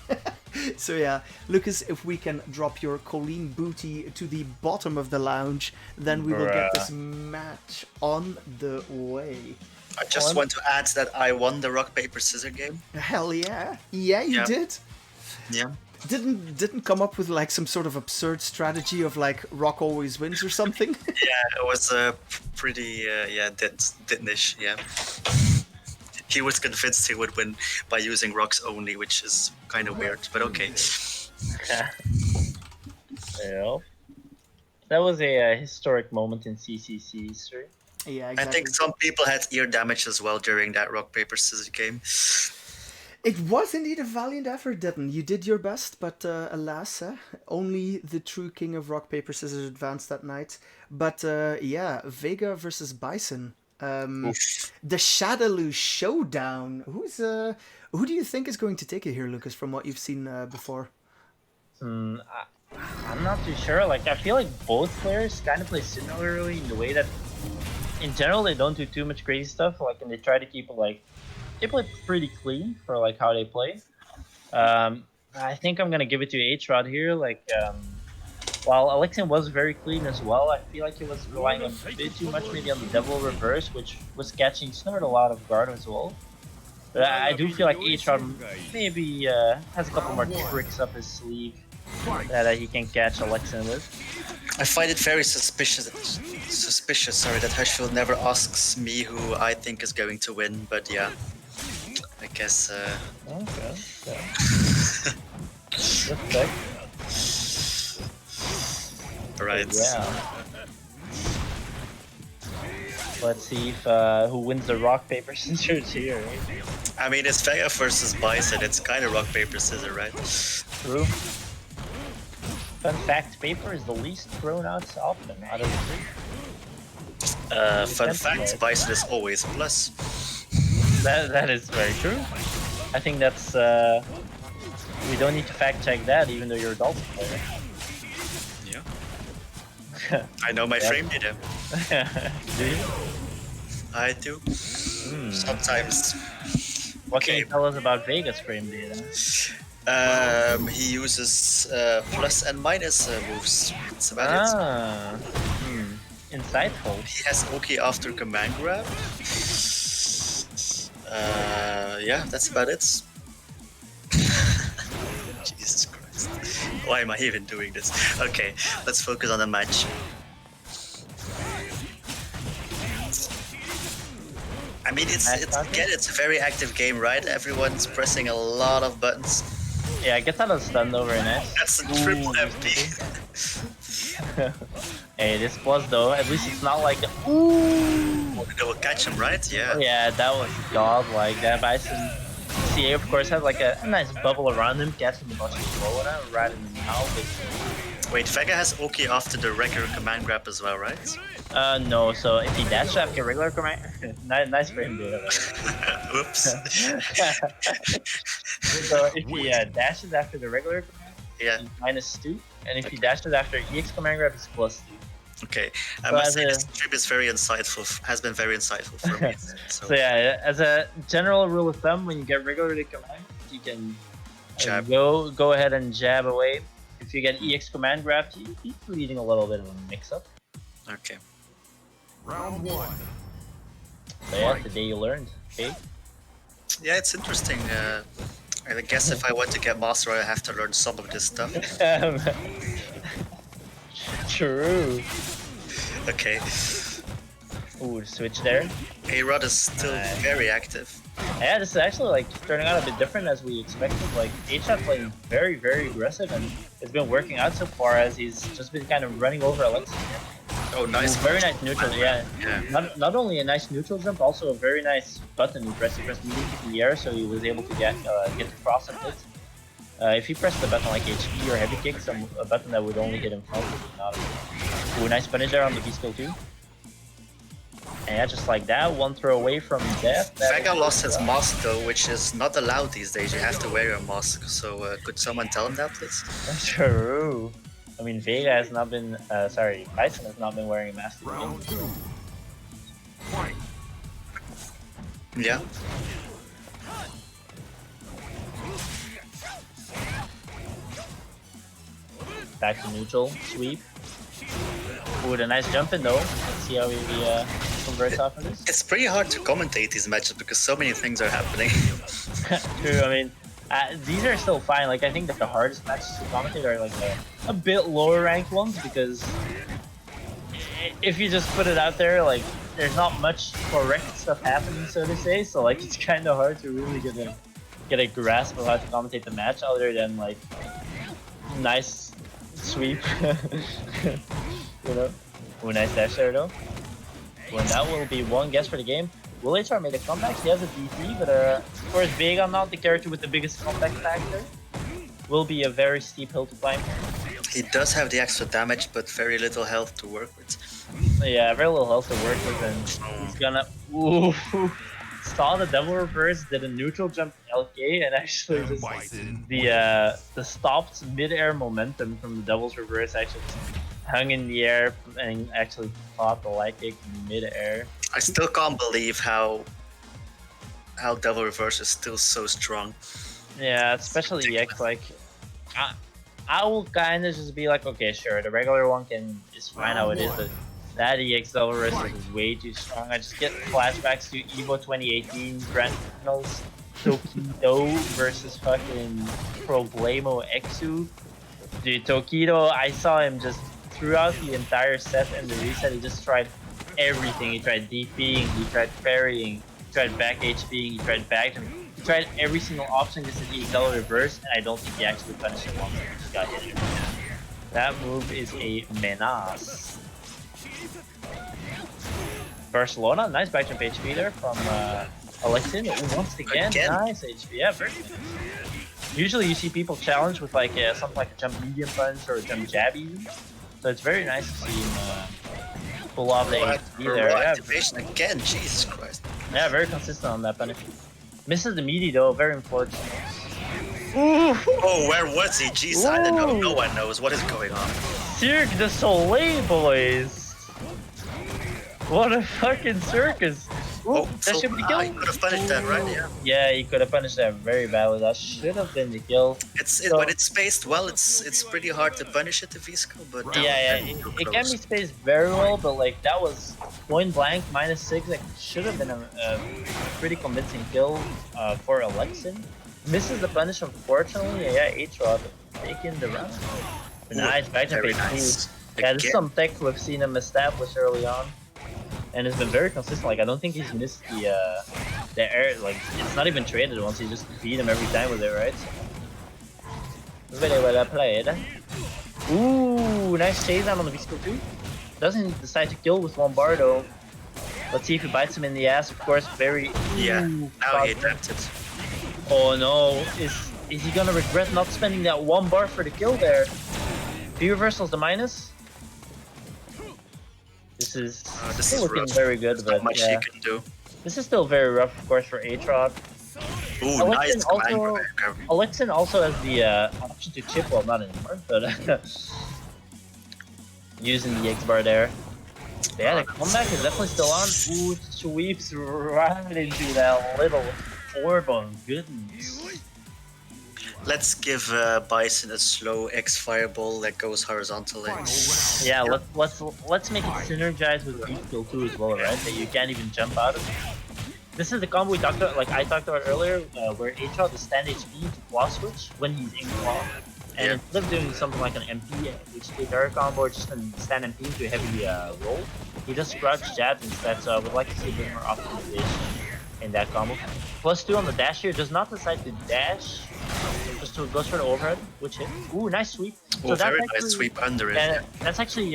So yeah, Lucas, if we can drop your Colleen booty to the bottom of the lounge, then we will get this match on the way. I just want to add that I won the rock paper scissors game. Hell yeah. Yeah, you did. Yeah. Didn't come up with like some sort of absurd strategy of like rock always wins or something. Yeah, it was pretty didn't-ish, yeah. He was convinced he would win by using rocks only, which is kind of weird, but okay. Well, that was a historic moment in CCC history. Yeah, exactly. I think some people had ear damage as well during that rock paper scissors game. It was indeed a valiant effort, Devon. You did your best, but alas, only the true king of rock, paper, scissors advanced that night. But yeah, Vega versus Bison. The Shadaloo showdown. Who do you think is going to take it here, Lucas, from what you've seen before? I'm not too sure. Like, I feel like both players kind of play similarly in the way that, in general, they don't do too much crazy stuff. Like, and they try to keep it like, they play pretty clean for like how they play. I think I'm gonna give it to H-Rod here. Like, while Alexin was very clean as well, I feel like he was relying a bit too much maybe on the Devil Reverse, which was catching Snort a lot of guard as well. But I do feel like H-Rod maybe has a couple more tricks up his sleeve that he can catch Alexin with. I find it very suspicious. Sorry, that Hirschfield never asks me who I think is going to win, but yeah. I guess. Okay. Respect. Right. Yeah. Let's see if who wins the rock paper scissors here. Right? I mean, it's Vega versus Bison. It's kind of rock paper scissors, right? True. Fun fact: paper is the least thrown out often out of the three. Fun fact: Bison is always a plus. That is very true. I think that's we don't need to fact check that, even though you're a Dalton player. Yeah. I know my frame data. Do you? I do. Sometimes. What can you tell us about Vega's frame data? He uses plus and minus moves. That's about it. Insightful. He has Oki after command grab. Yeah, that's about it. Jesus Christ. Why am I even doing this? Okay, let's focus on the match. I mean, it's a very active game, right? Everyone's pressing a lot of buttons. Yeah, get out of stun though, very nice. That's a triple empty. Hey, this plus though, at least it's not like ooh. They will catch him, right? Yeah. Yeah, that was godlike. That Bison CA of course had like a nice bubble around him, catching the bunch of blow on him right in the mouth. Wait, Vega has Oki after the regular command grab as well, right? No, so if he dashes after regular command, nice frame data. Oops. So if he dashes after the regular command, yeah, he's -2, and if he dashes after EX command grab, it's +2. Okay, I must say this stream is very insightful. Has been very insightful for me. So yeah, as a general rule of thumb, when you get regular command, you can go ahead and jab away. If you get EX command grab, you're leading a little bit of a mix-up. Okay. Round 1. So yeah, the day you learned. Okay. Yeah, it's interesting. I guess if I want to get master, I have to learn some of this stuff. True. Okay. Ooh, switch there. A-Rod is still very active. Yeah, this is actually like turning out a bit different as we expected. Like H-Shot playing very aggressive, and it's been working out so far as he's just been kind of running over Alexis here. Oh, nice. Very nice neutral, yeah. Yeah. Not only a nice neutral jump, also a very nice button. He pressed medium kick in the air, so he was able to get to cross and hit. If he pressed the button like HP or heavy kick, a button that would only hit him front would be not a Ooh, nice punish there on the V-skill too. And yeah, just like that, one throw away from death. Vega lost his mask though, which is not allowed these days. You have to wear your mask. So could someone tell him that, please? True. I mean, Vega has not been, sorry, Bison has not been wearing a mask. Round 2. Fight. Yeah. Back to neutral, sweep. With a nice jump in though. Let's see how he converts off of this. It's pretty hard to commentate these matches because so many things are happening. True, I mean, these are still fine. Like, I think that the hardest matches to commentate are like a bit lower ranked ones because if you just put it out there, like, there's not much correct stuff happening, so to say. So like, it's kind of hard to really get a grasp of how to commentate the match other than like nice sweep. You know, ooh, nice dash there though. Well, that will be one guess for the game. Will HR make a comeback? He has a DP, but of course Vega, not the character with the biggest comeback factor, will be a very steep hill to climb. He does have the extra damage, but very little health to work with. Yeah, very little health to work with, and he's gonna saw the double reverse, did a neutral jump LK, and actually just the stopped mid-air momentum from the doubles reverse actually hung in the air and actually caught the light kick mid-air. I still can't believe how double reverse is still so strong. Yeah, especially EX. Like, I will kind of just be like, okay, sure, the regular one is fine how it is, but that EX double reverse is way too strong. I just get flashbacks to EVO 2018 Grand Finals, Tokido versus fucking Problemo Exu. Dude, Tokido, I saw him just throughout the entire set and the reset, he just tried everything. He tried DPing, he tried parrying, he tried back HPing, he tried back jumping. He tried every single option just to the double reverse, and I don't think he actually punished it once. He just got hit. That move is a menace. Barcelona, nice back jump HP there from Alexin. Once again, nice HP. Yeah, very good. Usually you see people challenge with like something like a jump medium punch or a jump jab even. So it's very nice to see him pull off the HP there. Yeah, activation again, Jesus Christ. Yeah, very consistent on that punish. Misses the meaty though, very unfortunate. Oh, where was he? Jeez, I don't know. No one knows what is going on. Cirque du Soleil, boys! What a fucking circus! Oh, that should be the kill. He could have punished that, right? Yeah. Yeah, he could have punished that very badly. That should have been the kill. When it's spaced well, it's pretty hard to punish it if he's cool, but yeah, it can be spaced very well, but like that was point blank -6. Like should have been a pretty convincing kill for Alexin. Misses the punish unfortunately. Yeah, H-Rod taking the round. Nice back to page 2. Yeah, this is some tech we've seen him establish early on. And it's been very consistent. Like I don't think he's missed the air. Like it's not even traded once. He just beat him every time with it, right? Very well played. Ooh, nice chase down on the V-skill too. Doesn't decide to kill with one bar though. Let's see if he bites him in the ass. Of course, very. Yeah. Now he attempted. Oh no! Is he gonna regret not spending that one bar for the kill there? V-reversal's the minus. This is still looking rough. very good, There's but not much yeah. you can do. This is still very rough, of course, for H-Rod. Ooh, Alexin also has the option to chip, well, not anymore, but using the X bar there. Yeah, the comeback is definitely still on. Ooh, sweeps right into that little orb of goodness. Let's give Bison a slow X fireball that goes horizontally. Yeah, let's make it synergize with V-skill too as well, right? That you can't even jump out of. This is the combo we talked about, like I talked about earlier, where H-Rod is stand HP to claw switch when he's in claw. And instead of doing something like an MP, which is a combo, or just a stand MP to a heavy roll, he just crouch jabs instead, so I would like to see a bit more optimization in that combo. +2 on the dash here, does not decide to dash, just to goes for the overhead, which hit. Ooh, nice sweep. So that's very nice sweep under it. And that's actually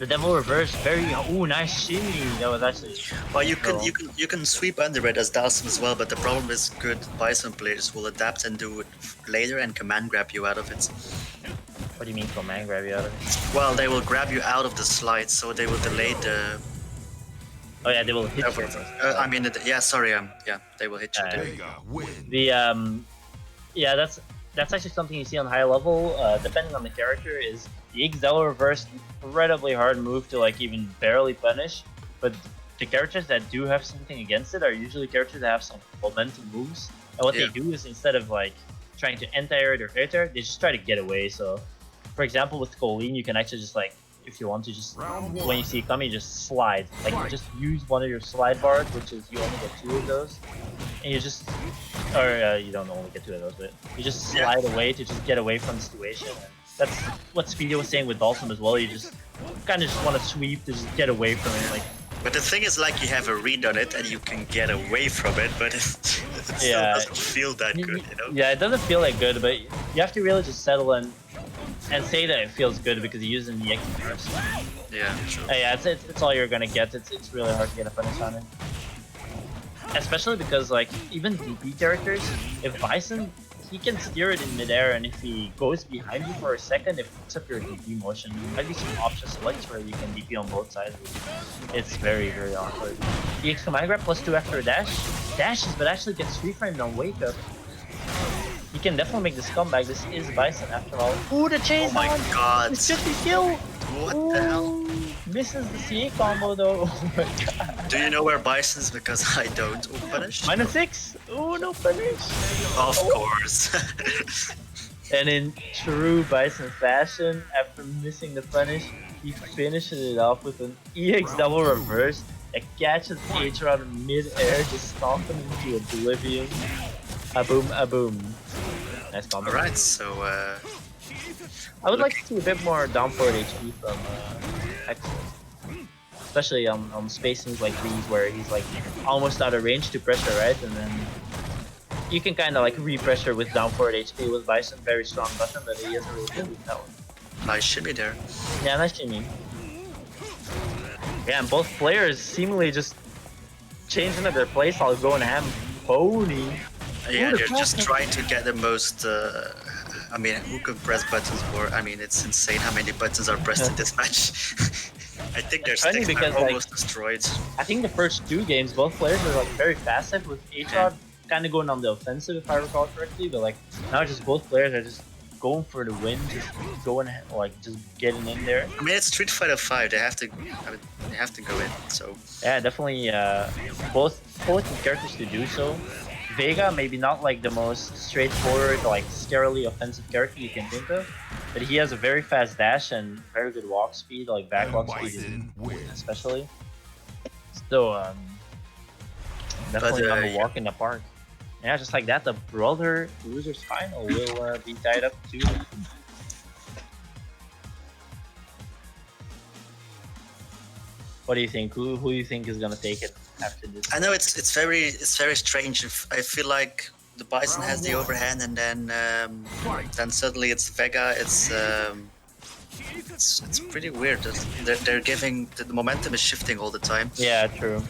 The devil reverse, very nice shimmy. That was actually Well, Oh. you can sweep under it as Dalsum as well, but the problem is good Bison players will adapt and do it later and command grab you out of it. what do you mean command grab you out of it? Well, they will grab you out of the slide, so they will delay the. Oh yeah, they will hit you. I mean, yeah, sorry, yeah, they will hit you. Vega wins. The yeah, that's actually something you see on high level. Depending on the character, is the X-Del reverse incredibly hard move to like even barely punish, but the characters that do have something against it are usually characters that have some momentum moves. And what Yeah. they do is instead of like trying to anti-air it or air they just try to get away. So, for example, with Colleen, you can actually just like, if you want to, just Round when one. you see it coming, just slide. Like just use one of your slide bars, which is you only get 2 of those, and you just, or you don't only get 2 of those, but you just slide away to just get away from the situation. And that's what Speedy was saying with Balsam as well. You just kind of just want to sweep to just get away from it. Like But the thing is, like, you have a read on it and you can get away from it, but it still Yeah. doesn't feel that good, you know? yeah, it doesn't feel that good, but you have to really just settle in and say that it feels good because you're using the X first. Yeah, true. Yeah, it's all you're gonna get. It's really hard to get a punish on it. Especially because like even DP characters, if Bison, he can steer it in midair, and if he goes behind you for a second, it picks up your DP motion. There might be some option selects where you can DP on both sides. It's very, very awkward. EX command grab +2 after a dash. Dashes, but actually gets reframed on wake up. He can definitely make this comeback. This is Bison after all. Ooh, the chase Oh my on! god. It's 50 kill! What the hell? Ooh, misses the CA combo though. Oh my god. Do you know where Bison is? Because I don't. Oh, punish? -6. Ooh, no punish. Of course. And in true Bison fashion, after missing the punish, he finishes it off with an EX double reverse that catches H-Rod mid-air, just stomping into oblivion. A boom, a boom. Nice combo. Alright, so, I would like to see a bit more down forward HP from Hexel. Especially on spacings like these where he's like almost out of range to pressure, right? And then you can kind of like re-pressure with down forward HP with Bison. Very strong button, but he hasn't really good with that one. nice shimmy there. Yeah, nice shimmy. Yeah, and both players seemingly just changing up their playstyle, going ham pony. Yeah, the they're just classic. trying to get the most. I mean, who can press buttons more? I mean, it's insane how many buttons are pressed in this match. I think their It's funny sticks are because, like, almost destroyed. I think the first 2 games, both players were like very passive with H-Rod kind of going on the offensive, if I recall correctly. But like now, just both players are just going for the win, just going like just getting in there. I mean, it's Street Fighter 5. They have to. I mean, they have to go in. So Yeah, definitely. Both characters to do so. Vega, maybe not like the most straightforward, like scarily offensive character you can think of, but he has a very fast dash and very good walk speed, like back walk speed Bison wins. especially. So definitely But, on the yeah. walk in the park. Yeah, just like that, the brother losers final will be tied up to. What do you think? Who do you think is gonna take it after this? I know it's very strange. I feel like the Bison has the overhand, and then suddenly it's Vega. It's pretty weird. They're giving the momentum is shifting all the time. Yeah, true.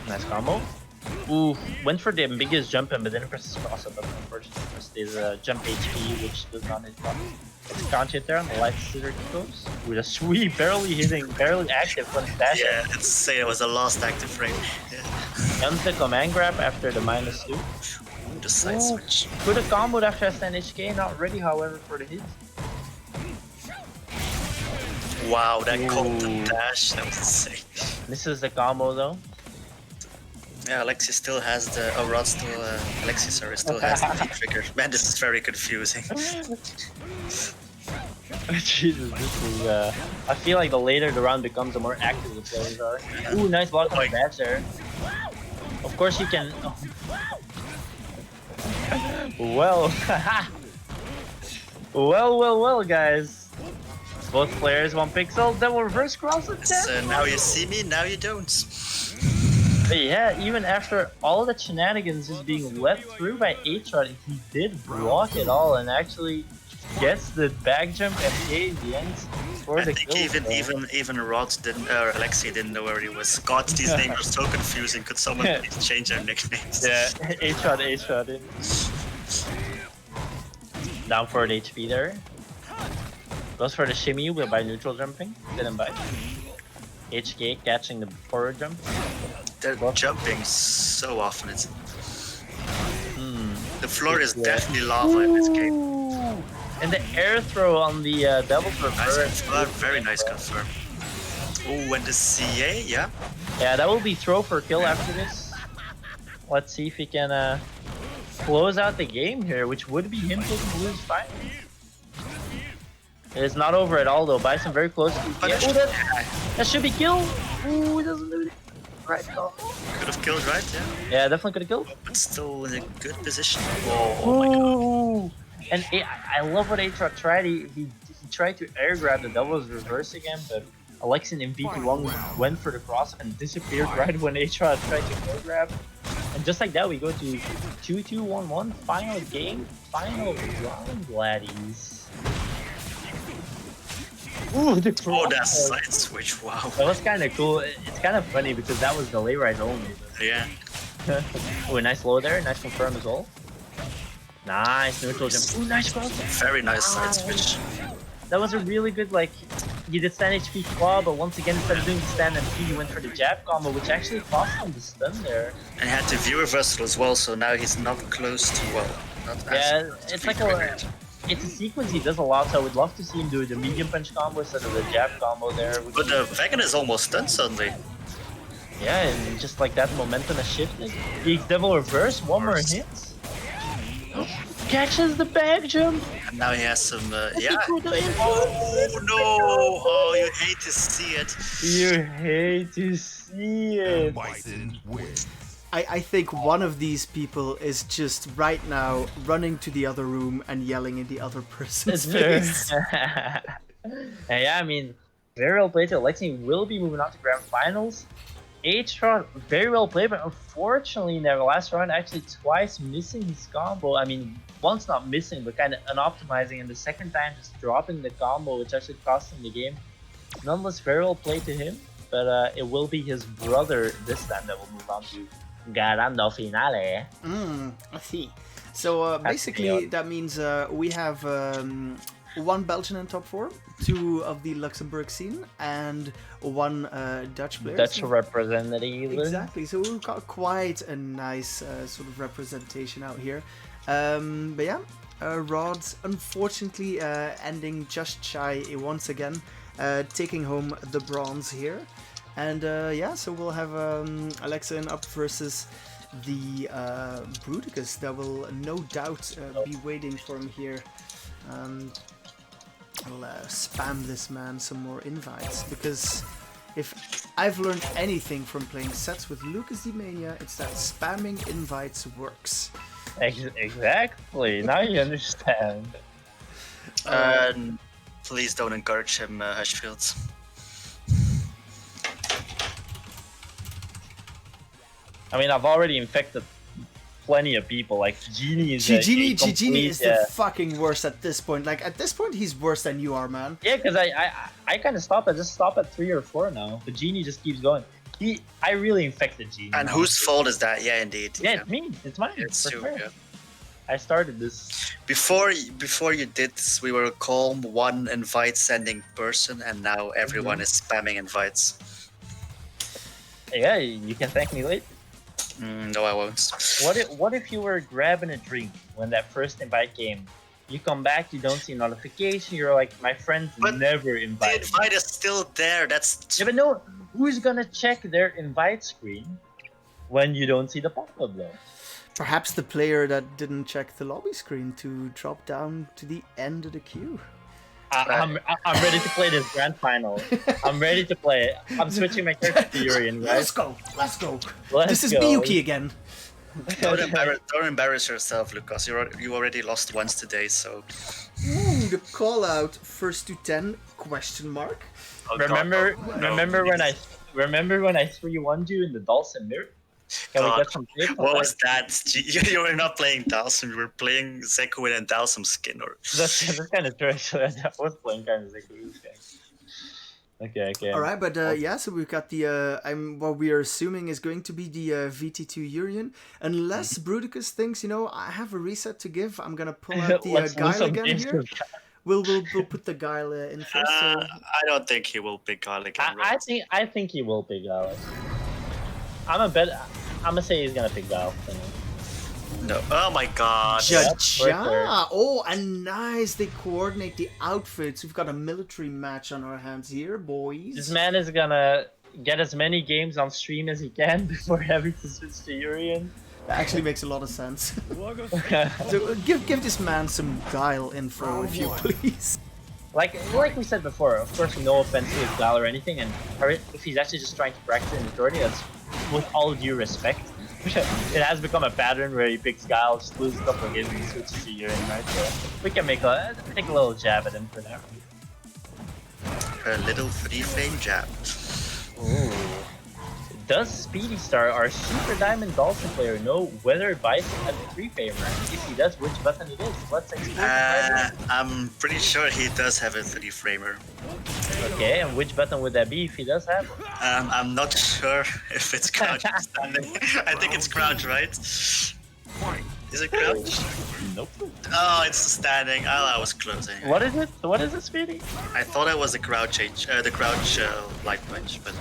Nice combo. Ooh, went for the biggest jump in, but then presses cross up, but unfortunately pressed his jump HP, which does not hit button. It's content there on the light scissor goes with a sweep, barely hitting, barely active when it's dashing. Yeah, it's say it was the last active frame. Yeah. Ends the command grab after the -2. Ooh, the side Ooh, switch. could have comboed after SNHK, not ready however for the hit. Wow, that cold Ooh. dash, that was insane. Misses the combo though. Yeah, Alexis still has the. Oh, Rod still. Alexis, sorry, still has the V trigger. Man, this is very confusing. Jesus, this is I feel like the later the round becomes, the more active the players are. Ooh, nice block on the dash there. Of course you can. Oh. Well, well, guys. Both players 1 pixel, double reverse cross attack. So now you see me, now you don't. But yeah, even after all the shenanigans just being let through by H-Rod, he did block it all and actually gets the back jump FK in the end for I the think kill. even Rod didn't, or Alexei didn't know where he was. God, these names are so confusing. Could someone please change their nicknames? Yeah, H-Rod in. Down for an HP there. Goes for the shimmy by neutral jumping. Didn't bite. HK catching the forward jump. They're jumping so often. It's the floor is definitely lava in this game. Ooh. And the air throw on the Devil's Nice Reverse. confirm, very nice confirm. Oh, and the CA, yeah. Yeah, that will be throw for kill after this. Let's see if he can close out the game here, which would be him taking the lose fight. It is not over at all though. Bison very close to that should be kill. Ooh, it doesn't do it. Right though. Could have killed, right? Yeah. Yeah, definitely could have killed. But still in a good position. Oh my god. And I love what H-Rod tried. He tried to air grab the Devil's Reverse again, but Alexian in VP1 went for the cross and disappeared right when H-Rod tried to air grab. And just like that, we go to 2-2-1-1, final game, final round, laddies. Ooh, Oh, that side switch, wow. That was kind of cool. It's kind of funny because that was delay right only. Yeah. Oh, nice low there, nice confirm as well. Nice neutral jump. Ooh, nice cross. Very nice side switch. That was a really good, like, he did stand HP claw, but once again, instead of doing the stand MP, he went for the jab combo, which actually cost him the stun there. And he had the view reversal as well, so now he's not close to, well, not Yeah, as it's like it's a sequence he does a lot, so I would love to see him do the medium punch combo instead of the jab combo there. But the Vegan is almost done suddenly. Yeah, and just like that momentum has shifted. He Devil Reverse, one more hit. Catches the back jump. And now he has some, yeah. Oh no! Oh, you hate to see it. You hate to see it. Bison wins. I think one of these people is just right now running to the other room and yelling in the other person's face. And yeah, I mean, very well played. Alexei will be moving on to grand finals. H-Rod, very well played, but unfortunately in their last round, actually twice missing his combo. I mean, once not missing, but kind of unoptimizing, and the second time just dropping the combo, which actually cost him the game. Nonetheless, very well played to him, but it will be his brother this time that will move on to Grande Finale. I see. So basically, that means we have one Belgian in top 4, 2 of the Luxembourg scene, and one Dutch player. Dutch representative. Exactly. So we've got quite a nice sort of representation out here. But yeah, Rod unfortunately ending just shy once again, taking home the bronze here. And yeah, so we'll have Alexian up versus the Bruticus that will no doubt be waiting for him here. I'll spam this man some more invites, because if I've learned anything from playing sets with Lucas the Mania, it's that spamming invites works. Exactly, now you understand. Please don't encourage him, Hushfield. I mean, I've already infected plenty of people. Like Genie is Genie is the fucking worst at this point. Like at this point, he's worse than you are, man. Yeah, because I kind of stop. I just stop at 3 or 4 now. But Genie just keeps going. I really infected Genie. And whose fault is that? Yeah, indeed. Yeah, it's me. It's mine. It's for true. sure. Yeah. I started this. Before you did this, we were a calm one invite sending person, and now everyone is spamming invites. Yeah, you can thank me later. No, I won't. What if you were grabbing a drink when that first invite came? You come back, you don't see a notification. You're like, my friends never invited. The invite is still there. That's yeah, but no. Who's gonna check their invite screen when you don't see the pop-up though? Perhaps the player that didn't check the lobby screen to drop down to the end of the queue. I'm ready to play this grand final. I'm ready to play. I'm switching my character to Urian, guys. Let's go. This is Miyuki again. don't embarrass yourself, Lucas. You already lost once today, so. Ooh, the call out first to 10 question mark. Remember when I 3-1'd you in the Dulcet Mirror? Can we God, get some tips on what that? was that? You were not playing Dalsum, you were playing Zekuin and Dalsum skin. Or That's kind of true. Actually, I was playing kind of like this guy. Okay. All right, but yeah, so we've got the what we are assuming is going to be the VT2 Urian, unless Bruticus thinks, you know, I have a reset to give. I'm gonna pull out the Let's lose Guile some again games here. to- We'll put the Guile in first. So I don't think he will pick Guile again. I think he will pick Gal. I'm gonna say he's gonna pick Gal. No. Oh my god. Jaja! Oh, and nice. They coordinate the outfits. We've got a military match on our hands here, boys. This man is gonna get as many games on stream as he can before having to switch to Urian. That actually makes a lot of sense. So give this man some Guile info, if you please. Like we said before, of course, no offense to his Gal or anything, and if he's actually just trying to practice in the tourney, that's with all due respect. It has become a pattern where he picks Guile, just loses a couple of games and switches to Urian, right? So we can take a little jab at him for that. A little free frame jab. Ooh. Does Speedy Star, our Super Diamond Dalton player, know whether Bison has a 3-famer? If he does, which button it is? Let's explore it. I'm pretty sure he does have a 3-framer. Okay, and which button would that be if he does have it? I'm not sure if it's crouch or standing. I think it's crouch, right? Is it crouch? Nope. Oh, it's standing. Oh, I was close anyway. What is it? What is it, Speedy? I thought it was the crouch light punch, but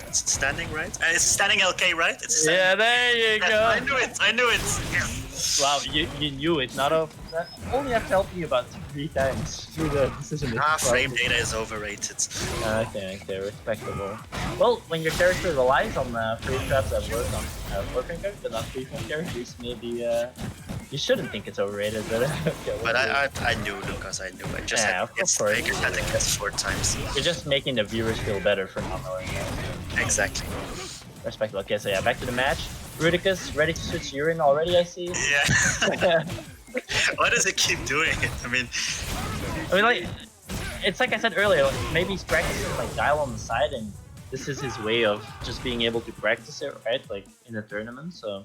it's standing, right? It's standing LK, right? It's standing. Yeah, there you Yes, go. I knew it! Yes. Wow, you knew it. Not a. Only have to help you about 3 times through the decision. Frame data is overrated. Okay, respectable. Well, when your character relies on frame traps that work on warframe characters, but not freeform characters, maybe you shouldn't think it's overrated. But okay, But I knew, Lucas, I knew. I just had of to get course. Baker had to guess 4 times. You're just making the viewers feel better for not knowing that. Exactly. Respectable. Okay, so yeah, back to the match. Bruticus ready to switch Urian already, I see. Yeah. Why does it keep doing it? I mean, like, it's like I said earlier, like, maybe he's practicing like Guile on the side, and this is his way of just being able to practice it, right? Like in a tournament, so.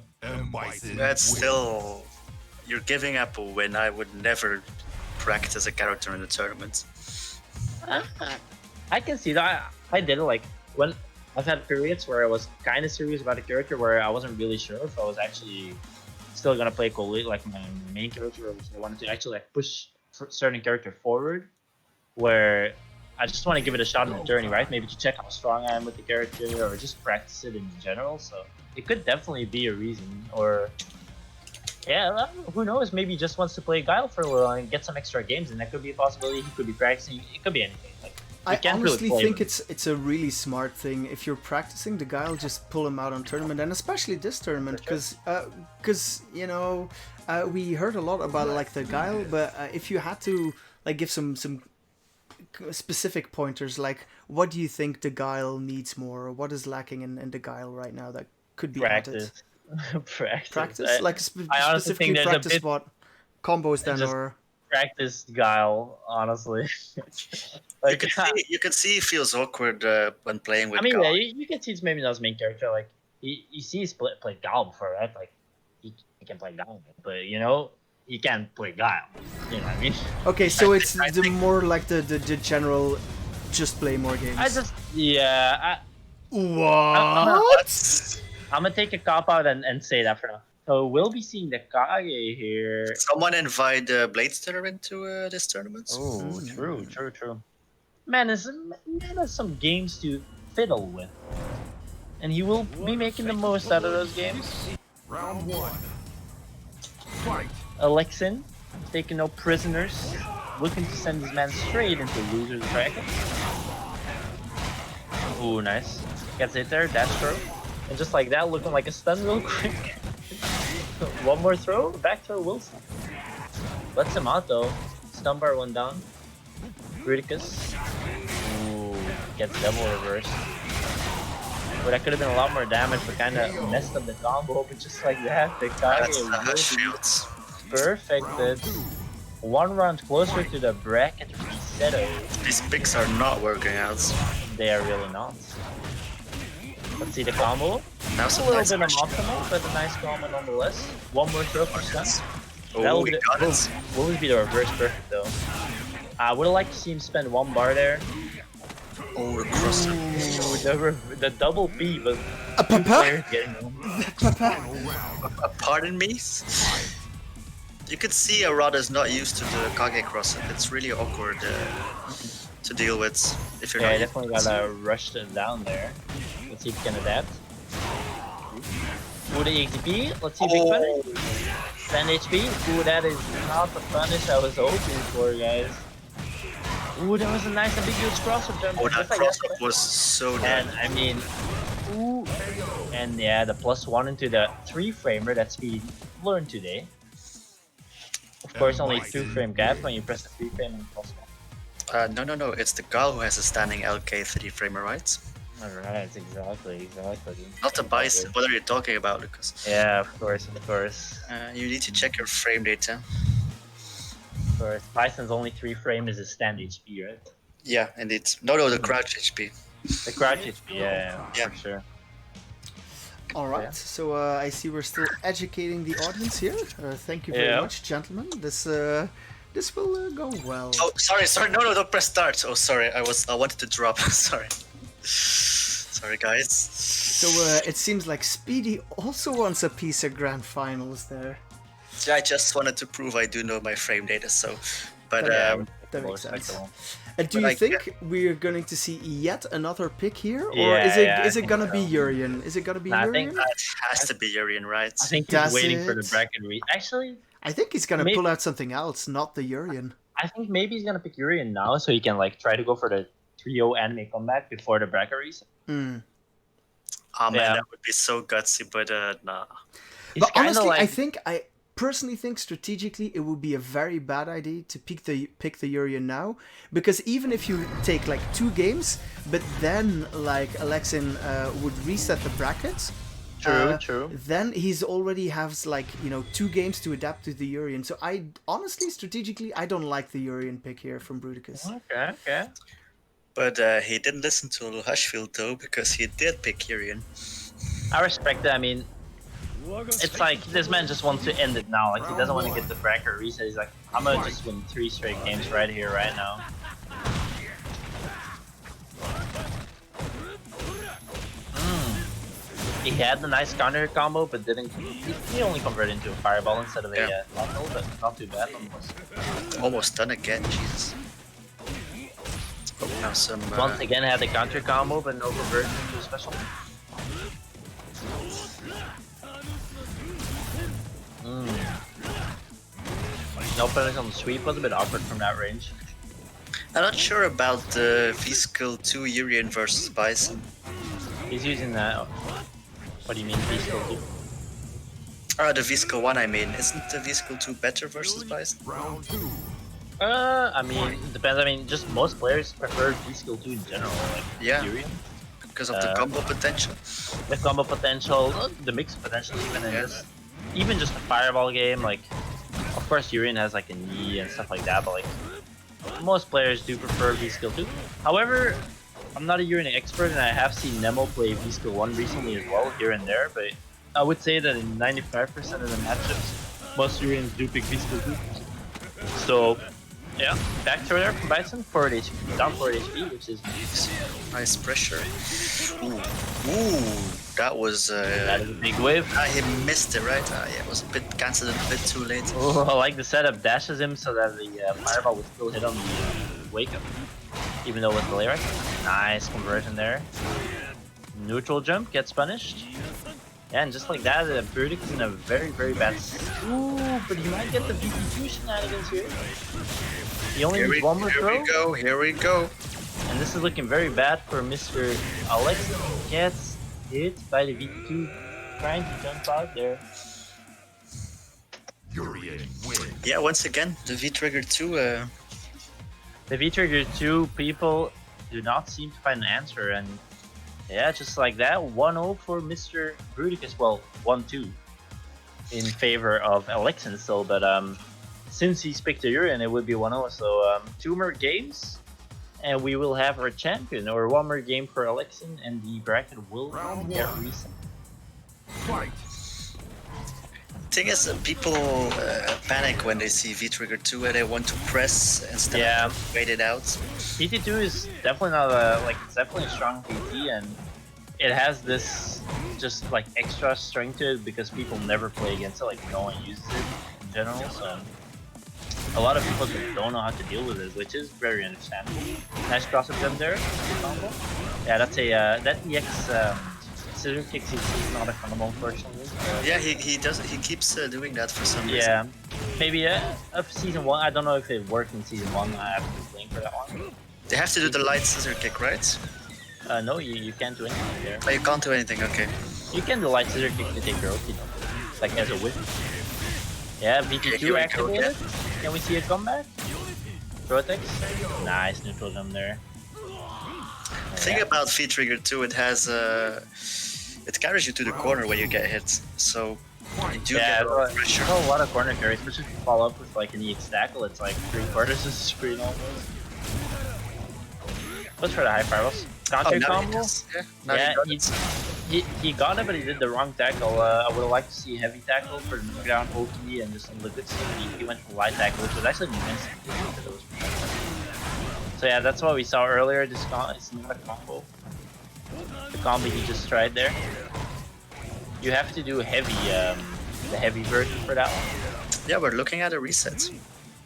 that's still... You're giving up a win. I would never practice a character in a tournament. I can see that. I did it like when I've had periods where I was kind of serious about a character where I wasn't really sure if I was actually still gonna play Colette, like my main character, or if I wanted to actually like push a certain character forward. Where I just want to give it a shot in the tourney, right? Maybe to check how strong I am with the character, or just practice it in general. So it could definitely be a reason, or yeah, who knows? Maybe he just wants to play Guile for a while and get some extra games, and that could be a possibility. He could be practicing. It could be anything. Like, I honestly think it's a really smart thing. If you're practicing the Guile, just pull him out on tournament, and especially this tournament, because you know we heard a lot about like the Guile, but if you had to like give some specific pointers, like what do you think the Guile needs more, or what is lacking in the Guile right now that could be added? Practice? Like I honestly specifically think there's practice a bit, what? Combos then, just or? Practice Guile, honestly. Like, you can see he feels awkward when playing with I mean, Guile. yeah, you can see it's maybe not his main character. Like, you see he's played Guile before, right? Like, he can play Guile, but, you know, he can't play Guile. You know what I mean? Okay, so it's the more like the general, just play more games. What? I'm gonna take a cop out and say that for now. So we'll be seeing the Kage here. Someone invite Bladester into this tournament. Oh, true. Man has some games to fiddle with, and he will be making the most out of those games. Round 1. Fight. Alexin taking no prisoners, looking to send his man straight into loser's bracket. Ooh, nice. Gets it there, dash throw. And just like that, looking like a stun real quick. One more throw, back throw Wilson. Lets him out though. Stun bar one down. Bruticus. Ooh, gets double reversed. But that could have been a lot more damage, but kind of messed up the combo. But just like that, the Kage Shields. perfected. One round closer to the bracket reset. These picks are not working out. They are really not. Let's see the combo. Now A some little nice bit rush. unoptimal, but a nice combo nonetheless. One more throw for stun. That Oh, will he be, got it. will be the reverse perfect though. I would have liked to see him spend one bar there. Oh, the crosser. The double P, but A two papa? players getting home. Pardon me? You could see Arada's not used to the Kage crosser. It's really awkward to deal with if you're Yeah, I not definitely used to it. gotta rush it down there. Let's see if he can adapt. Ooh, the XP. Let's see big punish. 10 HP. Ooh, that is not the punish I was hoping for, guys. Ooh, that was a nice ambiguous crossover jump. Oh, that just like crosser that. was so And good. I mean, ooh, and yeah, the +1 into the 3-framer that's we learned today. Of course, only 2-frame gap when you press the 3-frame and +1. No. It's the Gal who has a standing LK 3-framer, right? Alright, exactly. Not the Bison. What are you talking about, Lucas? Yeah, of course. You need to check your frame data. Of course. Bison's only 3-frame is his stand HP, right? Yeah, indeed. No, the crouch HP. The crouch HP, yeah, Yeah. for sure. All right, Yeah. so I see we're still educating the audience here. Thank you very Yeah. much, gentlemen. This will go well. Oh, sorry. No, don't press start. Oh, sorry. I wanted to drop. Sorry, guys. So it seems like Speedy also wants a piece of grand finals there. Yeah, I just wanted to prove I do know my frame data. So, but Yeah. That Well, makes sense. respectable. Do But you think we're going to see yet another pick here, or Yeah, is it yeah, I is it think gonna so. be Urian? Is it gonna be Nah, I Urian? think- it has to be Urian, right? I think Does he's waiting for the it? bracket read. Actually, I think he's gonna Maybe- pull out something else, not the Urian. I think maybe he's gonna pick Urian now so he can like try to go for the 3-0 anime comeback before the bracket reset. Hmm. Oh man, Yeah. that would be so gutsy, but nah. He's But kinda honestly, like, I personally think strategically it would be a very bad idea to pick the Urian now, because even if you take like 2 games, but then like Alexin would reset the brackets. True. Then he's already has like 2 games to adapt to the Urian. So I honestly strategically I don't like the Urian pick here from Bruticus. Okay. But he didn't listen to Hushfield though, because he did pick Urian. I respect that. I mean, it's like this man just wants to end it now. Like he doesn't want to get the bracket reset. He's like, I'm gonna just win 3 straight games right here, right now. He had the nice counter combo, but didn't. He only converted into a fireball instead of a Yeah. bundle, but not too bad almost. Almost done again, Jesus. Oh, now some. Once again, had the counter combo, but no conversion into a special. No punish on the sweep was a bit awkward from that range. I'm not sure about the V-Skill 2 Urian versus Bison. He's using that. What do you mean, V-Skill 2? The V-Skill 1, I mean. Isn't the V-Skill 2 better versus Bison? Round 2. I mean, it depends. I mean, just most players prefer V-Skill 2 in general. Like Yeah. Urian. Because of the combo potential. The combo potential, the mix potential, even just a fireball game. Like, of course, Urian has like a knee and stuff like that, but like most players do prefer V-Skill 2. However, I'm not a Urian expert, and I have seen Nemo play V-Skill 1 recently as well, here and there. But I would say that in 95% of the matchups, most Urians do pick V-Skill 2. So, yeah, back to there from Bison, 4 HP, down 4 HP, which is Nice pressure. Ooh, that was. that is a big wave. He missed it, right? Yeah, it was a bit cancelled a bit too late. Oh, I like the setup dashes him so that the fireball would still hit on the wake up, even though with the layer. Nice conversion there. Neutral jump gets punished. Yeah, and just like that, Burdick is in a very, very bad. Ooh, but he might get the VP2 shenanigans here. He only needs one more throw, Here we go. and this is looking very bad for Mr. Alex. Gets hit by the VP2, trying to jump out there. Urian win. Yeah, once again, the V-Trigger 2. The V-Trigger 2 people do not seem to find an answer, and yeah, just like that, 1-0 for Mr. Bruticus. Well, 1-2 in favor of Alexin still, but since he's picked a Urian, it would be 1-0, so 2 more games. and we will have our champion, or one more game for Alexin, and the bracket will Round get one. reset. Fight. Thing is, people panic when they see V-Trigger 2 and they want to press instead Yeah. of wait it out. PT2 is definitely not a it's definitely a strong PT, and it has this just like extra strength to it because people never play against it. Like no one uses it in general, so a lot of people just don't know how to deal with it, which is very understandable. Nice cross of them there, combo. Yeah, that's a that EX scissor kicks is not a combo, unfortunately. Yeah, he keeps doing that for some reason. Yeah, maybe of season 1. I don't know if it worked in season 1. I haven't been playing for that one. They have to do the light scissor kick, right? No, you can't do anything there. Oh, you can't do anything. Okay. You can do light scissor kick to take your ulti, like as a whip. Yeah, Here VT2 we go activated. again. Can we see a comeback? Protex. Nice neutral jump there. The thing about V-Trigger 2, it has it carries you to the corner when you get hit, so you do Yeah, get a lot of pressure. there's a lot of corner carries, especially if you follow up with like an EX tackle. It's like 3/4 of the screen almost. Let's try the high fireballs. Counter now he combo. does. Yeah, now Yeah, he got it. he got it, but he did the wrong tackle. I would have liked to see a heavy tackle for the ground OT and just some liquid stuff. He went for light tackle, which was actually immense. So yeah, that's what we saw earlier. This it's not a combo. The combo he just tried there. You have to do heavy, the heavy version for that one. Yeah, we're looking at a reset.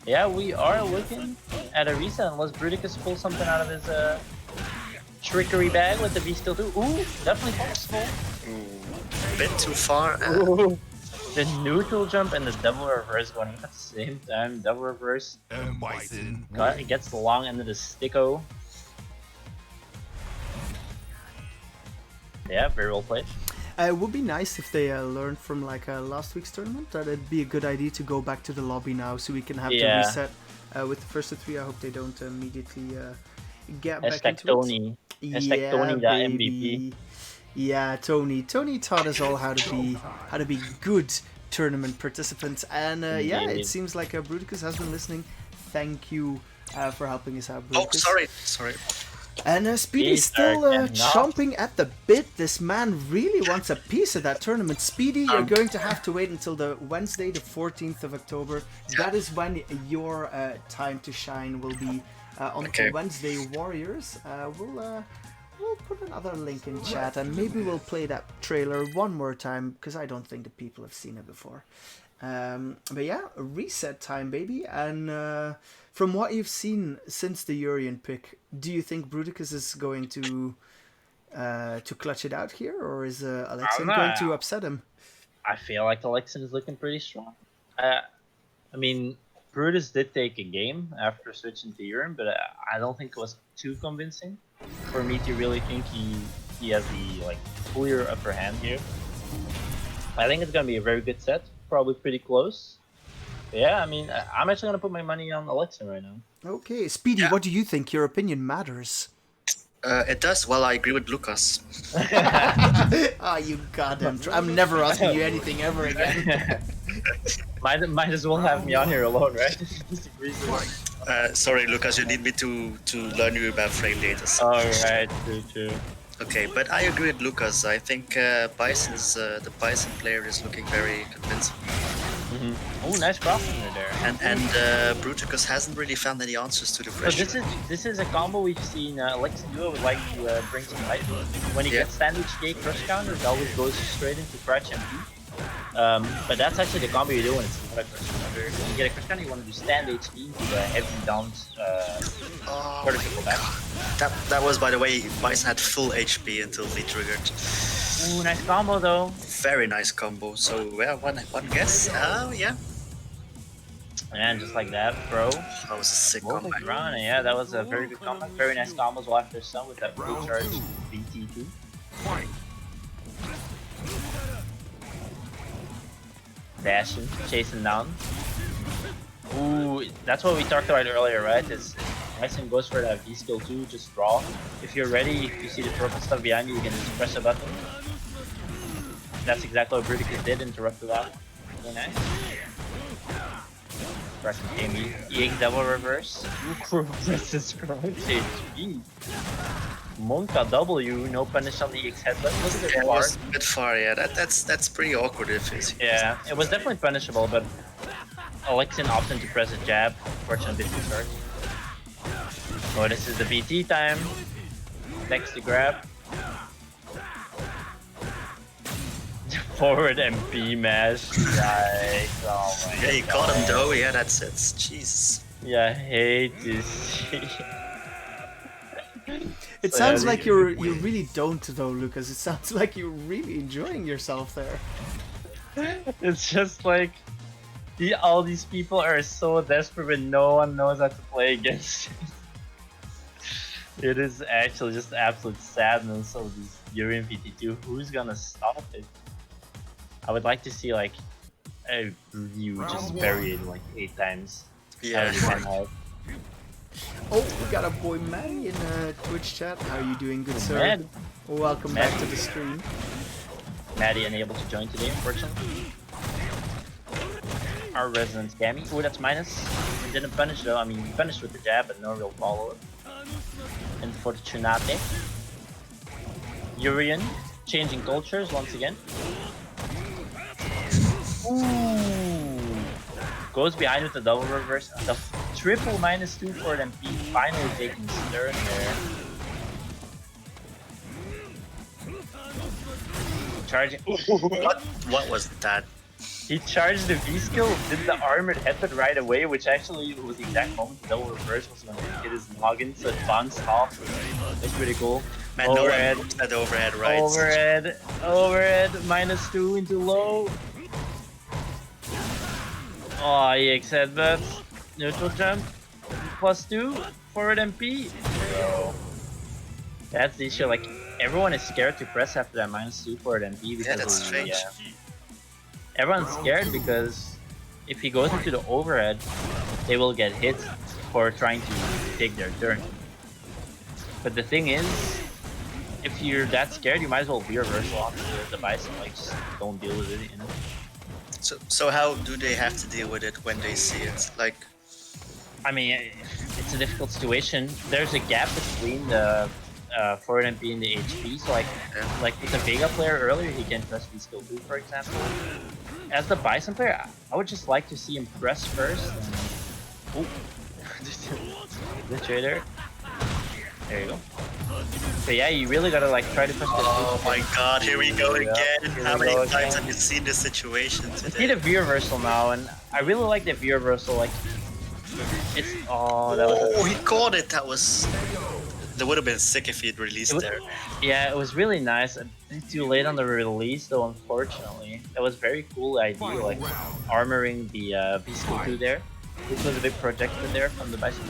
Yeah, we are looking at a reset unless Bruticus pulls something out of his trickery bag with the V still do. Ooh, definitely possible. Ooh, a bit too far. The neutral jump and the double reverse going at the same time. Double reverse. And Bison. It gets the long end of the sticko. Yeah, very well played. It would be nice if they learned from like last week's tournament that it'd be a good idea to go back to the lobby now so we can have the Yeah. reset with the first of 3. I hope they don't immediately get back Hashtag into Tony. it. Hashtag Tony the MVP. Yeah, Tony taught us all how to be good tournament participants, and yeah, it Indeed. seems like Bruticus has been listening. Thank you for helping us out, Oh, Bruticus. sorry. And Speedy's still chomping at the bit. This man really wants a piece of that tournament. Speedy, you're going to have to wait until the Wednesday, the 14th of October. That is when your time to shine will be on Okay. Wednesday Warriors. We'll put another link in chat, and maybe we'll play that trailer one more time, because I don't think the people have seen it before. But yeah, reset time, baby. And from what you've seen since the Urian pick, do you think Bruticus is going to clutch it out here, or is Alexian going to upset him? I feel like Alexin is looking pretty strong. I mean, Brutus did take a game after switching to Urine, but I don't think it was too convincing for me to really think he has the like clear upper hand here. I think it's gonna be a very good set, probably pretty close. But yeah, I mean, I'm actually gonna put my money on Alexin right now. Okay, Speedy, Yeah. what do you think? Your opinion matters. It does. Well, I agree with Lucas. Ah, you goddamn! I'm never asking you anything ever again. might as well have me on here alone, right? Sorry, Lucas, you need me to learn you about frame data. So. Alright, true. Okay, but I agree with Lucas. I think Bison's the Bison player is looking very convincing, Oh, nice cross there. and Bruticus hasn't really found any answers to the So question. this is a combo we've seen Alexin do. I would like to bring some light. When he Yeah. gets stand HK crush counter, it always goes straight into crouch MP. But that's actually the combo you do when it's not a crush counter. When you get a crush counter, you want to do stand HP into the heavy down Oh vertical back. That was, by the way, Bison had full HP until he triggered. Ooh, nice combo though. Very nice combo. So yeah, one guess. Yeah, And just like that, bro. that was a sick Moving comeback. around, and yeah, that was a very good comeback. Very nice combos after sun with that full charge BT2. Fight. Dashing, chasing down. Ooh, that's what we talked about earlier, right? Is Bison goes for that V skill too, just draw. If you're ready, if you see the purple stuff behind you, you can just press a button. That's exactly what Bruticus did, interrupted that. Very nice. Russian Amy. EX double reverse. Ukru versus Crunch HP. Monka W, no punish on the EX headbutt. Was it Yeah, it far? was a bit far, yeah. That's pretty awkward if it's... Yeah, it was definitely punishable, but Alexian opted to press a jab. Fortunately, a bit too short. Oh, this is the BT time. Next to grab. Forward MP mash. Yikes. Oh my Yeah, you God. caught him though. Yeah, that's it. Jesus. Yeah, I hate to see. It So, sounds yeah, like you really don't though, Lucas. It sounds like you're really enjoying yourself there. It's just like all these people are so desperate, but no one knows how to play against it. It is actually just absolute sadness of this Urian VT2. Who's gonna stop it? I would like to see like a review just buried like 8 times. Yeah. Oh, we got a boy Maddie in Twitch chat. How are you doing, good sir? Maddie. Welcome back to Maddie. the stream. Maddie unable to join today, unfortunately. Our resident scammy. Oh, that's minus. He didn't punish though. I mean, he punished with the jab, but no real follow-up. Unfortunate. Urian changing cultures once again. Ooh. Goes behind with the double reverse. The triple -2 for an MP. Finally taking Stern there. Charging. What was that? He charged the V skill, did the armored headbutt right away, which actually was the exact moment the double reverse was going to hit his noggin, so it bounced off. That's pretty cool. Man, Overhead. no one that overhead, right? Overhead, -2 into low. Oh, EX headbutt. Neutral jump. +2. Forward MP. Bro. That's the issue. Like, everyone is scared to press after that -2 forward MP because Yeah, that's of strange. everyone's scared because if he goes into the overhead, they will get hit for trying to take their turn. But the thing is, if you're that scared, you might as well V-reversal onto the bison, like just don't deal with it, you know? So how do they have to deal with it when they see it? Like, I mean, it's a difficult situation. There's a gap between the forward MP and the HP, so like with the Vega player earlier, he can press V skill 2, for example. As the Bison player, I would just like to see him press first. And... Oh, the trader. There you go. But yeah, you really gotta like try to push the. oh my God, here we go Yeah, again. here How we many go times again. have you seen this situation I see today? the V reversal now, and I really like the V reversal. Like, it's that was. Oh, he caught it. That was. That would have been sick if he'd released there. Yeah, it was really nice. A bit too late on the release, though. Unfortunately, that was very cool idea, like armoring the V skill 2 there, which was a big projector there from the Bison.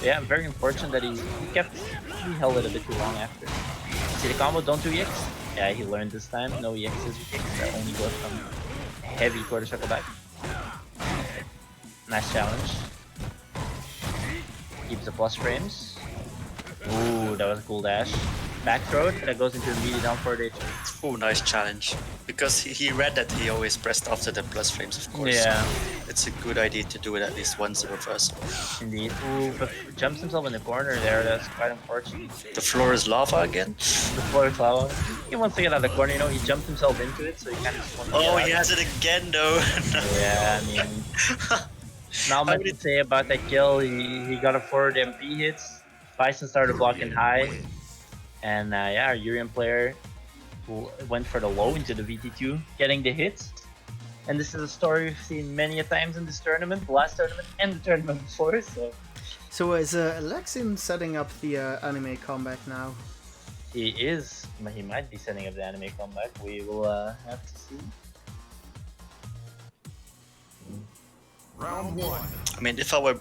Yeah, I'm very unfortunate that he held it a bit too long after. See the combo, don't do EX? Yeah, he learned this time. No EXs, that only goes from heavy quarter circle back. Nice challenge. Keeps the plus frames. Ooh, that was a cool dash. Back throw it, that goes into immediate down for the HP. Oh, nice challenge. Because he read that he always pressed after the plus frames, of course. Yeah, It's a good idea to do it at least once in reversal. indeed. Ooh, but jumps himself in the corner there, that's quite unfortunate. The floor is lava again. The floor is lava. He wants to get out of the corner, you know, he jumped himself into it, so he kind of just wants to Oh, get he out. has it again though. Yeah, I mean, not much to say about that kill. He got a forward MP hits. Bison started blocking high. And yeah, our Urian player who went for the low into the VT2, getting the hits. And this is a story we've seen many a times in this tournament, the last tournament and the tournament before, so... So is Alexian setting up the anime comeback now? He is. He might be setting up the anime comeback. We will have to see. Round one. I mean, if I were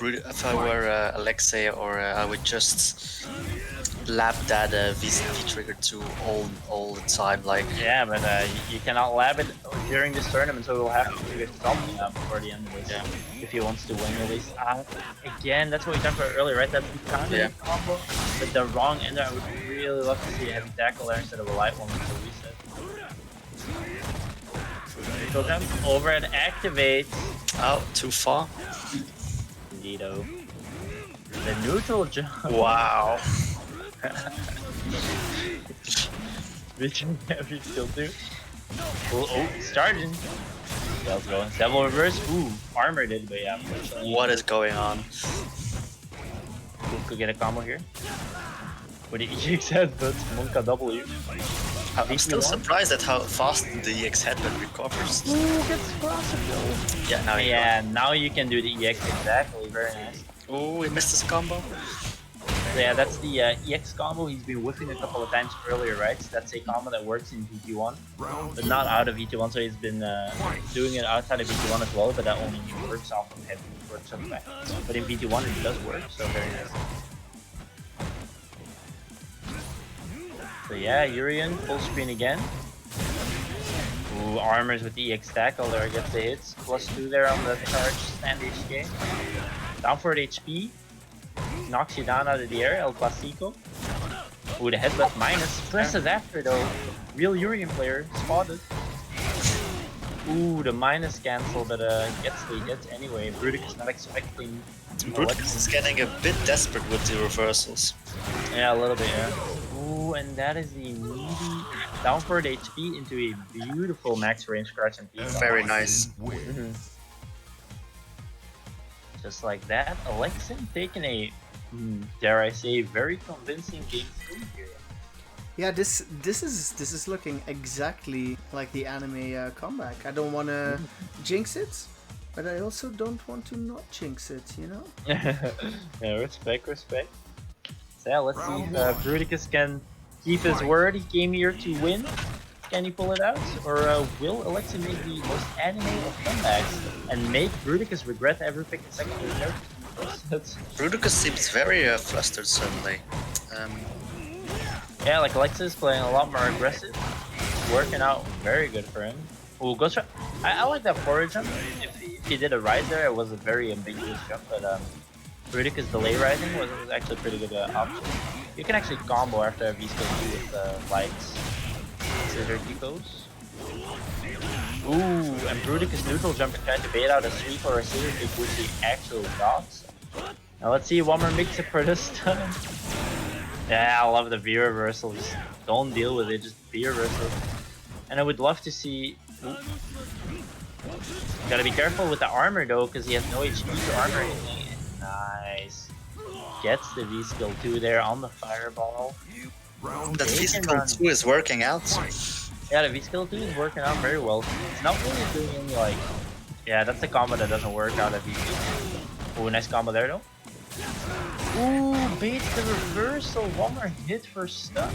Alexei, or I would just lap that VCP trigger 2 all the time, like. Yeah, but you cannot lab it during this tournament, so we'll have to figure something out before the end of this. Yeah. If he wants to win at least. Again, that's what we talked about earlier, right? That's the kind of combo. But the wrong ender, I would really love to see a heavy tackle there instead of a light one with the reset. Go jump over and activate. Oh, too far. indeedo. The neutral jump. Wow. Reaching every skill too. Oh, it's charging. Let's go. Devil reverse. Ooh, armored it, but yeah, unfortunately. What is going on? Could get a combo here. With the EX headbutt, Monka W. I'm still surprised at how fast the EX headbutt recovers. Ooh, gets crossable. Yeah, now Yeah, now you can do the EX exactly. Very nice. Oh, he missed his combo. So yeah, that's the EX combo. He's been whiffing a couple of times earlier, right? So that's a combo that works in VT1, but not out of VT1. So he's been doing it outside of VT1 as well, but that only works off of heavy, works on the back. But in VT1 it does work, so very nice. So yeah, Urian, full screen again. Ooh, armors with the EX stack, although I gets the hits. +2 there on the charge stand HK. Down for the HP. Knocks you down out of the air, El Clasico. Ooh, the headbutt minus. Presses after though. Real Urian player, spotted. Ooh, the minus cancel, but gets the hit anyway. Brutic is not expecting. Bruticus is getting a bit desperate with the reversals. Yeah, a little bit, yeah. Ooh, and that is the needy down for the HP into a beautiful max range crouch and peek. Very nice. Just like that, Alexin taking a, dare I say, very convincing game 3 here. Yeah, this is looking exactly like the anime comeback. I don't want to jinx it, but I also don't want to not jinx it, you know? Yeah, respect. So yeah, let's see if Bruticus can keep his word. He came here to win. Can he pull it out? Or will Alexi make the most anime of comebacks and make Bruticus regret ever picking second or third? Bruticus seems very flustered suddenly. Yeah, like Alexis playing a lot more aggressive. Working out very good for him. Ooh, Ghost Trap. I like that forward jump. If he did a rise there, it was a very ambiguous jump, but Bruticus delay rising was actually a pretty good option. You can actually combo after a V-skill 2 with lights. Scissor Kikos. Ooh, and Bruticus neutral jumper trying to bait out a sweep or a scissor kick, which he actually got. Now let's see one more mix up for this time. Yeah, I love the V reversal. Just don't deal with it, just V reversal. And I would love to see. Ooh. Gotta be careful with the armor though, because he has no HP to armor anything. Nice. Gets the V skill 2 there on the fireball. That V skill 2 is working out. Yeah, the V skill 2 is working out very well. It's not really doing any like. Yeah, that's the combo that doesn't work out of VP. Ooh, nice combo there though. Ooh, baits the reversal. One more hit for stun.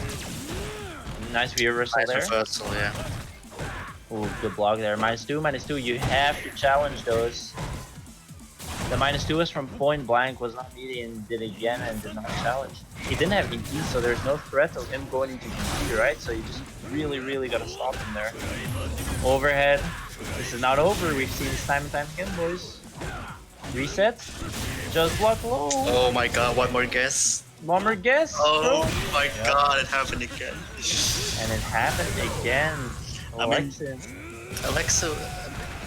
Nice V reversal Nice there. reversal, yeah. Ooh, good block there. -2. You have to challenge those. The -2 is from point blank, was not needed and did again and did not challenge. He didn't have DP, so there's no threat of him going into DP, right? So you just really gotta stop him there. Overhead. This is not over. We've seen this time and time again, boys. Reset. Just block low. Oh my god, one more guess. One more guess. Oh bro. my god, it happened again. And it happened again. I mean, Alexis. Alexa,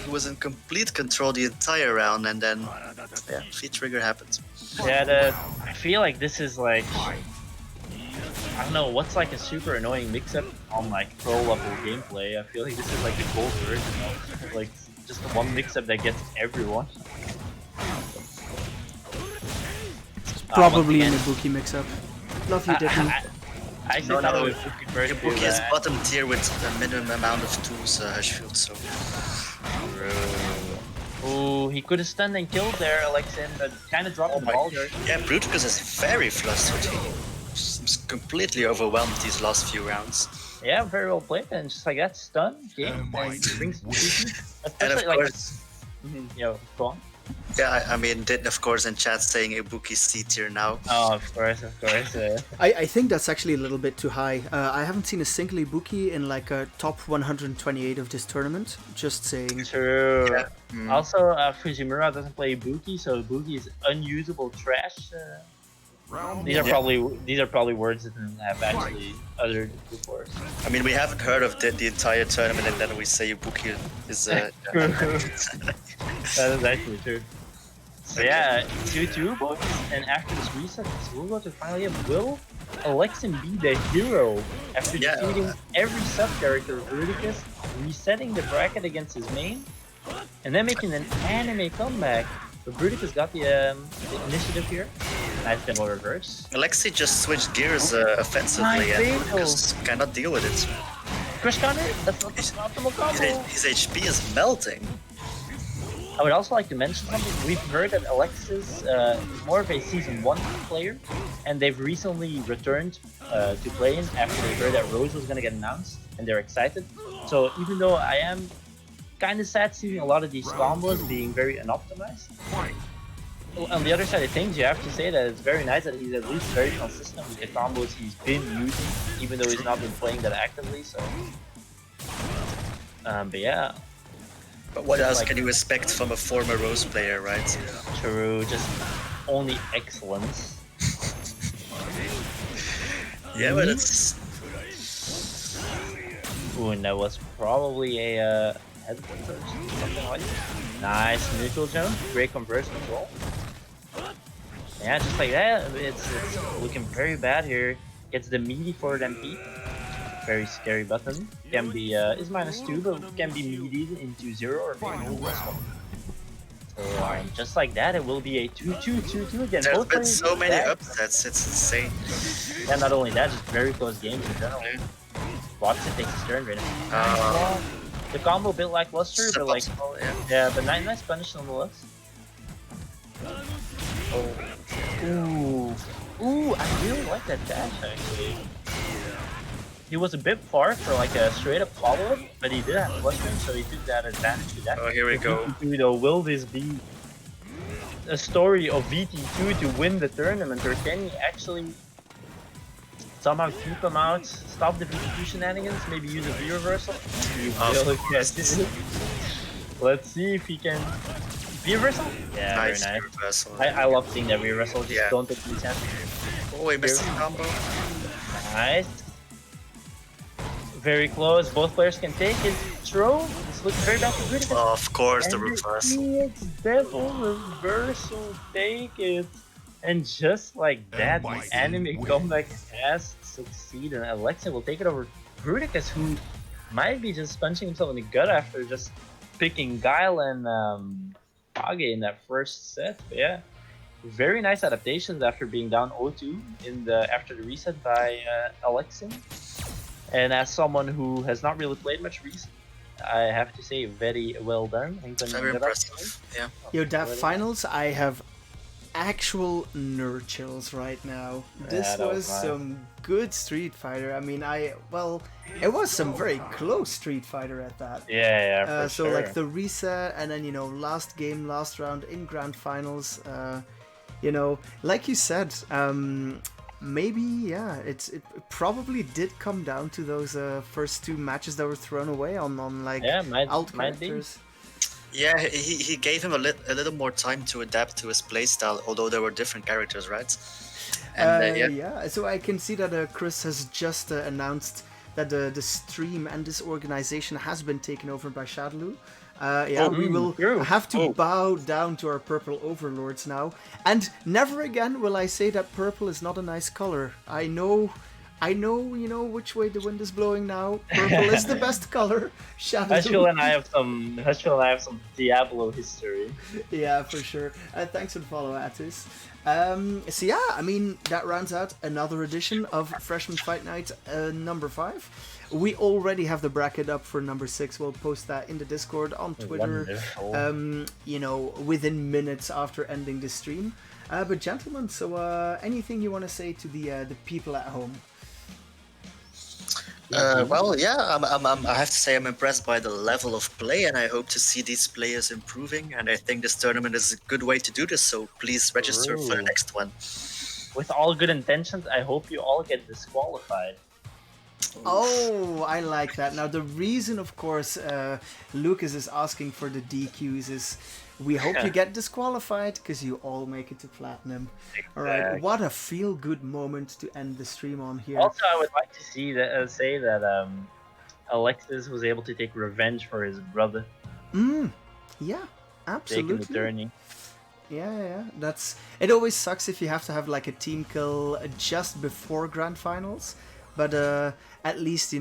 he was in complete control the entire round, and then yeah, V-trigger happened. Yeah, I feel like this is like, I don't know, what's like a super annoying mix-up on like pro level gameplay. I feel like this is like the gold version of like just the one mix-up that gets everyone. Probably an Ibuki mix-up. Love you, Dicky. I actually thought it was Ibuki first. Ibuki is bottom tier with the minimum amount of tools, Hushfield, so... Ooh, he could have stunned and killed there, Alexin, but kind of dropped the ball there. Yeah, Bruticus is very flustered. He seems completely overwhelmed these last few rounds. Yeah, very well played, and just like that, stun, game, and he brings the GP. And of Especially course... like, yo, go on. Yeah, I mean, did of course in chat saying Ibuki C tier now. Oh, of course. I think that's actually a little bit too high. I haven't seen a single Ibuki in like a top 128 of this tournament. Just saying. True. Yeah. Also, Fujimura doesn't play Ibuki, so Ibuki is unusable trash. These are probably words that have actually uttered before. So. I mean, we haven't heard of the entire tournament, and then we say Ibuki is. That is actually true. So yeah, 2-2 boys, and after this reset, we'll go to final game. Will Alexin be the hero after Yeah. defeating every sub-character of Rudicus, resetting the bracket against his main, and then making an anime comeback? But Bruticus got the initiative here. Nice demo reverse. Alexi just switched gears offensively and Lucas cannot deal with it. Crush counter? That's not the optimal combo. His HP is melting. I would also like to mention something. We've heard that Alexis is more of a Season 1 player, and they've recently returned to playing after they heard that Rose was going to get announced, and they're excited. So even though I am kind of sad seeing a lot of these combos being very unoptimized, on the other side of things, you have to say that it's very nice that he's at least very consistent with the combos he's been using, even though he's not been playing that actively. So, but yeah. But what else can you expect from a former Rose player, right? True, just only excellence. Yeah, but it's... Ooh, and that was probably a headbutt or something like that. Nice neutral jump, great conversion as well. Yeah, just like that, it's looking very bad here. Gets the meaty forward MP. Very scary button. Can be is -2, but can be meatied into 0 or maybe no as well. So just like that, it will be a 2-2 again. There's been players so many back. upsets, it's insane. And not only that, just very close games in general. Watson takes his turn right now. The combo built like Luster, but like but nice punish nonetheless. Ooh, I really like that dash actually. He was a bit far for like a straight up follow up, but he did have clustering, so he took that advantage to that. Oh, here we go. Will this be a story of VT2 to win the tournament, or can he actually somehow keep him out, stop the VT2 shenanigans, maybe use a V reversal? Let's see if he can. V reversal? Yeah, Nice very nice. reversal. I love seeing that V reversal, just don't take any chances. Oh, he missed the combo. Nice. Very close. Both players can take it. Throw. It's looking very bad for Bruticus. Oh, of course, the And reversal. it's devil reversal. Take it. And just like that, the anime comeback has succeeded. Alexa will take it over Bruticus, who might be just punching himself in the gut after just picking Guile and Kage in that first set. But yeah, very nice adaptations after being down 0-2 in the after the reset by Alexin. And as someone who has not really played much recently, I have to say very well done. Very impressive. Yeah. Yo, that finals, I have actual nerd chills right now. This was nice. some good Street Fighter. I mean, it was some very close Street Fighter at that. Yeah, for so sure. like the reset, and then last game, last round in grand finals. Like you said, maybe it probably did come down to those first 2 matches that were thrown away on like alt characters. Yeah, he gave him a little more time to adapt to his playstyle, although there were different characters, right? And yeah, so I can see that Chris has just announced that the stream and this organization has been taken over by Shadaloo. We will have to bow down to our purple overlords now. And never again will I say that purple is not a nice color. I know, which way the wind is blowing now. Purple is the best color. Hashville and I have some Diablo history. Yeah, for sure. Thanks for the follow, Atis. So yeah, I mean, that rounds out another edition of Freshman Fight Night number 5. We already have the bracket up for number 6. We'll post that in the Discord, on Twitter, within minutes after ending the stream. But gentlemen, so anything you want to say to the people at home? Well, yeah, I have to say I'm impressed by the level of play, and I hope to see these players improving. And I think this tournament is a good way to do this. So please register for the next one. With all good intentions, I hope you all get disqualified. Oh, I like that. Now, the reason, of course, Lucas is asking for the DQs is we hope you get disqualified because you all make it to Platinum. Exactly. All right, what a feel-good moment to end the stream on here. Also, I would like to say that Alexis was able to take revenge for his brother. Yeah, absolutely. Taking the tourney. Yeah. That's it. Always sucks if you have to have like a team kill just before grand finals, but at least he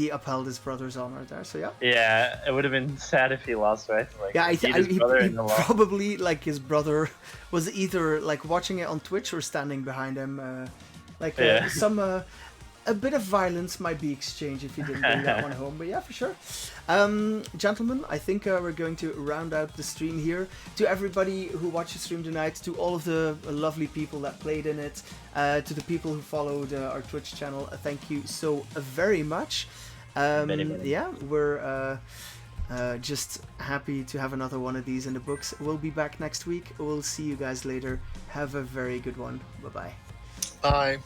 upheld his brother's honor there. So yeah. Yeah, it would have been sad if he lost, right? Like, Yeah, beat his brother he in the loss. probably like his brother was either like watching it on Twitch or standing behind him. A bit of violence might be exchanged if he didn't bring that one home. But yeah, for sure. Gentlemen, I think we're going to round out the stream here. To everybody who watched the stream tonight, to all of the lovely people that played in it, to the people who followed our Twitch channel, thank you so very much. Yeah, we're just happy to have another one of these in the books. We'll be back next week. We'll see you guys later. Have a very good one. Bye-bye. Bye.